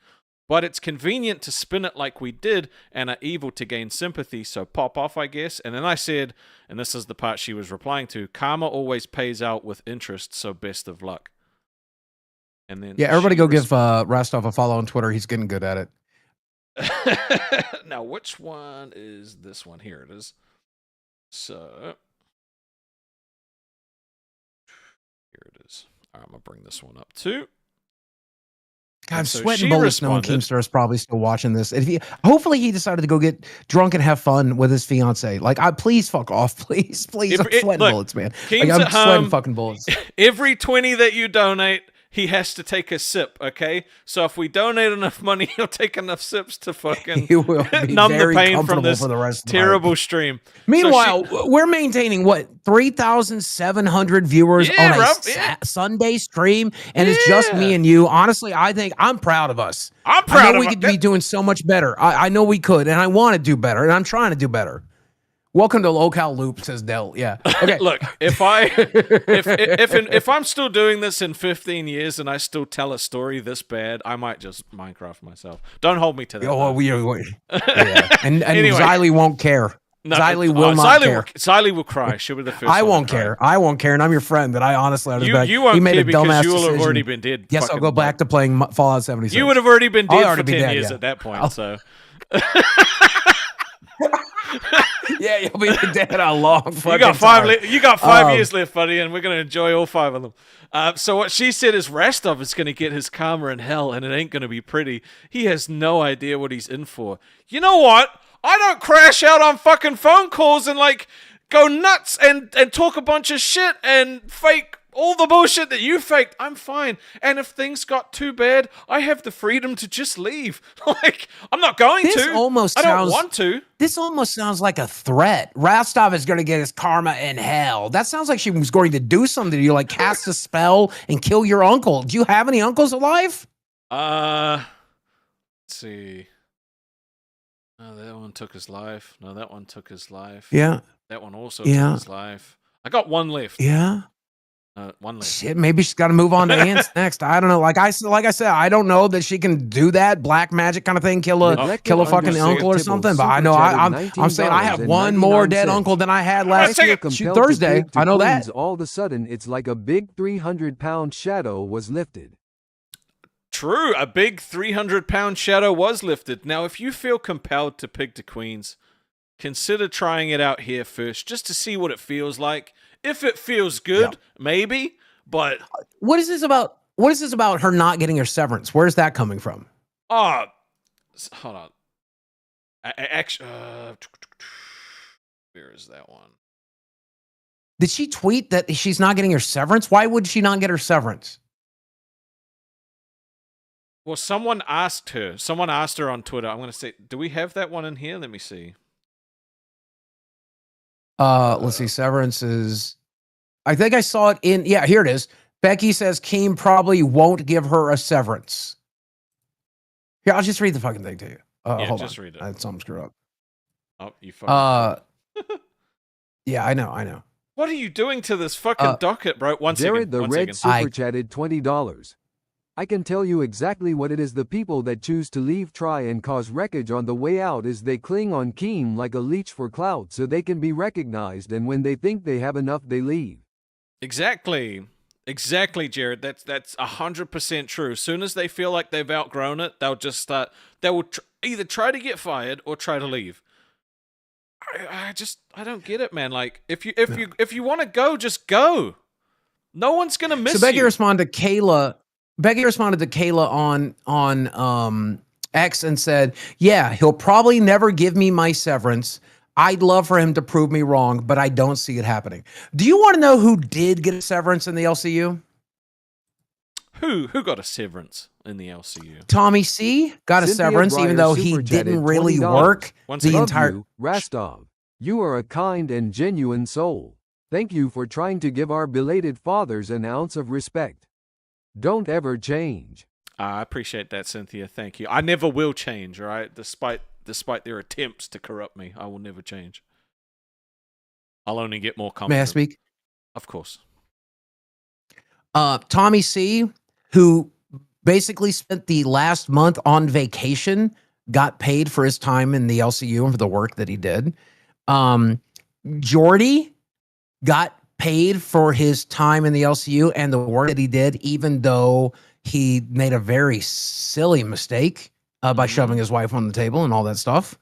Speaker 1: But it's convenient to spin it like we did and are evil to gain sympathy, so pop off, I guess. And then I said, and this is the part she was replying to, karma always pays out with interest, so best of luck. And then
Speaker 3: everybody go give Rostov a follow on Twitter. He's getting good at it.
Speaker 1: Now, which one is this one? Here it is. So, here it is. All right, I'm going to bring this one up too.
Speaker 3: God, I'm sweating bullets knowing Keemstar is probably still watching this. Hopefully he decided to go get drunk and have fun with his fiance. Like, please fuck off. Please. I'm sweating bullets, man. Like, I'm sweating fucking bullets.
Speaker 1: Every 20 that you donate, he has to take a sip, okay? So if we donate enough money, he'll take enough sips to fucking numb the pain from this terrible stream.
Speaker 3: Meanwhile, we're maintaining, 3,700 viewers on a Sunday stream, and it's just me and you. Honestly, I think I'm proud of us.
Speaker 1: I'm proud of us.
Speaker 3: I know we could be doing so much better. I know we could, and I want to do better, and I'm trying to do better. Welcome to Local Loop, says Dell. Yeah. Okay.
Speaker 1: Look, if I'm still doing this in 15 years and I still tell a story this bad, I might just Minecraft myself. Don't hold me to that.
Speaker 3: Oh, and anyway. Xylee won't care. No, Xylee will not care.
Speaker 1: Xylee will cry. She'll be the first.
Speaker 3: I won't care. I won't care, and I'm your friend. But I honestly,
Speaker 1: you won't care because you will have already been dead.
Speaker 3: Yes, I'll go back to playing Fallout 76.
Speaker 1: You would have already been dead for 10 years at that point. So.
Speaker 3: Yeah, you'll be dead a long fucking
Speaker 1: You got 5 years left, buddy, and we're going to enjoy all 5 of them. So what she said is Rostov is going to get his karma in hell, and it ain't going to be pretty. He has no idea what he's in for. You know what? I don't crash out on fucking phone calls and, go nuts and talk a bunch of shit and fake all the bullshit that you faked. I'm fine. And if things got too bad, I have the freedom to just leave. I'm not going to. I don't want to.
Speaker 3: This almost sounds like a threat. Rostov is going to get his karma in hell. That sounds like she was going to do something to you, cast a spell and kill your uncle. Do you have any uncles alive?
Speaker 1: Let's see. Oh, that one took his life. No, that one took his life.
Speaker 3: Yeah.
Speaker 1: That one also took his life. I got one left.
Speaker 3: Yeah.
Speaker 1: One left.
Speaker 3: Shit, maybe she's got to move on to ants next. I don't know. Like I said, I don't know that she can do that black magic kind of thing, kill a fucking uncle or something. But I know I'm saying I have one more dead uncle than I had last Thursday. I know that.
Speaker 4: All of a sudden, it's like a big 300-pound shadow was lifted.
Speaker 1: True, a big 300-pound shadow was lifted. Now, if you feel compelled to pick the queens, consider trying it out here first, just to see what it feels like. If it feels good, maybe, but...
Speaker 3: What is this about? What is this about her not getting her severance? Where's that coming from?
Speaker 1: Hold on. Actually, where is that one?
Speaker 3: Did she tweet that she's not getting her severance? Why would she not get her severance?
Speaker 1: Well, someone asked her on Twitter. I'm going to say, do we have that one in here? Let me see.
Speaker 3: Let's see. Severance is, I think I saw it in, here it is. Becky says Keem probably won't give her a severance. Here, I'll just read the fucking thing to you. Hold on.
Speaker 1: Read it.
Speaker 3: I had something screwed up.
Speaker 1: Oh, you fucking.
Speaker 3: Yeah, I know.
Speaker 1: What are you doing to this fucking docket, bro?
Speaker 4: Jared the Red super chatted $20. I can tell you exactly what it is. The people that choose to leave try and cause wreckage on the way out is they cling on Keem like a leech for clout so they can be recognized, and when they think they have enough, they leave.
Speaker 1: Exactly, Jared. That's 100% true. As soon as they feel like they've outgrown it, they'll just start. They will either try to get fired or try to leave. I don't get it, man. Like if you want to go, just go. No one's gonna miss you.
Speaker 3: So Becky responded to Kayla. Becky responded to Kayla on X and said, "Yeah, he'll probably never give me my severance. I'd love for him to prove me wrong, but I don't see it happening." Do you want to know who did get a severance in the LCU?
Speaker 1: Who got a severance in the LCU?
Speaker 3: Tommy C got a severance, even though he didn't really work the entire.
Speaker 4: Rostov, you are a kind and genuine soul. Thank you for trying to give our belated fathers an ounce of respect. Don't ever change.
Speaker 1: I appreciate that, Cynthia. Thank you. I never will change, all right? Despite their attempts to corrupt me, I will never change. I'll only get more confident.
Speaker 3: May I speak?
Speaker 1: Of course.
Speaker 3: Tommy C, who basically spent the last month on vacation, got paid for his time in the LCU and for the work that he did. Jordy got paid for his time in the LCU and the work that he did, even though he made a very silly mistake by shoving his wife on the table and all that stuff.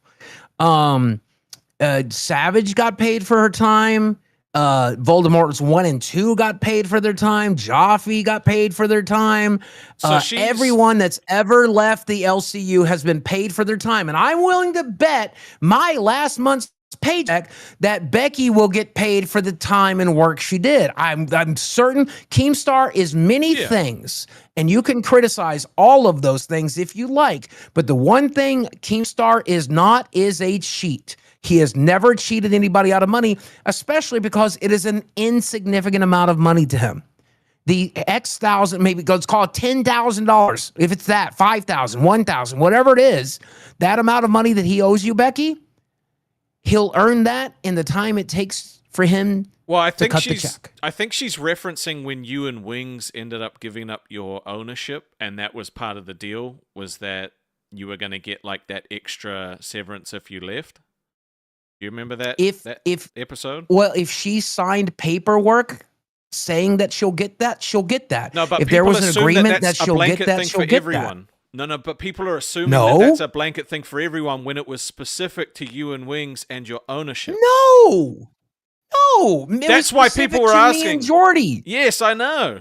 Speaker 3: Savage got paid for her time. Voldemort's 1 and 2 got paid for their time. Joffrey got paid for their time.
Speaker 1: So
Speaker 3: everyone that's ever left the LCU has been paid for their time. And I'm willing to bet my last month's paycheck that Becky will get paid for the time and work she did. I'm certain Keemstar is many things, and you can criticize all of those things if you like. But the one thing Keemstar is not is a cheat. He has never cheated anybody out of money, especially because it is an insignificant amount of money to him. The X thousand, maybe let's call it $10,000. If it's that, 5,000, 1,000, whatever it is, that amount of money that he owes you, Becky, he'll earn that in the time it takes for him to cut the check.
Speaker 1: I think she's referencing when you and Wings ended up giving up your ownership, and that was part of the deal, was that you were going to get like that extra severance if you left. You remember that episode?
Speaker 3: Well, if she signed paperwork saying that she'll get that, she'll get that.
Speaker 1: No, but
Speaker 3: if there was an agreement that she'll get that, she'll get
Speaker 1: everyone. That. No, but people are assuming that that's a blanket thing for everyone when it was specific to you and Wings and your ownership.
Speaker 3: No.
Speaker 1: That's why people were asking.
Speaker 3: Me and Jordy.
Speaker 1: Yes, I know.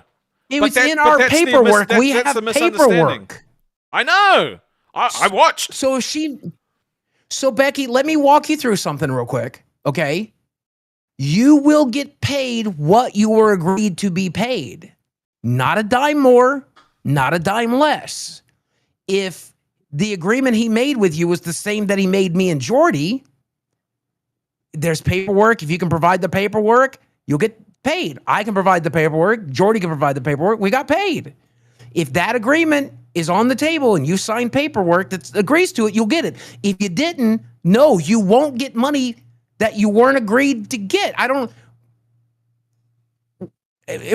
Speaker 3: It was in our paperwork. We have paperwork.
Speaker 1: I know. I watched.
Speaker 3: So Becky, let me walk you through something real quick, okay? You will get paid what you were agreed to be paid. Not a dime more, not a dime less. If the agreement he made with you was the same that he made me and Jordy, there's paperwork. If you can provide the paperwork, you'll get paid. I can provide the paperwork. Jordy can provide the paperwork. We got paid. If that agreement is on the table and you sign paperwork that agrees to it, you'll get it. If you didn't, no, you won't get money that you weren't agreed to get. Am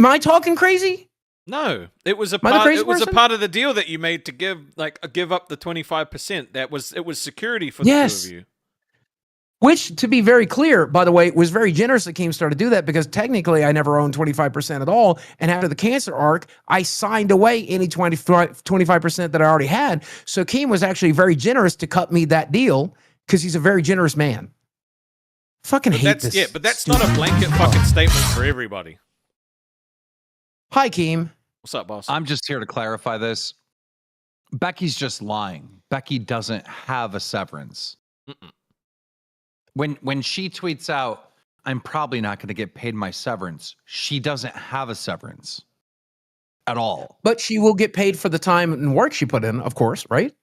Speaker 3: I talking crazy?
Speaker 1: No, it was a part of the deal that you made to give up the 25%. It was security for the two of you.
Speaker 3: Which, to be very clear, by the way, was very generous of Keemstar to do that, because technically I never owned 25% at all. And after the cancer arc, I signed away any 25% that I already had. So Keem was actually very generous to cut me that deal, because he's a very generous man. Hate this.
Speaker 1: Yeah, but that's not a blanket fucking statement for everybody.
Speaker 3: Hi, Keem.
Speaker 1: What's up, boss?
Speaker 8: I'm just here to clarify this. Becky's just lying. Becky doesn't have a severance. When she tweets out, I'm probably not going to get paid my severance, she doesn't have a severance at all.
Speaker 3: But she will get paid for the time and work she put in, of course, right?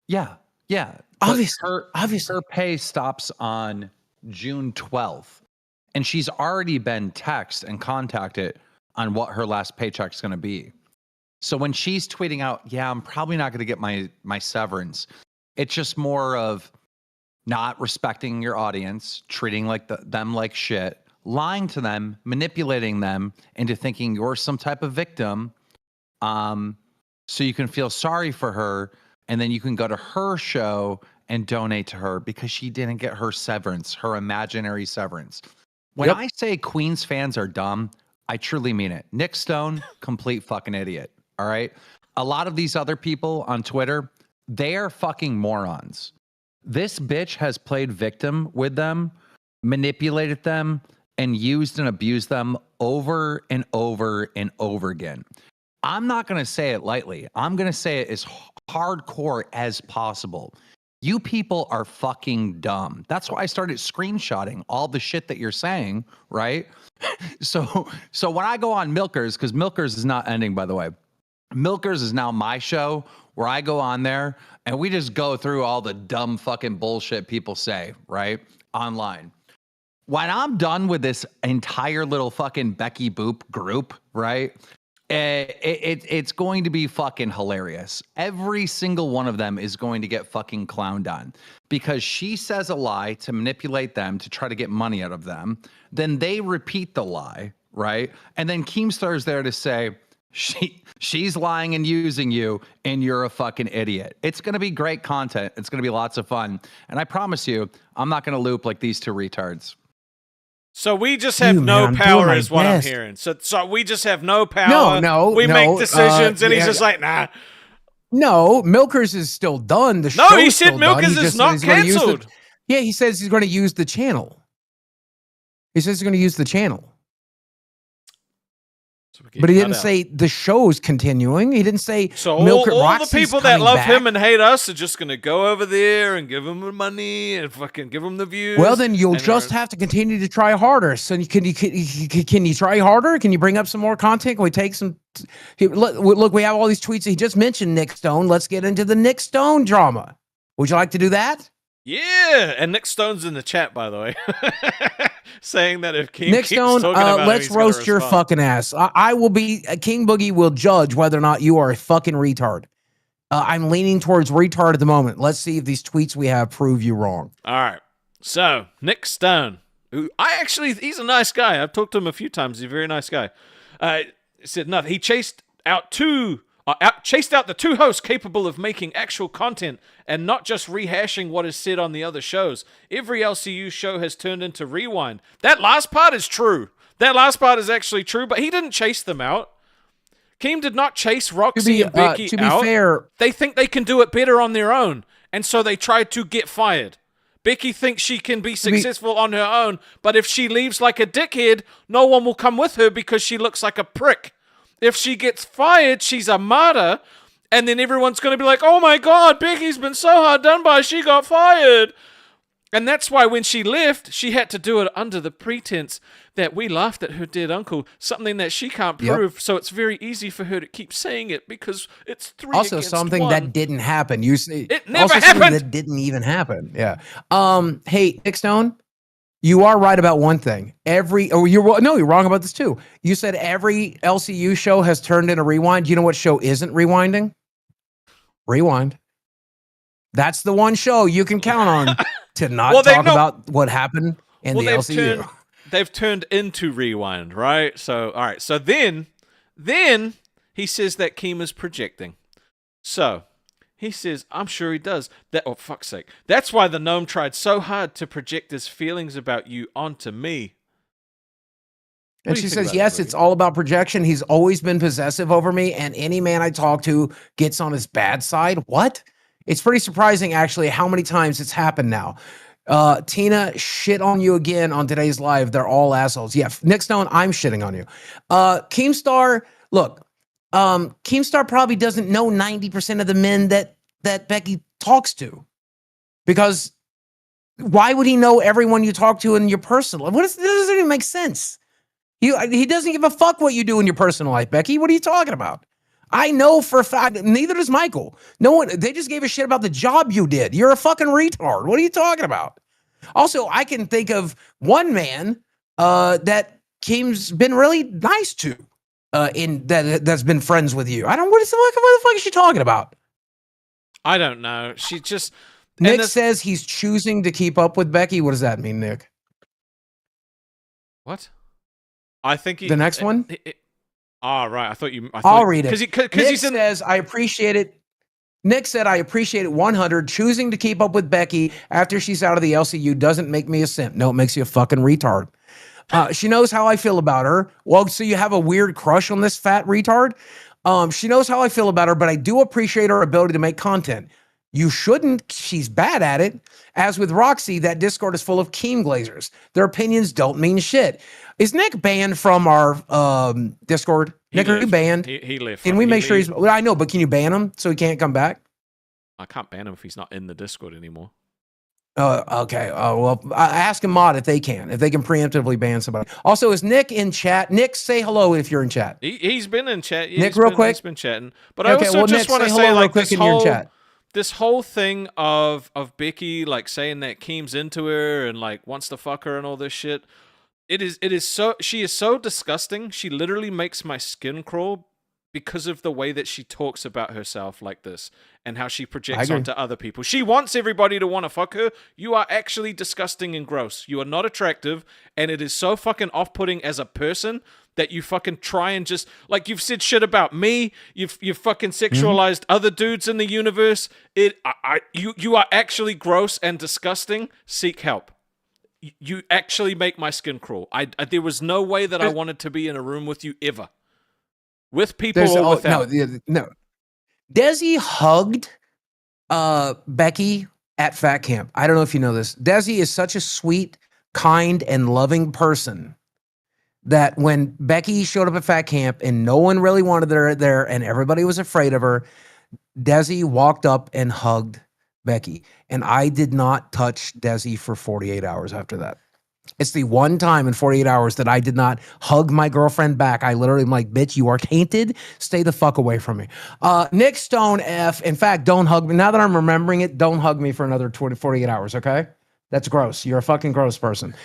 Speaker 8: Yeah. Obviously. Her pay stops on June 12th, and she's already been texted and contacted on what her last paycheck's going to be. So when she's tweeting out, yeah, I'm probably not going to get my severance, it's just more of not respecting your audience, treating them like shit, lying to them, manipulating them into thinking you're some type of victim, so you can feel sorry for her, and then you can go to her show and donate to her because she didn't get her severance, her imaginary severance. When I say Queens fans are dumb, I truly mean it. Nick Stone, complete fucking idiot, all right? A lot of these other people on Twitter, they are fucking morons. This bitch has played victim with them, manipulated them, and used and abused them over and over and over again. I'm not going to say it lightly. I'm going to say it as hardcore as possible. You people are fucking dumb. That's why I started screenshotting all the shit that you're saying, right? So when I go on Milkers, because Milkers is not ending, by the way. Milkers is now my show, where I go on there and we just go through all the dumb fucking bullshit people say, right? Online. When I'm done with this entire little fucking Becky Boop group, right? It's going to be fucking hilarious. Every single one of them is going to get fucking clowned on because she says a lie to manipulate them to try to get money out of them. Then they repeat the lie, right? And then Keemstar's there to say, She's lying and using you, and you're a fucking idiot. It's going to be great content. It's going to be lots of fun. And I promise you, I'm not going to loop like these two retards.
Speaker 1: So we just have no power is what I'm hearing. So we just have no power. We make decisions, and he's just like, nah.
Speaker 3: No, Milkers is still done.
Speaker 1: No, he said Milkers is not canceled.
Speaker 3: Yeah, he says he's going to use the channel. He says he's going to use the channel. But he didn't say the show's continuing. He didn't say
Speaker 1: so all the people that love him and hate us are just going to go over there and give him the money and fucking give him the views.
Speaker 3: Well, then you'll just have to continue to try harder. So can you try harder? Can you bring up some more content? Can we take some? Look, we have all these tweets. He just mentioned Nick Stone. Let's get into the Nick Stone drama. Would you like to do that?
Speaker 1: Yeah, and Nick Stone's in the chat, by the way, saying that if King
Speaker 3: Nick Stone, let's roast your fucking ass. I will be King Boogie will judge whether or not you are a fucking retard. I'm leaning towards retard at the moment. Let's see if these tweets we have prove you wrong.
Speaker 1: All right, so Nick Stone, who he's a nice guy. I've talked to him a few times. He's a very nice guy. Said nothing. He chased out the two hosts capable of making actual content and not just rehashing what is said on the other shows. Every LCU show has turned into Rewind. That last part is true. That last part is actually true, but he didn't chase them out. Keem did not chase Roxy and Becky out.
Speaker 3: To be fair,
Speaker 1: they think they can do it better on their own, and so they tried to get fired. Becky thinks she can be successful on her own, but if she leaves like a dickhead, no one will come with her because she looks like a prick. If she gets fired, she's a martyr, and then everyone's going to be like, oh my God, Becky's been so hard done by, she got fired. And that's why when she left, she had to do it under the pretense that we laughed at her dead uncle, something that she can't prove, so it's very easy for her to keep saying it because it's three
Speaker 3: also
Speaker 1: against
Speaker 3: something
Speaker 1: one.
Speaker 3: that didn't happen. You see,
Speaker 1: it never happened.
Speaker 3: That didn't even happen. Yeah. Hey, Nick Stone, you are right about one thing. You're wrong about this too. You said every LCU show has turned into Rewind. You know what show isn't rewinding? Rewind. That's the one show you can count on to not talk about what happened in the LCU.
Speaker 1: They've turned into Rewind, right? So, all right. So then he says that Keem is projecting. So he says, I'm sure he does. Oh, fuck's sake. That's why the gnome tried so hard to project his feelings about you onto me.
Speaker 3: And she says, yes, it's all about projection. He's always been possessive over me, and any man I talk to gets on his bad side. What? It's pretty surprising, actually, how many times it's happened now. Tina, shit on you again on today's live. They're all assholes. Yeah, Nick Stone, I'm shitting on you. Keemstar, look, Keemstar probably doesn't know 90% of the men that Becky talks to. Because why would he know everyone you talk to in your personal life? This doesn't even make sense. He doesn't give a fuck what you do in your personal life, Becky. What are you talking about? I know for a fact, neither does Michael. They just gave a shit about the job you did. You're a fucking retard. What are you talking about? Also, I can think of one man that Keem's been really nice to that's been friends with you. What the fuck is she talking about?
Speaker 1: I don't know. She just...
Speaker 3: Nick says he's choosing to keep up with Becky. What does that mean, Nick?
Speaker 1: What? I think
Speaker 3: the next one?
Speaker 1: Right.
Speaker 3: I'll read it.
Speaker 1: Because he
Speaker 3: says, I appreciate it. Nick said, I appreciate it 100. Choosing to keep up with Becky after she's out of the LCU doesn't make me a simp. No, it makes you a fucking retard. She knows how I feel about her. Well, so you have a weird crush on this fat retard? She knows how I feel about her, but I do appreciate her ability to make content. You shouldn't. She's bad at it. As with Roxy, that Discord is full of Keem Glazers. Their opinions don't mean shit. Is Nick banned from our Discord? Nick, are you banned?
Speaker 1: He left.
Speaker 3: Can we make sure he's... Well, I know, but can you ban him so he can't come back?
Speaker 1: I can't ban him if he's not in the Discord anymore.
Speaker 3: Okay. Well, I ask him mod if they can preemptively ban somebody. Also, is Nick in chat? Nick, say hello if you're in chat.
Speaker 1: He's been in chat. Yeah,
Speaker 3: Nick, real quick.
Speaker 1: He's been chatting. But I also just want to say, like, this whole thing of Becky, like, saying that Keem's into her and, like, wants to fuck her and all this shit. She is so disgusting. She literally makes my skin crawl because of the way that she talks about herself like this and how she projects onto other people. She wants everybody to want to fuck her. You are actually disgusting and gross. You are not attractive, and it is so fucking off-putting as a person that you fucking try and just, like, you've said shit about me, you've fucking sexualized other dudes in the universe. You are actually gross and disgusting. Seek help. You actually make my skin crawl. There was no way that I wanted to be in a room with you ever. With people or without.
Speaker 3: No. Desi hugged Becky at Fat Camp. I don't know if you know this. Desi is such a sweet, kind, and loving person that when Becky showed up at Fat Camp and no one really wanted her there and everybody was afraid of her, Desi walked up and hugged Becky. And I did not touch Desi for 48 hours after that. It's the one time in 48 hours that I did not hug my girlfriend back. I literally am like, bitch, you are tainted. Stay the fuck away from me. Nick Stone F. In fact, don't hug me. Now that I'm remembering it, don't hug me for another 48 hours, okay? That's gross. You're a fucking gross person.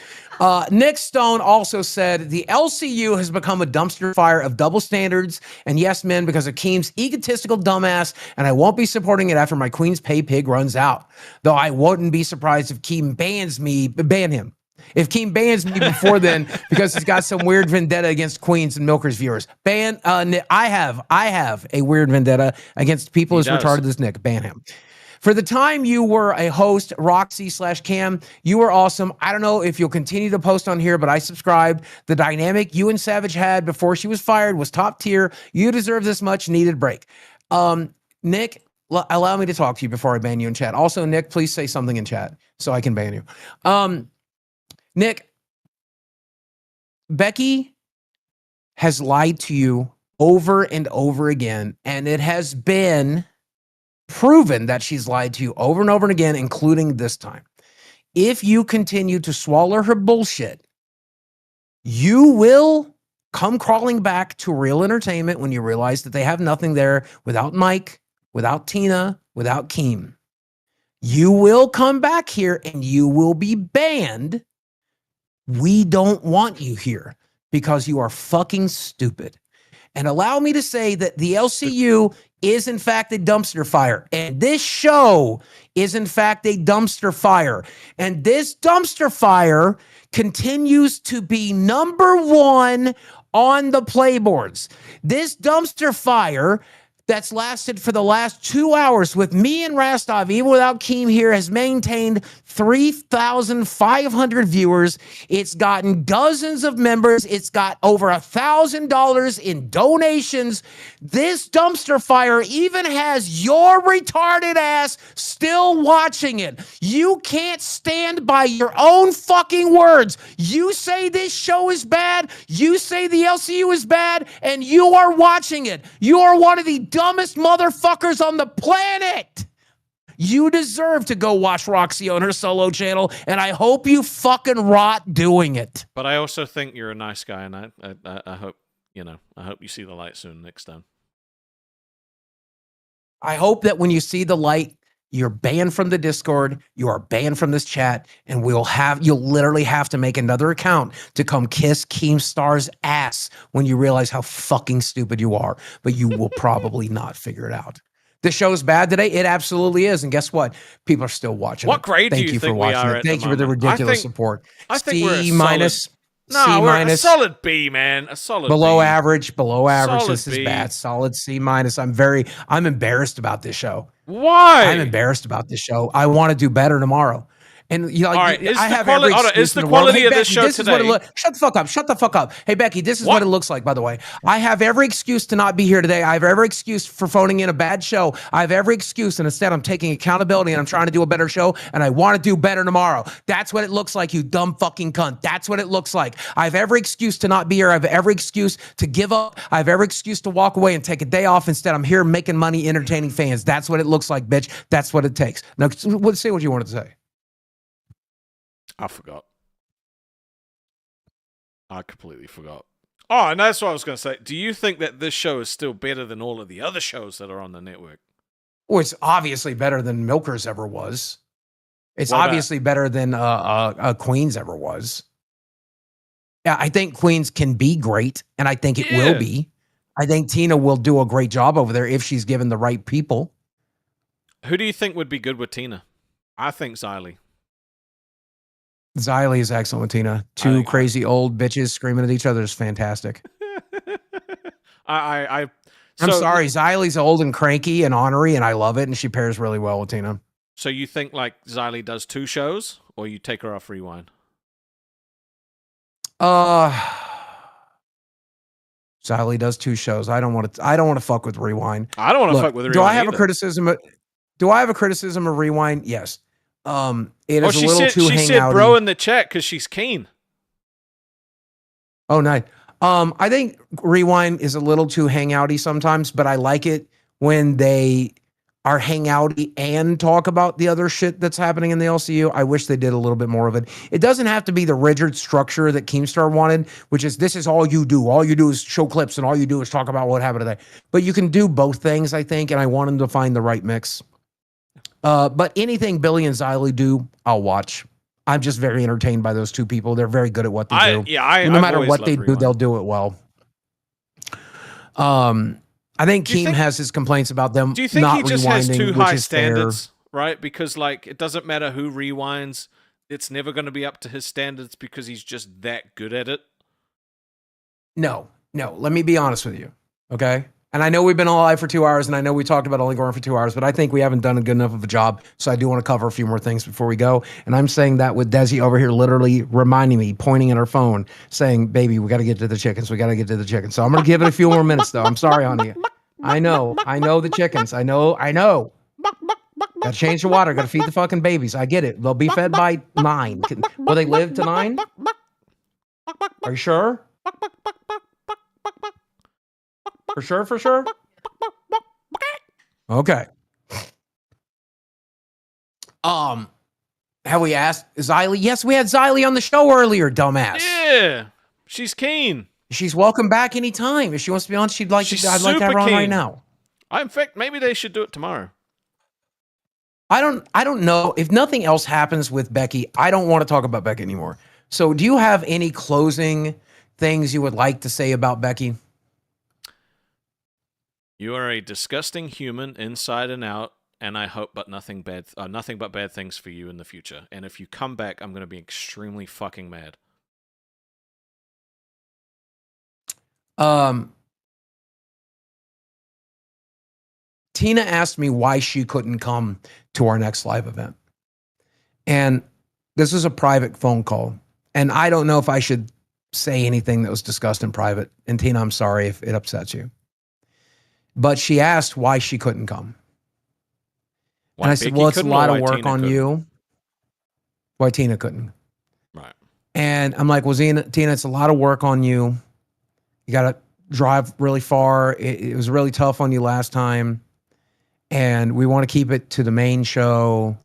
Speaker 3: Nick Stone also said, the LCU has become a dumpster fire of double standards and yes men because of Keem's egotistical dumbass, and I won't be supporting it after my Queen's pay pig runs out. Though I wouldn't be surprised if Keem ban him. If Keem bans me before then because he's got some weird vendetta against Queens and Milkers viewers. I have a weird vendetta against people as retarded as Nick. Ban him. For the time you were a host, Roxy/Cam, you were awesome. I don't know if you'll continue to post on here, but I subscribed. The dynamic you and Savage had before she was fired was top tier. You deserve this much needed break. Nick, allow me to talk to you before I ban you in chat. Also, Nick, please say something in chat so I can ban you. Nick, Becky has lied to you over and over again, and it has been proven that she's lied to you over and over and again, including this time. If you continue to swallow her bullshit, you will come crawling back to real entertainment when you realize that they have nothing there without Mike, without Tina, without Keem. You will come back here and you will be banned. We don't want you here because you are fucking stupid. And allow me to say that the LCU is in fact a dumpster fire. And this show is in fact a dumpster fire. And this dumpster fire continues to be number one on the playboards. This dumpster fire that's lasted for the last 2 hours with me and Rastov, even without Keem here, has maintained 3,500 viewers. It's gotten dozens of members. It's got over $1,000 in donations. This dumpster fire even has your retarded ass still watching it. You can't stand by your own fucking words. You say this show is bad. You say the LCU is bad, and you are watching it. You are one of the dumbest motherfuckers on the planet. You deserve to go watch Roxy on her solo channel, and I hope you fucking rot doing it.
Speaker 1: But I also think you're a nice guy, and I hope, I hope you see the light soon next time.
Speaker 3: I hope that when you see the light, you're banned from the Discord, you are banned from this chat, and you'll literally have to make another account to come kiss Keemstar's ass when you realize how fucking stupid you are, but you will probably not figure it out. The show's bad today. It absolutely is. And guess what? People are still watching.
Speaker 1: What grade do you think we are at?
Speaker 3: Thank you for the ridiculous support.
Speaker 1: I think we're
Speaker 3: C minus.
Speaker 1: No, we're a solid B, man. A solid
Speaker 3: below
Speaker 1: B.
Speaker 3: average. Below average.
Speaker 1: Solid
Speaker 3: This is
Speaker 1: B.
Speaker 3: bad. Solid C minus. I'm embarrassed about this show.
Speaker 1: Why?
Speaker 3: I'm embarrassed about this show. I want to do better tomorrow. And
Speaker 1: all right,
Speaker 3: I have every excuse
Speaker 1: the
Speaker 3: in the world.
Speaker 1: quality
Speaker 3: Hey,
Speaker 1: of
Speaker 3: Becky,
Speaker 1: this show
Speaker 3: this is
Speaker 1: today?
Speaker 3: what shut the fuck up. Shut the fuck up. Hey, Becky, this is what it looks like, by the way. I have every excuse to not be here today. I have every excuse for phoning in a bad show. I have every excuse, and instead I'm taking accountability and I'm trying to do a better show, and I want to do better tomorrow. That's what it looks like, you dumb fucking cunt. That's what it looks like. I have every excuse to not be here. I have every excuse to give up. I have every excuse to walk away and take a day off. Instead, I'm here making money, entertaining fans. That's what it looks like, bitch. That's what it takes. Now, say what you wanted to say.
Speaker 1: I forgot. I completely forgot. Oh, and that's what I was going to say. Do you think that this show is still better than all of the other shows that are on the network?
Speaker 3: Well, it's obviously better than Milkers ever was. It's
Speaker 1: What about-
Speaker 3: obviously better than Queens ever was. Yeah, I think Queens can be great, and I think it will be. I think Tina will do a great job over there if she's given the right people.
Speaker 1: Who do you think would be good with Tina? I think Xylee.
Speaker 3: Xylee is excellent with Tina. Two crazy old bitches screaming at each other is fantastic. I'm sorry, Xylie's old and cranky and ornery, and I love it, and she pairs really well with Tina.
Speaker 1: So you think like Xylie does 2 shows, or you take her off Rewind?
Speaker 3: Xylie does 2 shows. I don't want to fuck with Rewind.
Speaker 1: I don't want to fuck with Rewind.
Speaker 3: Do I have
Speaker 1: either.
Speaker 3: a criticism? Do I have a criticism of Rewind? Yes. It is a little too hangouty.
Speaker 1: She said bro in the chat because she's keen.
Speaker 3: Oh, nice. I think Rewind is a little too hangouty sometimes, but I like it when they are hangouty and talk about the other shit that's happening in the LCU. I wish they did a little bit more of it. It doesn't have to be the rigid structure that Keemstar wanted, which is this is all you do. All you do is show clips and all you do is talk about what happened today. But you can do both things, I think, and I want them to find the right mix. But anything Billy and Xylie do, I'll watch. I'm just very entertained by those 2 people. They're very good at what they do. No matter what they do, they'll do it well. I think Keem has his complaints about them.
Speaker 1: Do you think
Speaker 3: not
Speaker 1: he just has too high standards,
Speaker 3: fair.
Speaker 1: right? Because like it doesn't matter who rewinds, it's never going to be up to his standards because he's just that good at it.
Speaker 3: No. Let me be honest with you, okay? And I know we've been alive for 2 hours, and I know we talked about only going for 2 hours, but I think we haven't done a good enough of a job. So I do want to cover a few more things before we go. And I'm saying that with Desi over here, literally reminding me, pointing at her phone, saying, "Baby, we got to get to the chickens. We got to get to the chickens." So I'm going to give it a few more minutes, though. I'm sorry, honey. I know the chickens. I know. Got to change the water. Got to feed the fucking babies. I get it. They'll be fed by 9. Will they live to 9? Are you sure? For sure? Okay. Have we asked Xylie? Yes, we had Xylie on the show earlier, dumbass.
Speaker 1: Yeah. She's keen.
Speaker 3: She's welcome back anytime. If she wants to be on, I'd like to have her on right now.
Speaker 1: In fact, maybe they should do it tomorrow.
Speaker 3: I don't know. If nothing else happens with Becky, I don't want to talk about Becky anymore. So do you have any closing things you would like to say about Becky?
Speaker 1: You are a disgusting human inside and out, and I hope nothing but bad things for you in the future. And if you come back, I'm going to be extremely fucking mad.
Speaker 3: Tina asked me why she couldn't come to our next live event. And this is a private phone call. And I don't know if I should say anything that was discussed in private. And Tina, I'm sorry if it upsets you. But she asked why she couldn't come. And I said, well, it's a lot of work on you. Why Tina couldn't.
Speaker 1: Right.
Speaker 3: And I'm like, well, Tina, it's a lot of work on you. You got to drive really far. It was really tough on you last time. And we want to keep it to the main show.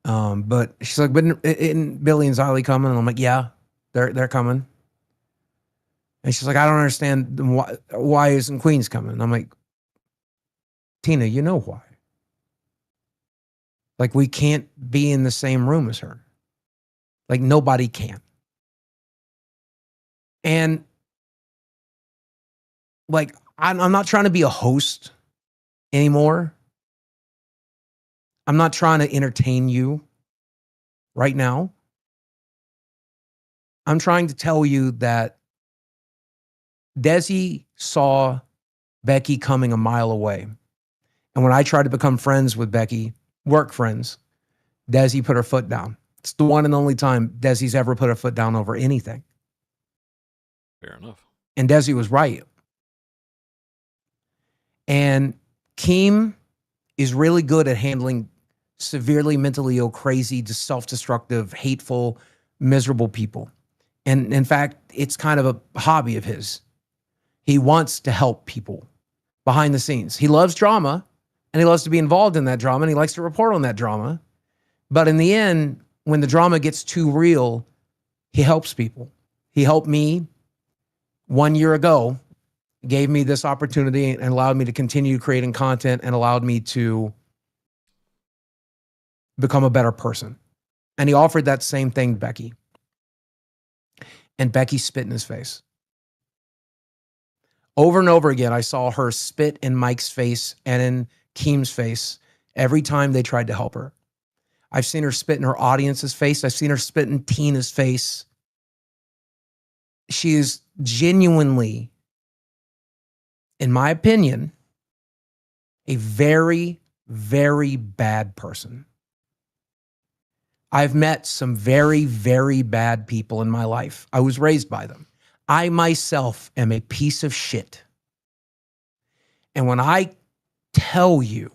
Speaker 3: But she's like, but isn't Billy and Xylie coming? And I'm like, yeah, they're coming. And she's like, I don't understand why isn't Queens coming? And I'm like, Tina, you know why. Like, we can't be in the same room as her. Like, nobody can. And, like, I'm not trying to be a host anymore. I'm not trying to entertain you right now. I'm trying to tell you that Desi saw Becky coming a mile away. And when I tried to become friends with Becky, work friends, Desi put her foot down. It's the one and only time Desi's ever put her foot down over anything.
Speaker 1: Fair enough.
Speaker 3: And Desi was right. And Keem is really good at handling severely mentally ill, crazy, self-destructive, hateful, miserable people. And in fact, it's kind of a hobby of his. He wants to help people behind the scenes. He loves drama, and he loves to be involved in that drama, and he likes to report on that drama. But in the end, when the drama gets too real, he helps people. He helped me 1 year ago, gave me this opportunity and allowed me to continue creating content and allowed me to become a better person. And he offered that same thing to Becky. And Becky spit in his face. Over and over again, I saw her spit in Mike's face and in Keem's face every time they tried to help her. I've seen her spit in her audience's face. I've seen her spit in Tina's face. She is genuinely in my opinion, a very, very bad person. I've met some very, very bad people in my life. I was raised by them. I myself am a piece of shit. And when I tell you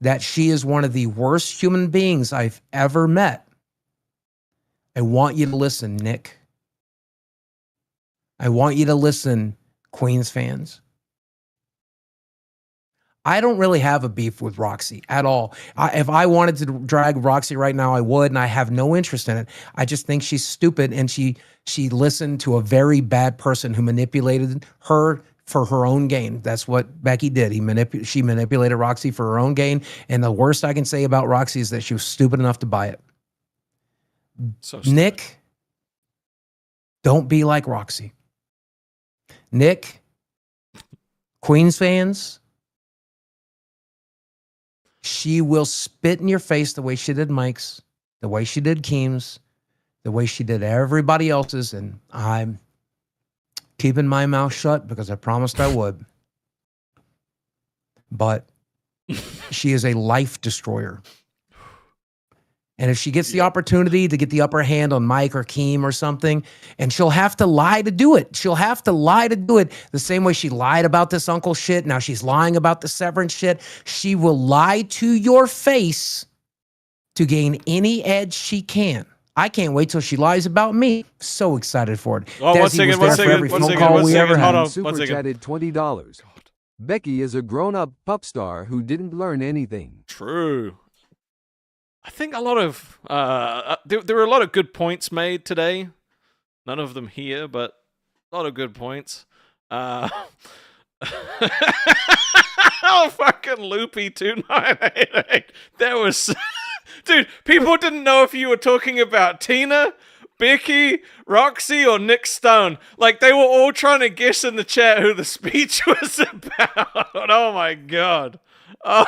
Speaker 3: that she is one of the worst human beings I've ever met, I want you to listen, Nick. I want you to listen, Queens fans. I don't really have a beef with Roxy at all. If I wanted to drag Roxy right now, I would, and I have no interest in it. I just think she's stupid, and she listened to a very bad person who manipulated her for her own gain. That's what Becky did. She manipulated Roxy for her own gain, and the worst I can say about Roxy is that she was stupid enough to buy it. So Nick, don't be like Roxy. Nick, Queens fans, she will spit in your face the way she did Mike's, the way she did Keem's, the way she did everybody else's, and I'm keeping my mouth shut because I promised I would. But she is a life destroyer. And if she gets the opportunity to get the upper hand on Mike or Keem or something, and she'll have to lie to do it. She'll have to lie to do it the same way she lied about this uncle shit. Now she's lying about the severance shit. She will lie to your face to gain any edge she can. I can't wait till she lies about me. So excited for it.
Speaker 1: Oh, one second.
Speaker 4: Super chatted $20. Becky is a grown-up pop star who didn't learn anything.
Speaker 1: True. I think a lot of there were a lot of good points made today. None of them here, but a lot of good points. Oh, fucking loopy 2988. That was, dude. People didn't know if you were talking about Tina, Becky, Roxy, or Nick Stone. Like they were all trying to guess in the chat who the speech was about. Oh my god. Oh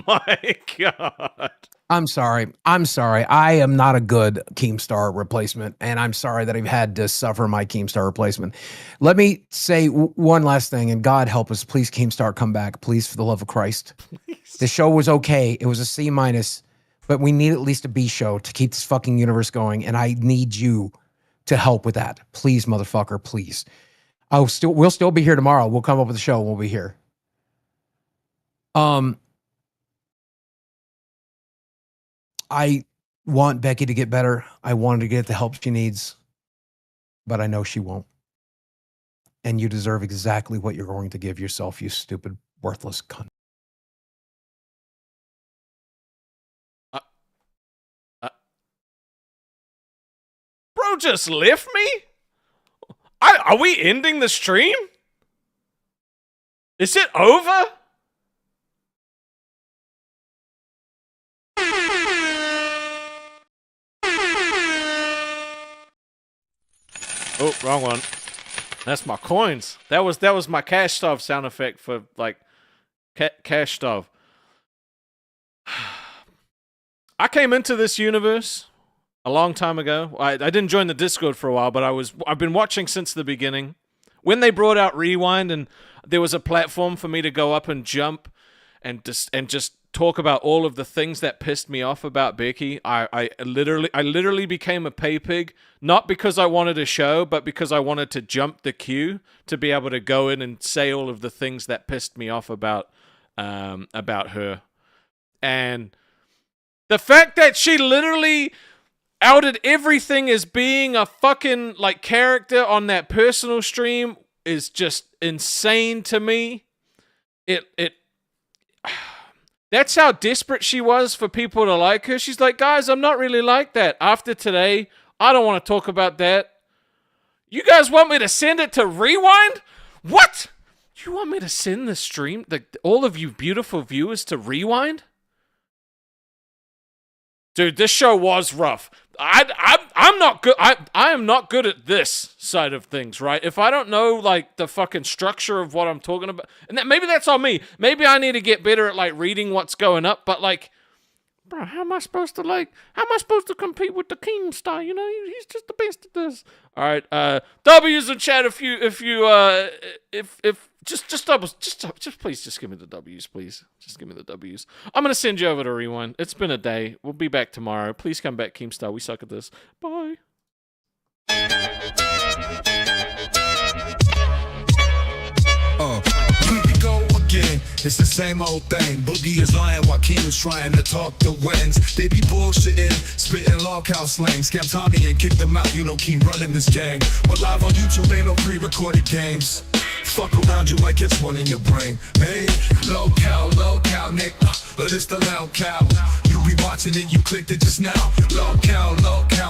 Speaker 1: my god.
Speaker 3: I'm sorry. I am not a good Keemstar replacement, and I'm sorry that I've had to suffer my Keemstar replacement. Let me say one last thing, and God help us, please, Keemstar, come back, please, for the love of Christ. Please. The show was okay. It was a C-, but we need at least a B show to keep this fucking universe going, and I need you to help with that. Please, motherfucker, please. We'll still be here tomorrow. We'll come up with a show, and we'll be here. I want Becky to get better. I want her to get the help she needs, but I know she won't. And you deserve exactly what you're going to give yourself, you stupid, worthless cunt.
Speaker 1: Bro just left me? Are we ending the stream? Is it over? Oh, wrong one. That's my coins. That was my cash stove sound effect for like cash stove. I came into this universe a long time ago. I didn't join the Discord for a while, but I've been watching since the beginning. When they brought out Rewind and there was a platform for me to go up and jump and just talk about all of the things that pissed me off about Becky, I literally became a pay pig, not because I wanted a show, but because I wanted to jump the queue to be able to go in and say all of the things that pissed me off about her. And the fact that she literally outed everything as being a fucking like character on that personal stream is just insane to me. That's how desperate she was for people to like her. She's like, guys, I'm not really like that. After today, I don't want to talk about that. You guys want me to send it to Rewind? What? You want me to send the stream, all of you beautiful viewers, to Rewind? Dude, this show was rough. I'm not good. I am not good at this side of things, right? If I don't know like the fucking structure of what I'm talking about, and maybe that's on me. Maybe I need to get better at like reading what's going up. But like, bro, how am I supposed to compete with the Keemstar? You know, he's just the best at this. All right, W's in chat if Just please just give me the W's, please. Just give me the W's. I'm gonna send you over to Rewind. It's been a day. We'll be back tomorrow. Please come back, Keemstar. We suck at this. Bye.
Speaker 2: Here we go again, it's the same old thing. Boogie is lying while Keem is trying to talk the wins. They be bullshitting, spitting lolcow slang. Scam Tommy and kick them out, you know Keem running this gang. But live on YouTube ain't no pre-recorded games. Fuck around you like it's one in your brain. Hey, low-cow, Nick, but it's the loud cow. You be watching it, you clicked it just now. Low-cow,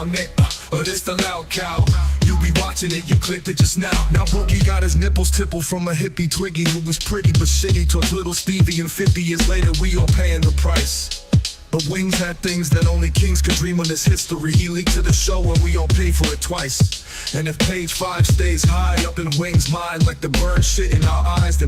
Speaker 2: Nick, but it's the loud cow. You be watching it, you clicked it just now. Now Boogie got his nipples tippled from a hippie Twiggy who was pretty but shitty towards little Stevie, and 50 years later we all paying the price. But Wings had things that only kings could dream on this history. He leaked to the show and we all paid for it twice. And if page 5 stays high up in Wings' mind like the bird shit in our eyes, then